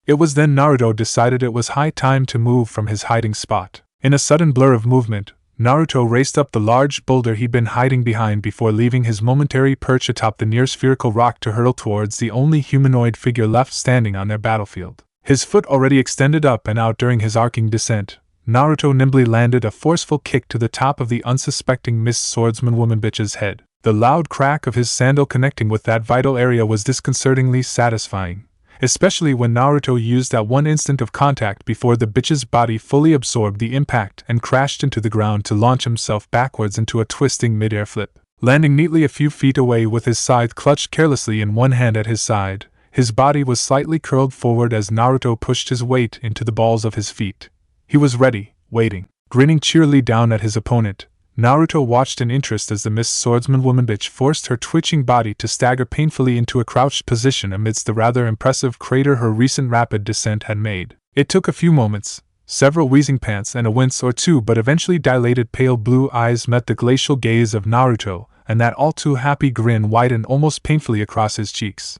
It was then Naruto decided it was high time to move from his hiding spot. In a sudden blur of movement, Naruto raced up the large boulder he'd been hiding behind before leaving his momentary perch atop the near spherical rock to hurtle towards the only humanoid figure left standing on their battlefield. His foot already extended up and out during his arcing descent, Naruto nimbly landed a forceful kick to the top of the unsuspecting Miss Swordsman woman bitch's head. The loud crack of his sandal connecting with that vital area was disconcertingly satisfying, especially when Naruto used that one instant of contact before the bitch's body fully absorbed the impact and crashed into the ground to launch himself backwards into a twisting mid-air flip. Landing neatly a few feet away with his scythe clutched carelessly in one hand at his side, his body was slightly curled forward as Naruto pushed his weight into the balls of his feet. He was ready, waiting. Grinning cheerily down at his opponent, Naruto watched in interest as the Miss Swordsman woman bitch forced her twitching body to stagger painfully into a crouched position amidst the rather impressive crater her recent rapid descent had made. It took a few moments, several wheezing pants and a wince or two, but eventually dilated pale blue eyes met the glacial gaze of Naruto, and that all-too-happy grin widened almost painfully across his cheeks.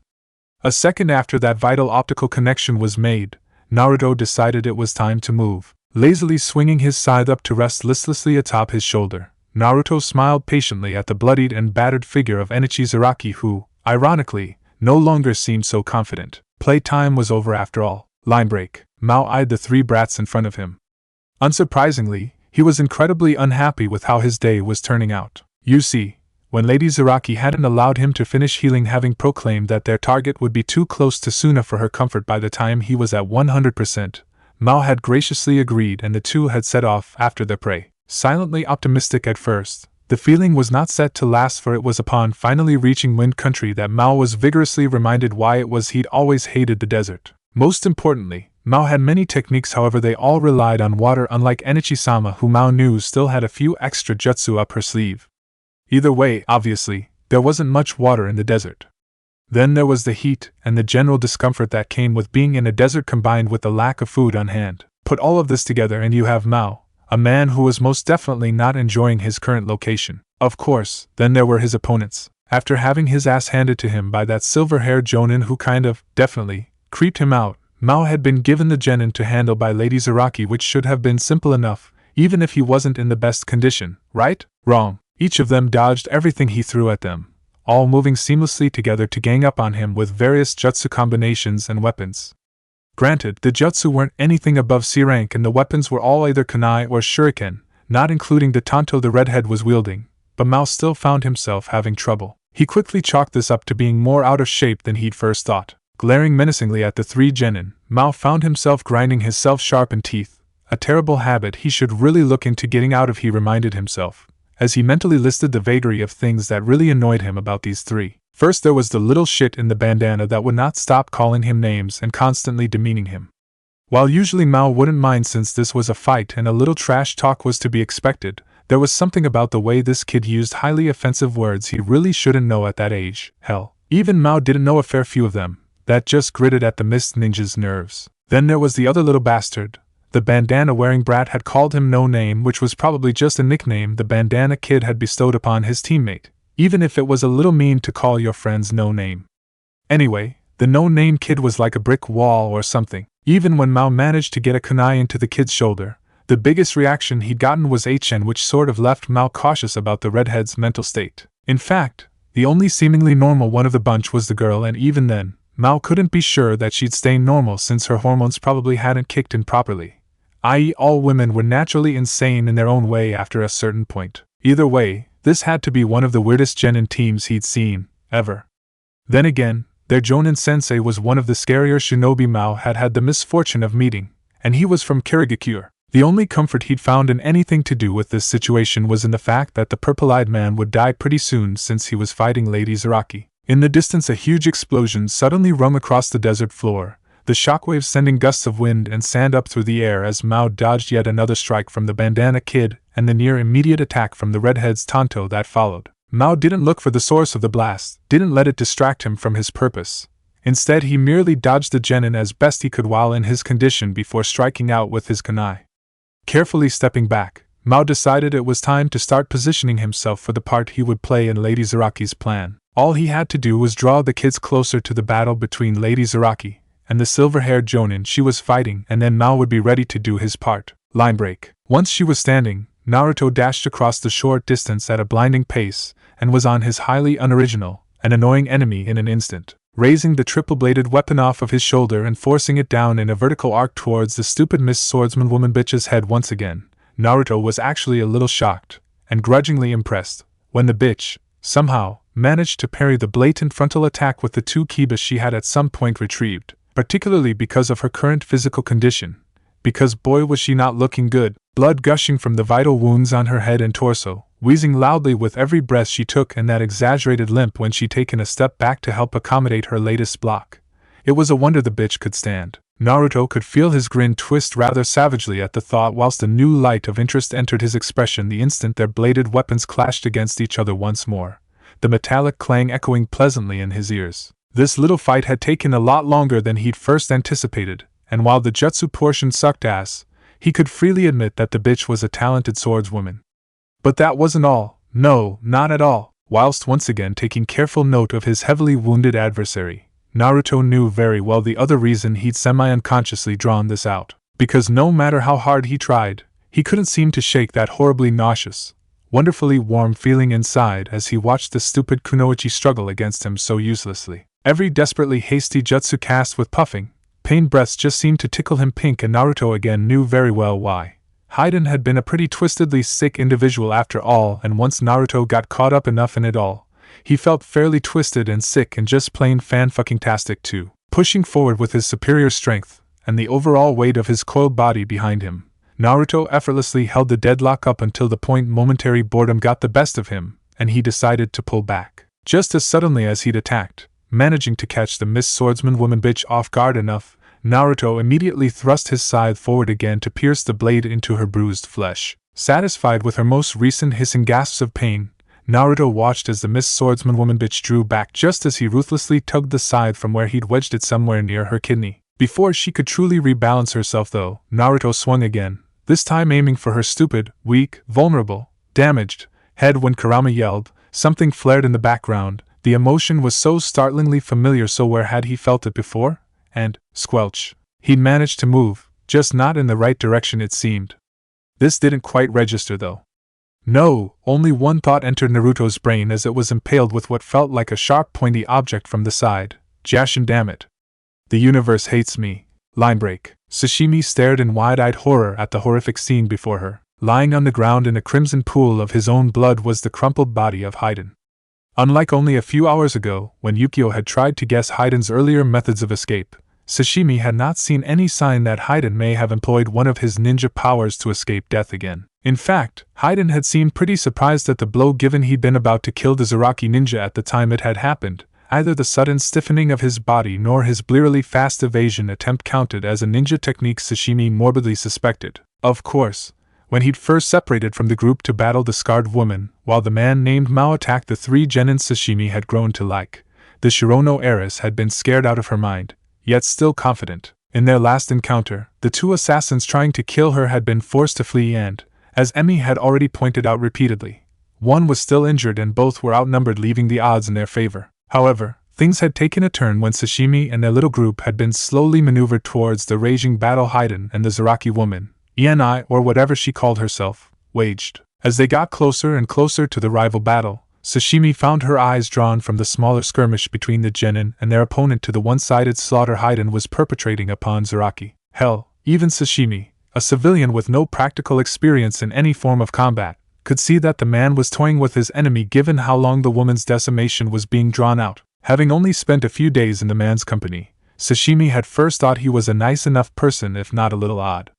A second after that vital optical connection was made, Naruto decided it was time to move. Lazily swinging his scythe up to rest listlessly atop his shoulder, Naruto smiled patiently at the bloodied and battered figure of Enichi Zaraki who, ironically, no longer seemed so confident. Playtime was over after all. Line break. Mao eyed the three brats in front of him. Unsurprisingly, he was incredibly unhappy with how his day was turning out. You see, when Lady Zaraki hadn't allowed him to finish healing, having proclaimed that their target would be too close to Suna for her comfort by the time he was at 100%, Mao had graciously agreed and the two had set off after their prey. Silently optimistic at first, the feeling was not set to last, for it was upon finally reaching Wind Country that Mao was vigorously reminded why it was he'd always hated the desert. Most importantly, Mao had many techniques, however they all relied on water, unlike Enichi-sama who Mao knew still had a few extra jutsu up her sleeve. Either way, obviously, there wasn't much water in the desert. Then there was the heat and the general discomfort that came with being in a desert, combined with the lack of food on hand. Put all of this together and you have Mao, a man who was most definitely not enjoying his current location. Of course, then there were his opponents. After having his ass handed to him by that silver-haired jonin who kind of, definitely, creeped him out, Mao had been given the genin to handle by Lady Zaraki, which should have been simple enough, even if he wasn't in the best condition, right? Wrong. Each of them dodged everything he threw at them, all moving seamlessly together to gang up on him with various jutsu combinations and weapons. Granted, the jutsu weren't anything above C rank and the weapons were all either kunai or shuriken, not including the tanto the redhead was wielding, but Mao still found himself having trouble. He quickly chalked this up to being more out of shape than he'd first thought. Glaring menacingly at the three genin, Mao found himself grinding his self-sharpened teeth, a terrible habit he should really look into getting out of, he reminded himself, as he mentally listed the vagary of things that really annoyed him about these three. First, there was the little shit in the bandana that would not stop calling him names and constantly demeaning him. While usually Mao wouldn't mind since this was a fight and a little trash talk was to be expected, there was something about the way this kid used highly offensive words he really shouldn't know at that age. Hell, even Mao didn't know a fair few of them. That just gritted at the Mist Ninja's nerves. Then there was the other little bastard. The bandana-wearing brat had called him no name, which was probably just a nickname the bandana kid had bestowed upon his teammate, even if it was a little mean to call your friends no name. Anyway, the no name kid was like a brick wall or something. Even when Mao managed to get a kunai into the kid's shoulder, the biggest reaction he'd gotten was HN, which sort of left Mao cautious about the redhead's mental state. In fact, The only seemingly normal one of the bunch was the girl, and even then, Mao couldn't be sure that she'd stay normal since her hormones probably hadn't kicked in properly. I.e., all women were naturally insane in their own way after a certain point. Either way, this had to be one of the weirdest genin teams he'd seen, ever. Then again, their Jonin sensei was one of the scarier shinobi Mao had had the misfortune of meeting, and he was from Kirigakure. The only comfort he'd found in anything to do with this situation was in the fact that the purple-eyed man would die pretty soon since he was fighting Lady Zaraki. In the distance, a huge explosion suddenly rummed across the desert floor, the shockwaves sending gusts of wind and sand up through the air as Mao dodged yet another strike from the bandana kid and the near-immediate attack from the redhead's Tonto that followed. Mao didn't look for the source of the blast, didn't let it distract him from his purpose. Instead, he merely dodged the genin as best he could while in his condition before striking out with his kunai. Carefully stepping back, Mao decided it was time to start positioning himself for the part he would play in Lady Zaraki's plan. All he had to do was draw the kids closer to the battle between Lady Zaraki and the silver-haired Jonin she was fighting, and then Mao would be ready to do his part. Line break. Once she was standing, Naruto dashed across the short distance at a blinding pace and was on his highly unoriginal and annoying enemy in an instant. Raising the triple-bladed weapon off of his shoulder and forcing it down in a vertical arc towards the stupid Miss Swordsman woman bitch's head once again, Naruto was actually a little shocked, and grudgingly impressed, when the bitch, somehow, managed to parry the blatant frontal attack with the two kibas she had at some point retrieved, particularly because of her current physical condition, because boy was she not looking good, blood gushing from the vital wounds on her head and torso, wheezing loudly with every breath she took, and that exaggerated limp when she'd taken a step back to help accommodate her latest block. It was a wonder the bitch could stand. Naruto could feel his grin twist rather savagely at the thought, whilst a new light of interest entered his expression the instant their bladed weapons clashed against each other once more, the metallic clang echoing pleasantly in his ears. This little fight had taken a lot longer than he'd first anticipated, and while the jutsu portion sucked ass, he could freely admit that the bitch was a talented swordswoman. But that wasn't all. No, not at all. Whilst once again taking careful note of his heavily wounded adversary, Naruto knew very well the other reason he'd semi-unconsciously drawn this out. Because no matter how hard he tried, he couldn't seem to shake that horribly nauseous, wonderfully warm feeling inside as he watched the stupid kunoichi struggle against him so uselessly. Every desperately hasty jutsu cast with puffing, pain breaths just seemed to tickle him pink, and Naruto again knew very well why. Hidan had been a pretty twistedly sick individual after all, and once Naruto got caught up enough in it all, he felt fairly twisted and sick and just plain fan-fucking-tastic too. Pushing forward with his superior strength, and the overall weight of his coiled body behind him, Naruto effortlessly held the deadlock up until the point momentary boredom got the best of him, and he decided to pull back. Just as suddenly as he'd attacked, managing to catch the Miss Swordsman woman bitch off guard enough, Naruto immediately thrust his scythe forward again to pierce the blade into her bruised flesh. Satisfied with her most recent hissing gasps of pain, Naruto watched as the Miss Swordsman woman bitch drew back just as he ruthlessly tugged the scythe from where he'd wedged it somewhere near her kidney. Before she could truly rebalance herself though, Naruto swung again, this time aiming for her stupid, weak, vulnerable, damaged head. When Kurama yelled, something flared in the background. The emotion was so startlingly familiar, so where had he felt it before? And, squelch, he'd managed to move, just not in the right direction it seemed. This didn't quite register though. No, only one thought entered Naruto's brain as it was impaled with what felt like a sharp pointy object from the side. Jashin, damn it. The universe hates me. Line break. Sashimi stared in wide-eyed horror at the horrific scene before her. Lying on the ground in a crimson pool of his own blood was the crumpled body of Hidan. Unlike only a few hours ago, when Yukio had tried to guess Hidan's earlier methods of escape, Sashimi had not seen any sign that Hidan may have employed one of his ninja powers to escape death again. In fact, Hidan had seemed pretty surprised at the blow, given he'd been about to kill the Zaraki ninja at the time it had happened. Either the sudden stiffening of his body nor his blearily fast evasion attempt counted as a ninja technique Sashimi morbidly suspected. Of course, when he'd first separated from the group to battle the scarred woman, while the man named Mao attacked the three genin Sashimi had grown to like, the Shirono heiress had been scared out of her mind, yet still confident. In their last encounter, the two assassins trying to kill her had been forced to flee and, as Emi had already pointed out repeatedly, one was still injured and both were outnumbered, leaving the odds in their favor. However, things had taken a turn when Sashimi and their little group had been slowly maneuvered towards the raging battle Hidan and the Zaraki woman, Eni or whatever she called herself, waged. As they got closer and closer to the rival battle, Sashimi found her eyes drawn from the smaller skirmish between the genin and their opponent to the one-sided slaughter Hidan was perpetrating upon Zaraki. Hell, even Sashimi, a civilian with no practical experience in any form of combat, could see that the man was toying with his enemy given how long the woman's decimation was being drawn out. Having only spent a few days in the man's company, Sashimi had first thought he was a nice enough person if not a little odd.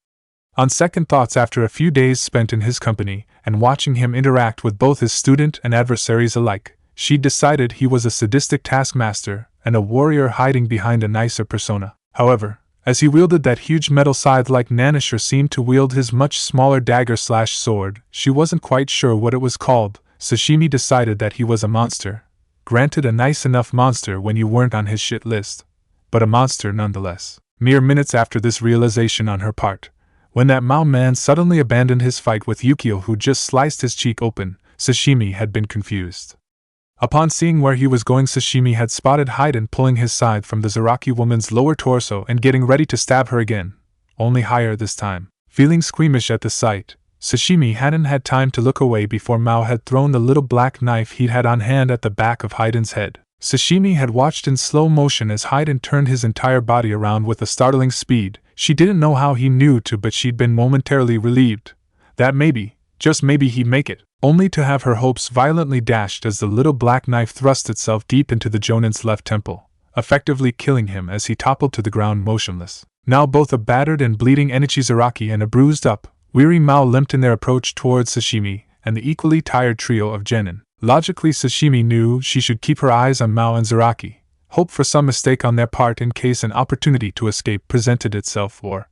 On second thoughts, after a few days spent in his company and watching him interact with both his student and adversaries alike, she decided he was a sadistic taskmaster and a warrior hiding behind a nicer persona. However, as he wielded that huge metal scythe like Nanisher seemed to wield his much smaller dagger/sword, she wasn't quite sure what it was called. Sashimi decided that he was a monster. Granted, a nice enough monster when you weren't on his shit list, but a monster nonetheless. Mere minutes after this realization on her part, when that Mao man suddenly abandoned his fight with Yukio who just sliced his cheek open, Sashimi had been confused. Upon seeing where he was going, Sashimi had spotted Hidan pulling his scythe from the Zaraki woman's lower torso and getting ready to stab her again, only higher this time. Feeling squeamish at the sight, Sashimi hadn't had time to look away before Mao had thrown the little black knife he'd had on hand at the back of Hidan's head. Sashimi had watched in slow motion as Hidan turned his entire body around with a startling speed. She didn't know how he knew to, but she'd been momentarily relieved that maybe, just maybe, he'd make it, only to have her hopes violently dashed as the little black knife thrust itself deep into the Jonin's left temple, effectively killing him as he toppled to the ground motionless. Now both a battered and bleeding Enichi Zaraki and a bruised-up, weary Mao limped in their approach towards Sashimi and the equally tired trio of genin. Logically, Sashimi knew she should keep her eyes on Mao and Zaraki, hope for some mistake on their part in case an opportunity to escape presented itself, or...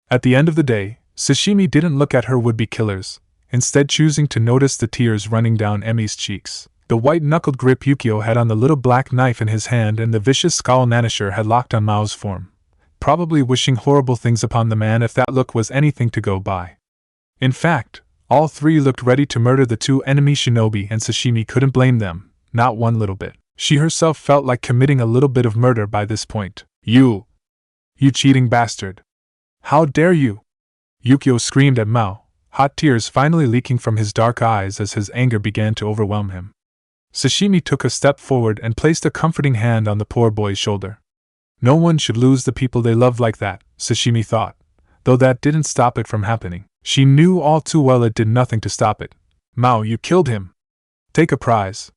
At the end of the day, Sashimi didn't look at her would-be killers, instead choosing to notice the tears running down Emi's cheeks, the white-knuckled grip Yukio had on the little black knife in his hand, and the vicious scowl Nanisher had locked on Mao's form, probably wishing horrible things upon the man if that look was anything to go by. In fact, all three looked ready to murder the two enemy shinobi, and Sashimi couldn't blame them, not one little bit. She herself felt like committing a little bit of murder by this point. You cheating bastard! How dare you! Yukio screamed at Mao, hot tears finally leaking from his dark eyes as his anger began to overwhelm him. Sashimi took a step forward and placed a comforting hand on the poor boy's shoulder. No one should lose the people they love like that, Sashimi thought, though that didn't stop it from happening. She knew all too well it did nothing to stop it. Mao, you killed him! Take a prize!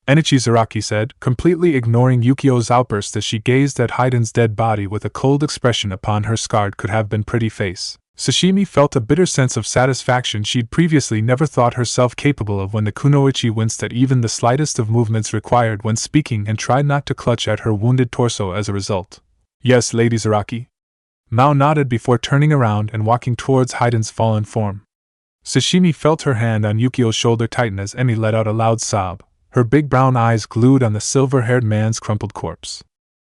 Enichi Zaraki said, completely ignoring Yukio's outburst as she gazed at Hidan's dead body with a cold expression upon her scarred could-have-been pretty face. Sashimi felt a bitter sense of satisfaction she'd previously never thought herself capable of when the kunoichi winced at even the slightest of movements required when speaking and tried not to clutch at her wounded torso as a result. Yes, Lady Zaraki? Mao nodded before turning around and walking towards Hidan's fallen form. Sashimi felt her hand on Yukio's shoulder tighten as Emi let out a loud sob, her big brown eyes glued on the silver-haired man's crumpled corpse.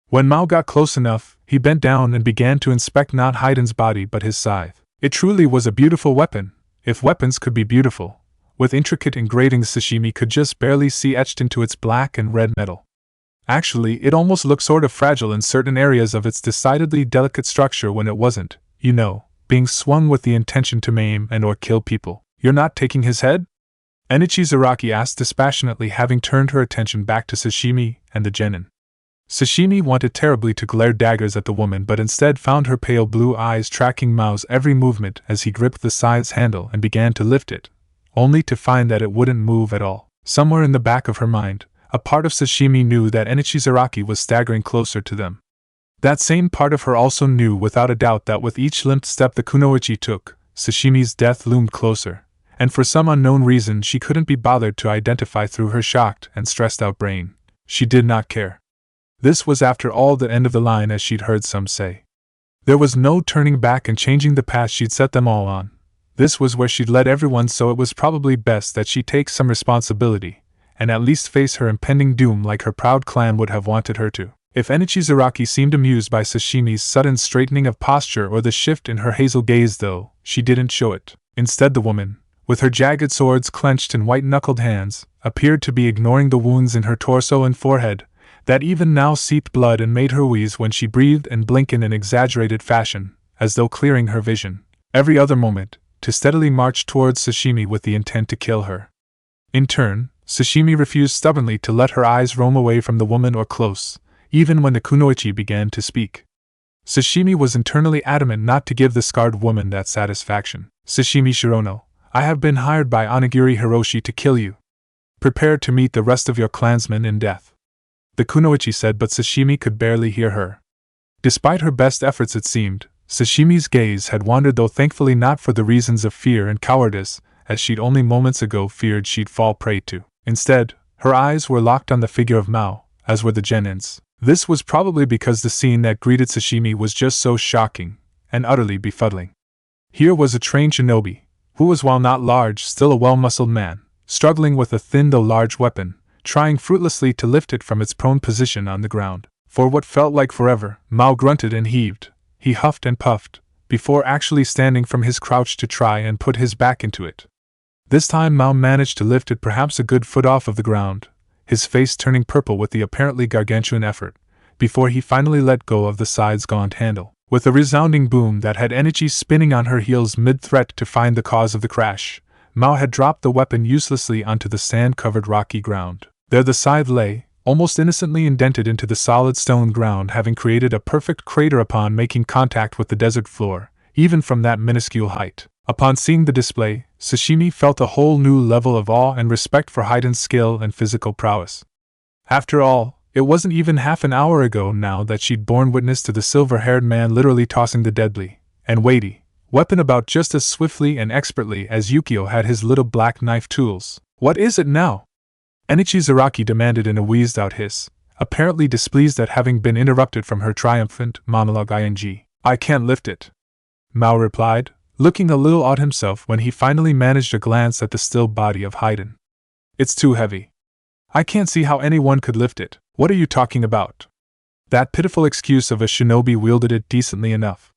When Mao got close enough, he bent down and began to inspect not Hidan's body but his scythe. It truly was a beautiful weapon, if weapons could be beautiful, with intricate engravings Sashimi could just barely see etched into its black and red metal. Actually, it almost looked sort of fragile in certain areas of its decidedly delicate structure when it wasn't, being swung with the intention to maim and or kill people. You're not taking his head? Enichi Zaraki asked dispassionately, having turned her attention back to Sashimi and the genin. Sashimi wanted terribly to glare daggers at the woman, but instead found her pale blue eyes tracking Mao's every movement as he gripped the scythe's handle and began to lift it, only to find that it wouldn't move at all. Somewhere in the back of her mind, a part of Sashimi knew that Enichi Zaraki was staggering closer to them. That same part of her also knew without a doubt that with each limp step the kunoichi took, Sashimi's death loomed closer, and for some unknown reason she couldn't be bothered to identify through her shocked and stressed-out brain. She did not care. This was after all the end of the line, as she'd heard some say. There was no turning back and changing the path she'd set them all on. This was where she'd led everyone, so it was probably best that she take some responsibility, and at least face her impending doom like her proud clan would have wanted her to. If Enichi Zaraki seemed amused by Sashimi's sudden straightening of posture or the shift in her hazel gaze, though, she didn't show it. Instead, the woman, with her jagged swords clenched in white-knuckled hands, appeared to be ignoring the wounds in her torso and forehead, that even now seeped blood and made her wheeze when she breathed and blink in an exaggerated fashion, as though clearing her vision, every other moment, to steadily march towards Sashimi with the intent to kill her. In turn, Sashimi refused stubbornly to let her eyes roam away from the woman or close, even when the kunoichi began to speak. Sashimi was internally adamant not to give the scarred woman that satisfaction. Sashimi Shirono, I have been hired by Onigiri Hiroshi to kill you. Prepare to meet the rest of your clansmen in death. The kunoichi said, but Sashimi could barely hear her. Despite her best efforts, it seemed, Sashimi's gaze had wandered, though thankfully not for the reasons of fear and cowardice, as she'd only moments ago feared she'd fall prey to. Instead, her eyes were locked on the figure of Mao, as were the genins. This was probably because the scene that greeted Sashimi was just so shocking and utterly befuddling. Here was a trained shinobi, who was, while not large, still a well-muscled man, struggling with a thin though large weapon, trying fruitlessly to lift it from its prone position on the ground. For what felt like forever, Mao grunted and heaved. He huffed and puffed, before actually standing from his crouch to try and put his back into it. This time Mao managed to lift it perhaps a good foot off of the ground, his face turning purple with the apparently gargantuan effort, before he finally let go of the side's gaunt handle. With a resounding boom that had Enichi spinning on her heels mid-threat to find the cause of the crash, Mao had dropped the weapon uselessly onto the sand-covered rocky ground. There the scythe lay, almost innocently indented into the solid stone ground, having created a perfect crater upon making contact with the desert floor, even from that minuscule height. Upon seeing the display, Sashimi felt a whole new level of awe and respect for Hidan's skill and physical prowess. After all, it wasn't even half an hour ago now that she'd borne witness to the silver-haired man literally tossing the deadly and weighty weapon about just as swiftly and expertly as Yukio had his little black knife tools. What is it now? Enichi Zaraki demanded in a wheezed-out hiss, apparently displeased at having been interrupted from her triumphant monologue. I can't lift it, Mao replied, looking a little odd himself when he finally managed a glance at the still body of Hidan. It's too heavy. I can't see how anyone could lift it. What are you talking about? That pitiful excuse of a shinobi wielded it decently enough.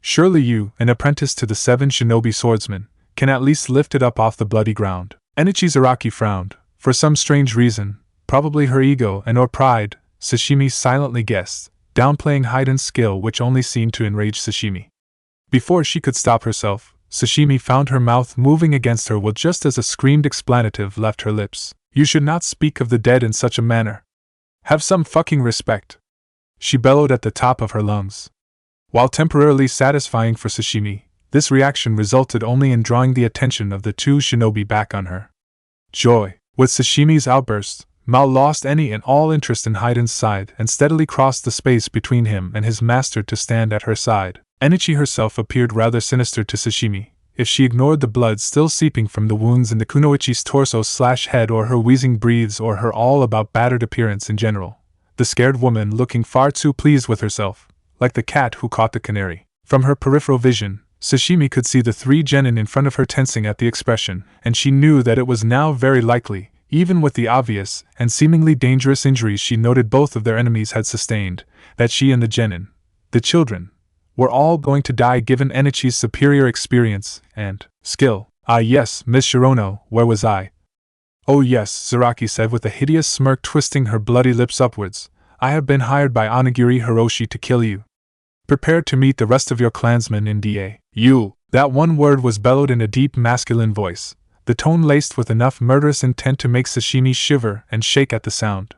Surely you, an apprentice to the 7 shinobi swordsmen, can at least lift it up off the bloody ground. Enichi Zaraki frowned. For some strange reason, probably her ego and or pride, Sashimi silently guessed, downplaying Hidan's skill, which only seemed to enrage Sashimi. Before she could stop herself, Sashimi found her mouth moving against her will just as a screamed expletive left her lips. You should not speak of the dead in such a manner. Have some fucking respect, she bellowed at the top of her lungs. While temporarily satisfying for Sashimi, this reaction resulted only in drawing the attention of the 2 shinobi back on her. Joy. With Sashimi's outburst, Mao lost any and all interest in Hidan's side and steadily crossed the space between him and his master to stand at her side. Enichi herself appeared rather sinister to Sashimi, if she ignored the blood still seeping from the wounds in the kunoichi's torso/head, or her wheezing breaths, or her all-about battered appearance in general, the scared woman looking far too pleased with herself, like the cat who caught the canary. From her peripheral vision, Sashimi could see the 3 genin in front of her tensing at the expression, and she knew that it was now very likely, even with the obvious and seemingly dangerous injuries she noted both of their enemies had sustained, that she and the genin, the children, were all going to die given Enichi's superior experience and skill. Ah yes, Miss Shirono, where was I? Oh yes, Zaraki said with a hideous smirk twisting her bloody lips upwards. I have been hired by Onigiri Hiroshi to kill you. Prepare to meet the rest of your clansmen in Da. You! That one word was bellowed in a deep masculine voice, the tone laced with enough murderous intent to make Sashimi shiver and shake at the sound.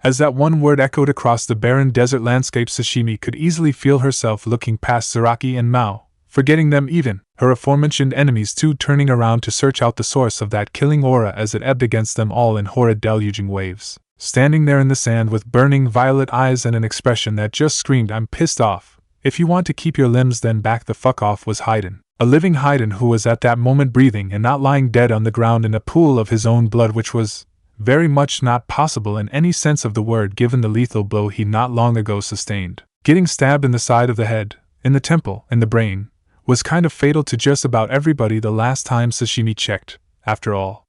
As that one word echoed across the barren desert landscape, Sashimi could easily feel herself looking past Zaraki and Mao, forgetting them even, her aforementioned enemies too, turning around to search out the source of that killing aura as it ebbed against them all in horrid deluging waves. Standing there in the sand with burning violet eyes and an expression that just screamed, I'm pissed off. If you want to keep your limbs, then back the fuck off, was Hidan. A living Hidan who was at that moment breathing and not lying dead on the ground in a pool of his own blood, which was very much not possible in any sense of the word given the lethal blow he not long ago sustained. Getting stabbed in the side of the head, in the temple, in the brain, was kind of fatal to just about everybody the last time Sashimi checked, after all.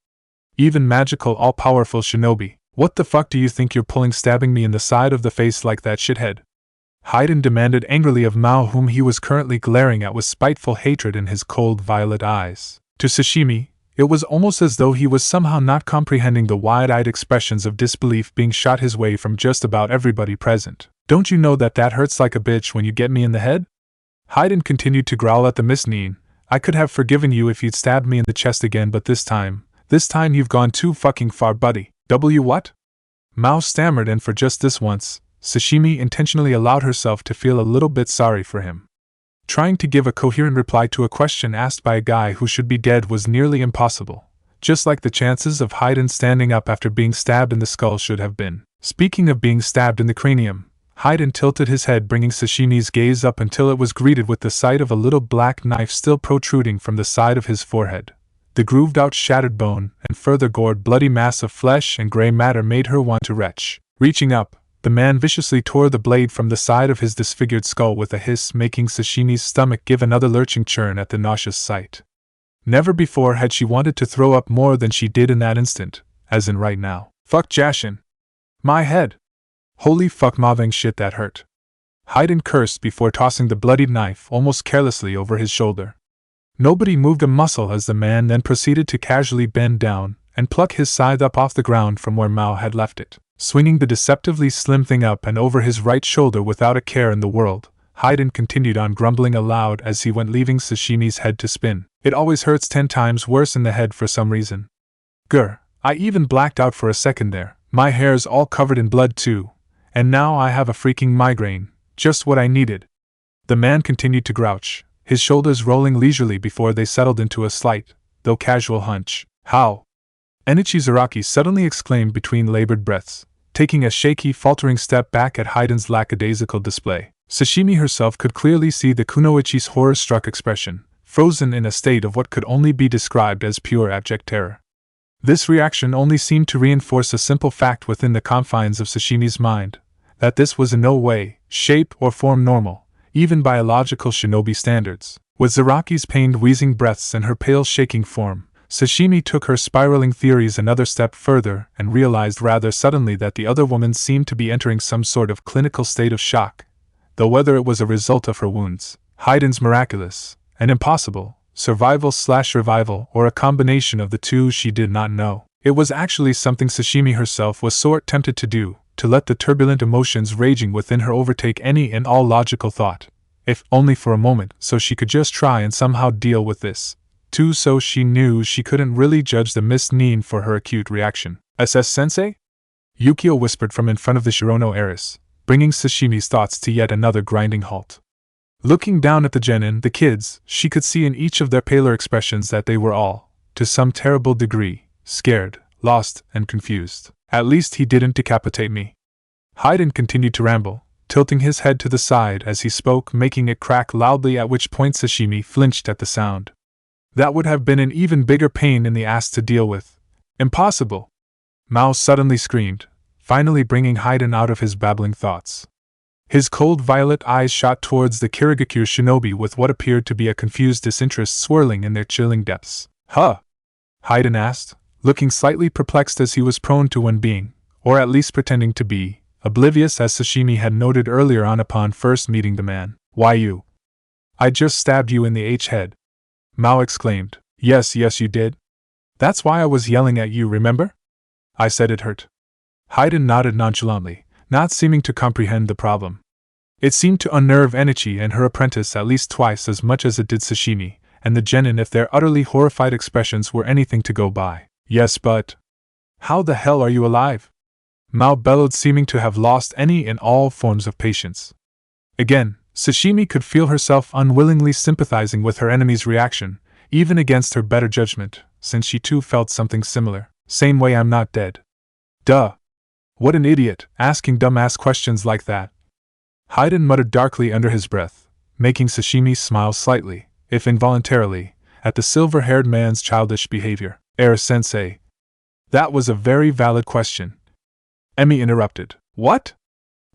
Even magical all-powerful shinobi. What the fuck do you think you're pulling, stabbing me in the side of the face like that, shithead? Hidan demanded angrily of Mao, whom he was currently glaring at with spiteful hatred in his cold violet eyes. To Sashimi, it was almost as though he was somehow not comprehending the wide-eyed expressions of disbelief being shot his way from just about everybody present. Don't you know that hurts like a bitch when you get me in the head? Hidan continued to growl at the Miss Neen. I could have forgiven you if you'd stabbed me in the chest again, but this time, This time you've gone too fucking far, buddy. W what? Mao stammered, and for just this once, Sashimi intentionally allowed herself to feel a little bit sorry for him. Trying to give a coherent reply to a question asked by a guy who should be dead was nearly impossible, just like the chances of Hidan standing up after being stabbed in the skull should have been. Speaking of being stabbed in the cranium, Hidan tilted his head, bringing Sashimi's gaze up until it was greeted with the sight of a little black knife still protruding from the side of his forehead. The grooved-out shattered bone and further gored bloody mass of flesh and gray matter made her want to retch. Reaching up, the man viciously tore the blade from the side of his disfigured skull with a hiss, making Sashimi's stomach give another lurching churn at the nauseous sight. Never before had she wanted to throw up more than she did in that instant, as in right now. Fuck Jashin. My head. Holy fuck mavang shit, that hurt. Hidan cursed before tossing the bloodied knife almost carelessly over his shoulder. Nobody moved a muscle as the man then proceeded to casually bend down and pluck his scythe up off the ground from where Mao had left it. Swinging the deceptively slim thing up and over his right shoulder without a care in the world, Hidan continued on, grumbling aloud as he went, leaving Sashimi's head to spin. It always hurts 10 times worse in the head for some reason. Grr, I even blacked out for a second there. My hair's all covered in blood too, and now I have a freaking migraine, just what I needed. The man continued to grouch, his shoulders rolling leisurely before they settled into a slight, though casual hunch. How? Enichi Zaraki suddenly exclaimed between labored breaths, taking a shaky, faltering step back at Hidan's lackadaisical display. Sashimi herself could clearly see the kunoichi's horror-struck expression, frozen in a state of what could only be described as pure abject terror. This reaction only seemed to reinforce a simple fact within the confines of Sashimi's mind, that this was in no way, shape, or form normal, even by illogical shinobi standards. With Zaraki's pained, wheezing breaths and her pale, shaking form, Sashimi took her spiraling theories another step further and realized rather suddenly that the other woman seemed to be entering some sort of clinical state of shock, though whether it was a result of her wounds, Hidan's miraculous and impossible survival/revival, or a combination of the two, she did not know. It was actually something Sashimi herself was sort tempted to do, to let the turbulent emotions raging within her overtake any and all logical thought, if only for a moment, so she could just try and somehow deal with this. Too, so she knew she couldn't really judge the Miss Nin for her acute reaction. SS-sensei? Yukio whispered from in front of the Shirono heiress, bringing Sashimi's thoughts to yet another grinding halt. Looking down at the genin, the kids, she could see in each of their paler expressions that they were all, to some terrible degree, scared, lost, and confused. At least he didn't decapitate me. Hidan continued to ramble, tilting his head to the side as he spoke, making it crack loudly, at which point Sashimi flinched at the sound. That would have been an even bigger pain in the ass to deal with. Impossible! Mao suddenly screamed, finally bringing Hidan out of his babbling thoughts. His cold violet eyes shot towards the Kirigakure shinobi with what appeared to be a confused disinterest swirling in their chilling depths. Huh? Hidan asked, looking slightly perplexed as he was prone to when being, or at least pretending to be, oblivious, as Sashimi had noted earlier on upon first meeting the man. Why you? I just stabbed you in the H-head. Mao exclaimed. Yes, you did. That's why I was yelling at you, remember? I said it hurt. Hidan nodded nonchalantly, not seeming to comprehend the problem. It seemed to unnerve Enichi and her apprentice at least twice as much as it did Sashimi and the genin, if their utterly horrified expressions were anything to go by. Yes, but how the hell are you alive? Mao bellowed, seeming to have lost any and all forms of patience. Again, Sashimi could feel herself unwillingly sympathizing with her enemy's reaction, even against her better judgment, since she too felt something similar. Same way I'm not dead. Duh. What an idiot, asking dumbass questions like that. Hidan muttered darkly under his breath, making Sashimi smile slightly, if involuntarily, at the silver-haired man's childish behavior. Sensei. That was a very valid question. Emi interrupted. What?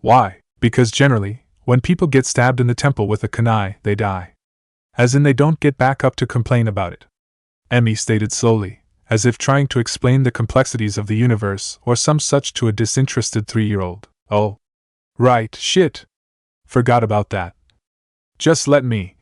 Why? Because generally, when people get stabbed in the temple with a kunai, they die. As in they don't get back up to complain about it. Emi stated slowly, as if trying to explain the complexities of the universe or some such to a disinterested 3-year-old. Oh. Right, shit. Forgot about that. Just let me.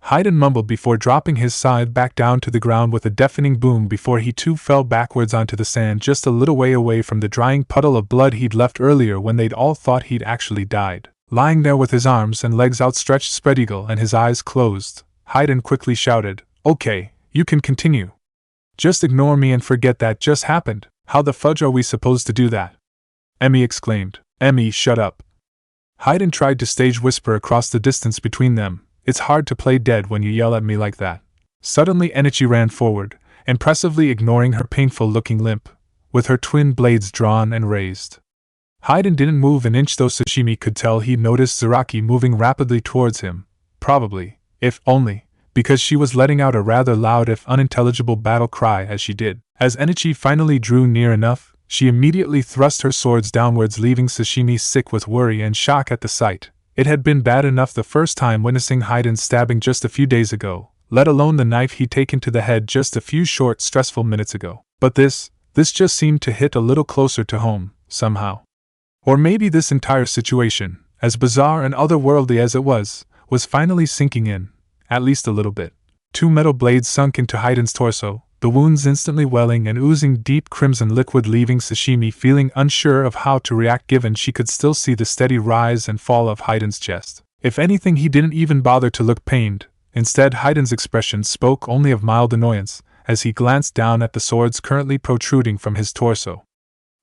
Hidan mumbled before dropping his scythe back down to the ground with a deafening boom before he too fell backwards onto the sand just a little way away from the drying puddle of blood he'd left earlier when they'd all thought he'd actually died. Lying there with his arms and legs outstretched spread eagle and his eyes closed, Hidan quickly shouted, Okay, you can continue. Just ignore me and forget that just happened. How the fudge are we supposed to do that? Emmy exclaimed. Emmy, shut up. Hidan tried to stage whisper across the distance between them. It's hard to play dead when you yell at me like that. Suddenly Enichi ran forward, impressively ignoring her painful-looking limp, with her twin blades drawn and raised. Hidan didn't move an inch, though Sashimi could tell he noticed Zaraki moving rapidly towards him, probably, if only, because she was letting out a rather loud if unintelligible battle cry as she did. As Enichi finally drew near enough, she immediately thrust her swords downwards, leaving Sashimi sick with worry and shock at the sight. It had been bad enough the first time witnessing Hidan's stabbing just a few days ago, let alone the knife he'd taken to the head just a few short, stressful minutes ago. But this just seemed to hit a little closer to home, somehow. Or maybe this entire situation, as bizarre and otherworldly as it was finally sinking in, at least a little bit. 2 metal blades sunk into Hidan's torso, the wounds instantly welling and oozing deep crimson liquid, leaving Sashimi feeling unsure of how to react given she could still see the steady rise and fall of Hidan's chest. If anything, he didn't even bother to look pained. Instead, Hidan's expression spoke only of mild annoyance, as he glanced down at the swords currently protruding from his torso.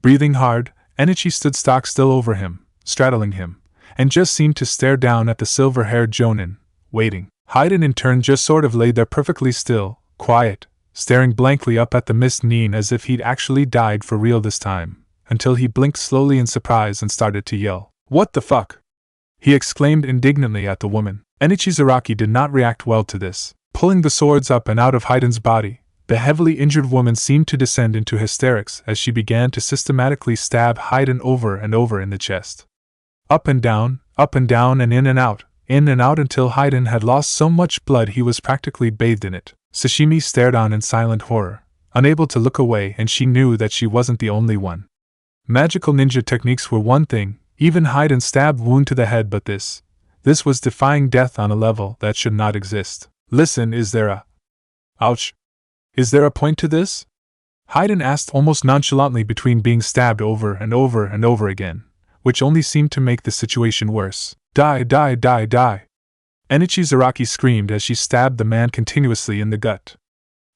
Breathing hard, Enichi stood stock still over him, straddling him, and just seemed to stare down at the silver-haired jonin, waiting. Hidan in turn just sort of laid there perfectly still, quiet, staring blankly up at the mist Neen as if he'd actually died for real this time, until he blinked slowly in surprise and started to yell. "What the fuck?" he exclaimed indignantly at the woman. Enichi Zaraki did not react well to this. Pulling the swords up and out of Hidan's body, the heavily injured woman seemed to descend into hysterics as she began to systematically stab Hidan over and over in the chest. Up and down, and in and out until Hidan had lost so much blood he was practically bathed in it. Sashimi stared on in silent horror, unable to look away, and she knew that she wasn't the only one. Magical ninja techniques were one thing, even Hidan's stab wound to the head, but this was defying death on a level that should not exist. "Listen, is there a... Ouch. Is there a point to this?" Hidan asked almost nonchalantly between being stabbed over and over and over again, which only seemed to make the situation worse. "Die, die, die, die." Enichi Zaraki screamed as she stabbed the man continuously in the gut.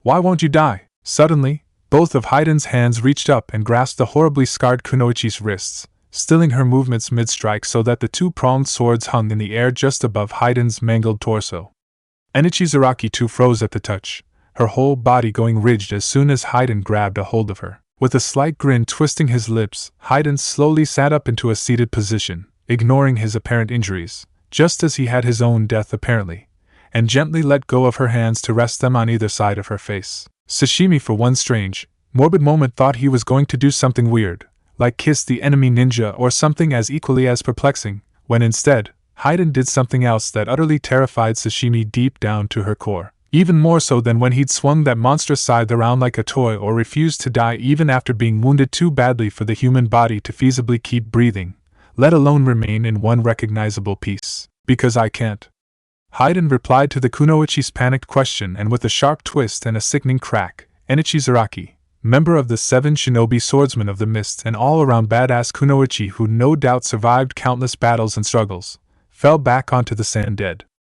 "Why won't you die?" Suddenly, both of Hidan's hands reached up and grasped the horribly scarred Kunoichi's wrists, stilling her movements mid-strike so that the 2-pronged swords hung in the air just above Hidan's mangled torso. Enichi Zaraki too froze at the touch, her whole body going rigid as soon as Hidan grabbed a hold of her. With a slight grin twisting his lips, Hidan slowly sat up into a seated position, ignoring his apparent injuries, just as he had his own death apparently, and gently let go of her hands to rest them on either side of her face. Sashimi for one strange, morbid moment thought he was going to do something weird, like kiss the enemy ninja or something as equally as perplexing, when instead, Hidan did something else that utterly terrified Sashimi deep down to her core. Even more so than when he'd swung that monstrous scythe around like a toy or refused to die even after being wounded too badly for the human body to feasibly keep breathing, let alone remain in one recognizable piece. "Because I can't," Hidan replied to the Kunoichi's panicked question, and with a sharp twist and a sickening crack, Enichi Zaraki, member of the 7 shinobi swordsmen of the mist and all-around badass Kunoichi who no doubt survived countless battles and struggles, fell back onto the sand dead.